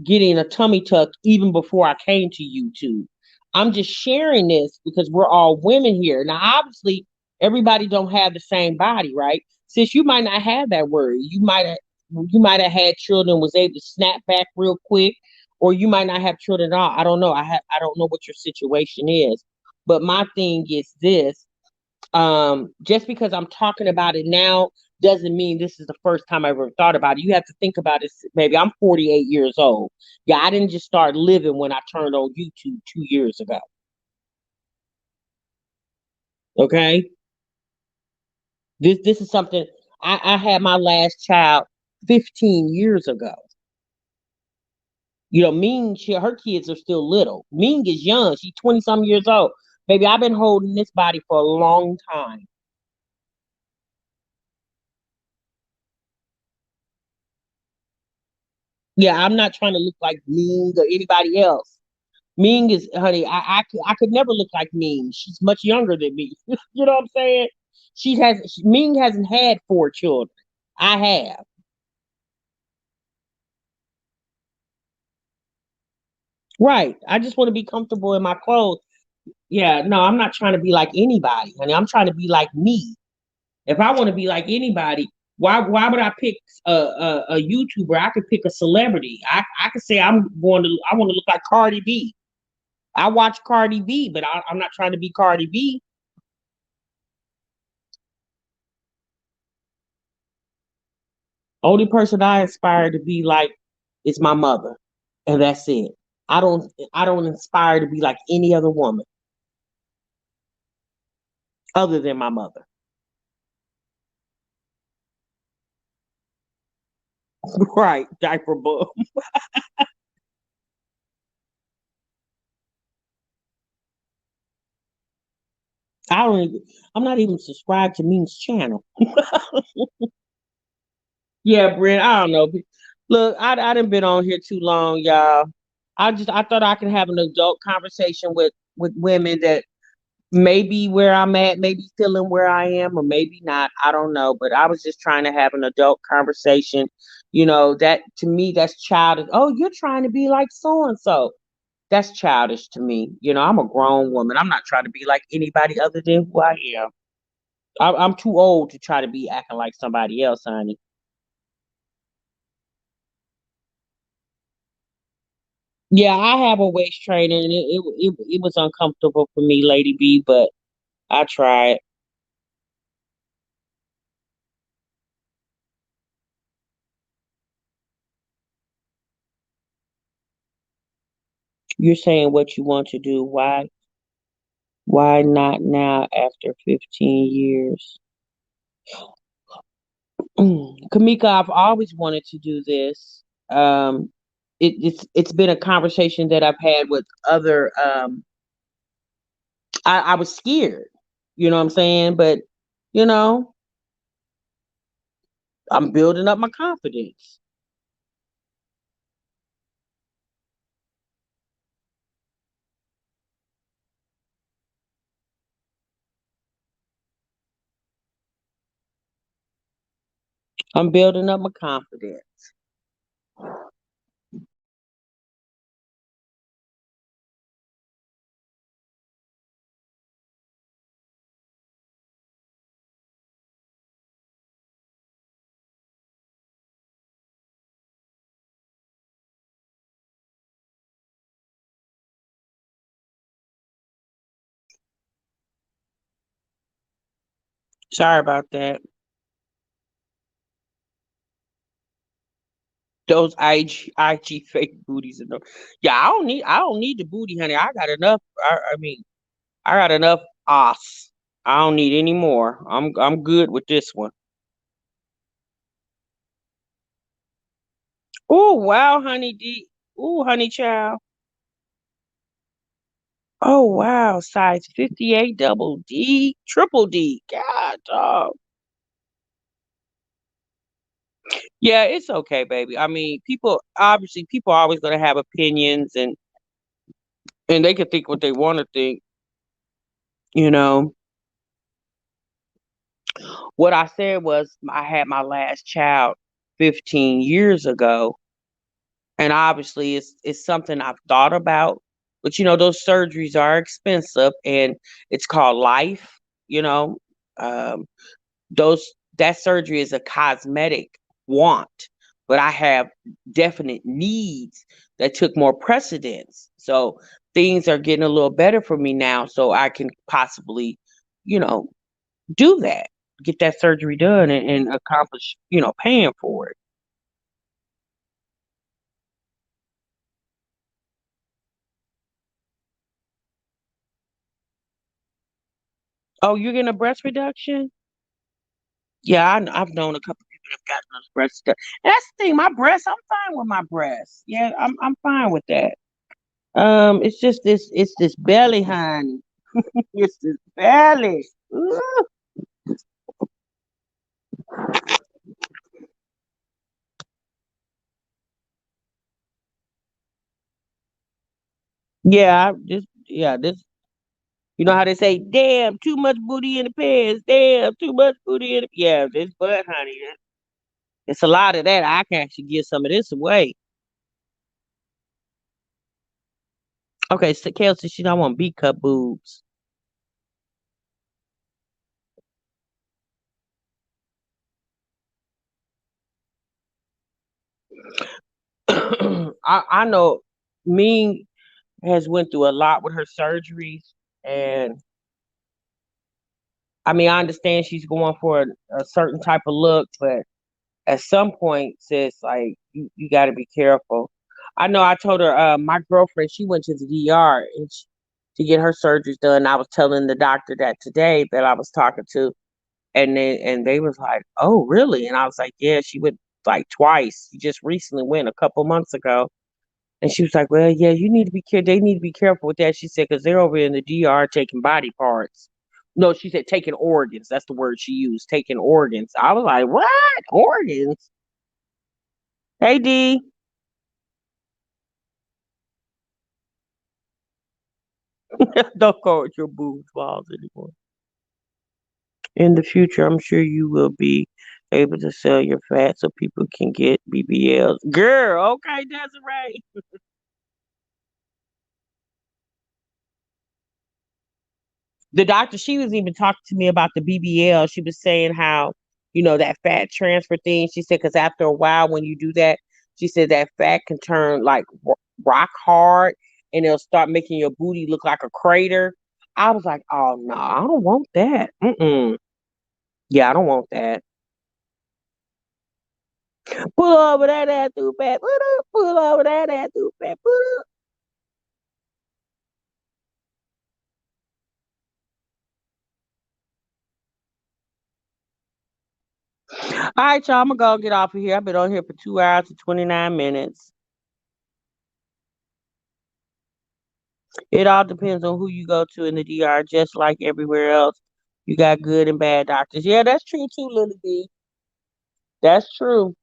getting a tummy tuck even before I came to YouTube. I'm just sharing this because we're all women here. Now, obviously, everybody don't have the same body, right? Since you might not have that worry, you might have had children, was able to snap back real quick, or you might not have children at all. I don't know. I don't know what your situation is, but my thing is this: just because I'm talking about it now doesn't mean this is the first time I ever thought about it. You have to think about it. Maybe I'm 48 years old. Yeah, I didn't just start living when I turned on YouTube 2 years ago. Okay, this is something I had my last child 15 years ago. Ming, her kids are still little. Ming is young. She's 20 some years old. Baby, I've been holding this body for a long time. Yeah, I'm not trying to look like Ming or anybody else. Ming is, honey, I could never look like Ming. She's much younger than me. You know what I'm saying? Ming hasn't had 4 children. I have. Right. I just want to be comfortable in my clothes. Yeah, no, I'm not trying to be like anybody, honey. I'm trying to be like me. If I want to be like anybody, why would I pick a YouTuber? I could pick a celebrity. I could say I want to look like Cardi B. I watch Cardi B, but I'm not trying to be Cardi B. Only person I aspire to be like is my mother, and that's it. I don't inspire to be like any other woman other than my mother. Right, diaper bum. I don't even. I'm not even subscribed to Ming's channel. Yeah, Brent. I don't know. Look, I done been on here too long, y'all. I thought I could have an adult conversation with women that maybe where I'm at, maybe feeling where I am, or maybe not. I don't know. But I was just trying to have an adult conversation. That to me, that's childish. Oh, you're trying to be like so and so. That's childish to me. I'm a grown woman. I'm not trying to be like anybody other than who I am. I'm too old to try to be acting like somebody else, honey. Yeah, I have a waist trainer, and it was uncomfortable for me, Lady B, but I tried. You're saying what you want to do. Why not now after 15 years? Kamika, I've always wanted to do this. It's been a conversation that I've had with other. I was scared. You know what I'm saying? But you know, I'm building up my confidence. I'm building up my confidence. Sorry about that. Those IG fake booties and those. Yeah, I don't need the booty, honey. I got enough. I mean, I got enough os. I don't need any more. I'm good with this one. Oh wow, honey D. Oh, honey child. Oh wow, size 58 double D, triple D. God dog. Yeah, it's okay, baby. I mean, people are always gonna have opinions and they can think what they want to think, you know. What I said was I had my last child 15 years ago, and obviously it's something I've thought about. But those surgeries are expensive and it's called life, you know. Um those that surgery is a cosmetic want, but I have definite needs that took more precedence. So things are getting a little better for me now, so I can possibly, you know, do that, get that surgery done and accomplish, paying for it. Oh, you're getting a breast reduction? Yeah, I've known a couple people that've gotten those breast. That's the thing. My breasts, I'm fine with my breasts. Yeah, I'm fine with that. It's just it's this belly, honey. It's this belly. Ooh. This. You know how they say, "Damn, too much booty in the pants." Damn, too much booty in the yeah. This butt, honey. It's a lot of that. I can actually give some of this away. Okay, so Kelsey, she don't want B cup boobs. I know Ming has went through a lot with her surgeries, and I mean I understand she's going for a certain type of look, but at some point, sis, like you got to be careful. I know I told her my girlfriend she went to the DR to get her surgeries done. I was telling the doctor that today that I was talking to, and they was like, "Oh, really?" And I was like, "Yeah, she went like twice. She just recently went a couple months ago." And she was like, "Well, yeah, you need to be careful. They need to be careful with that." She said, "Because they're over in the DR taking body parts." No, she said taking organs. That's the word she used, taking organs. I was like, "What organs?" Hey D, don't call it your boobs balls anymore. In the future, I'm sure you will be able to sell your fat so people can get BBLs. Girl, okay, that's right. The doctor, she was even talking to me about the BBL. She was saying how, that fat transfer thing. She said, because after a while, when you do that, she said that fat can turn like rock hard and it'll start making your booty look like a crater. I was like, oh, no, I don't want that. Mm-mm. Yeah, I don't want that. Pull over that ass too fast. Pull over that ass too fast. All right, y'all. I'm gonna go get off of here. I've been on here for 2 hours and 29 minutes. It all depends on who you go to in the DR, just like everywhere else. You got good and bad doctors. Yeah, that's true too, Lily B. That's true.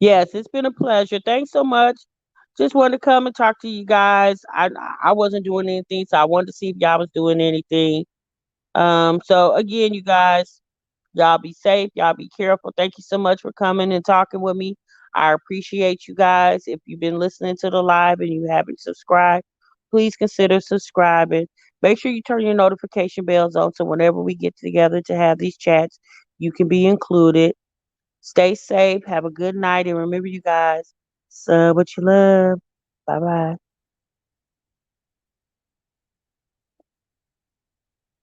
Yes, it's been a pleasure. Thanks so much. Just wanted to come and talk to you guys. I wasn't doing anything, so I wanted to see if y'all was doing anything. So again, you guys, y'all be safe. Y'all be careful. Thank you so much for coming and talking with me. I appreciate you guys. If you've been listening to the live and you haven't subscribed, please consider subscribing. Make sure you turn your notification bells on so whenever we get together to have these chats, you can be included. Stay safe. Have a good night. And remember, you guys, sub what you love. Bye bye.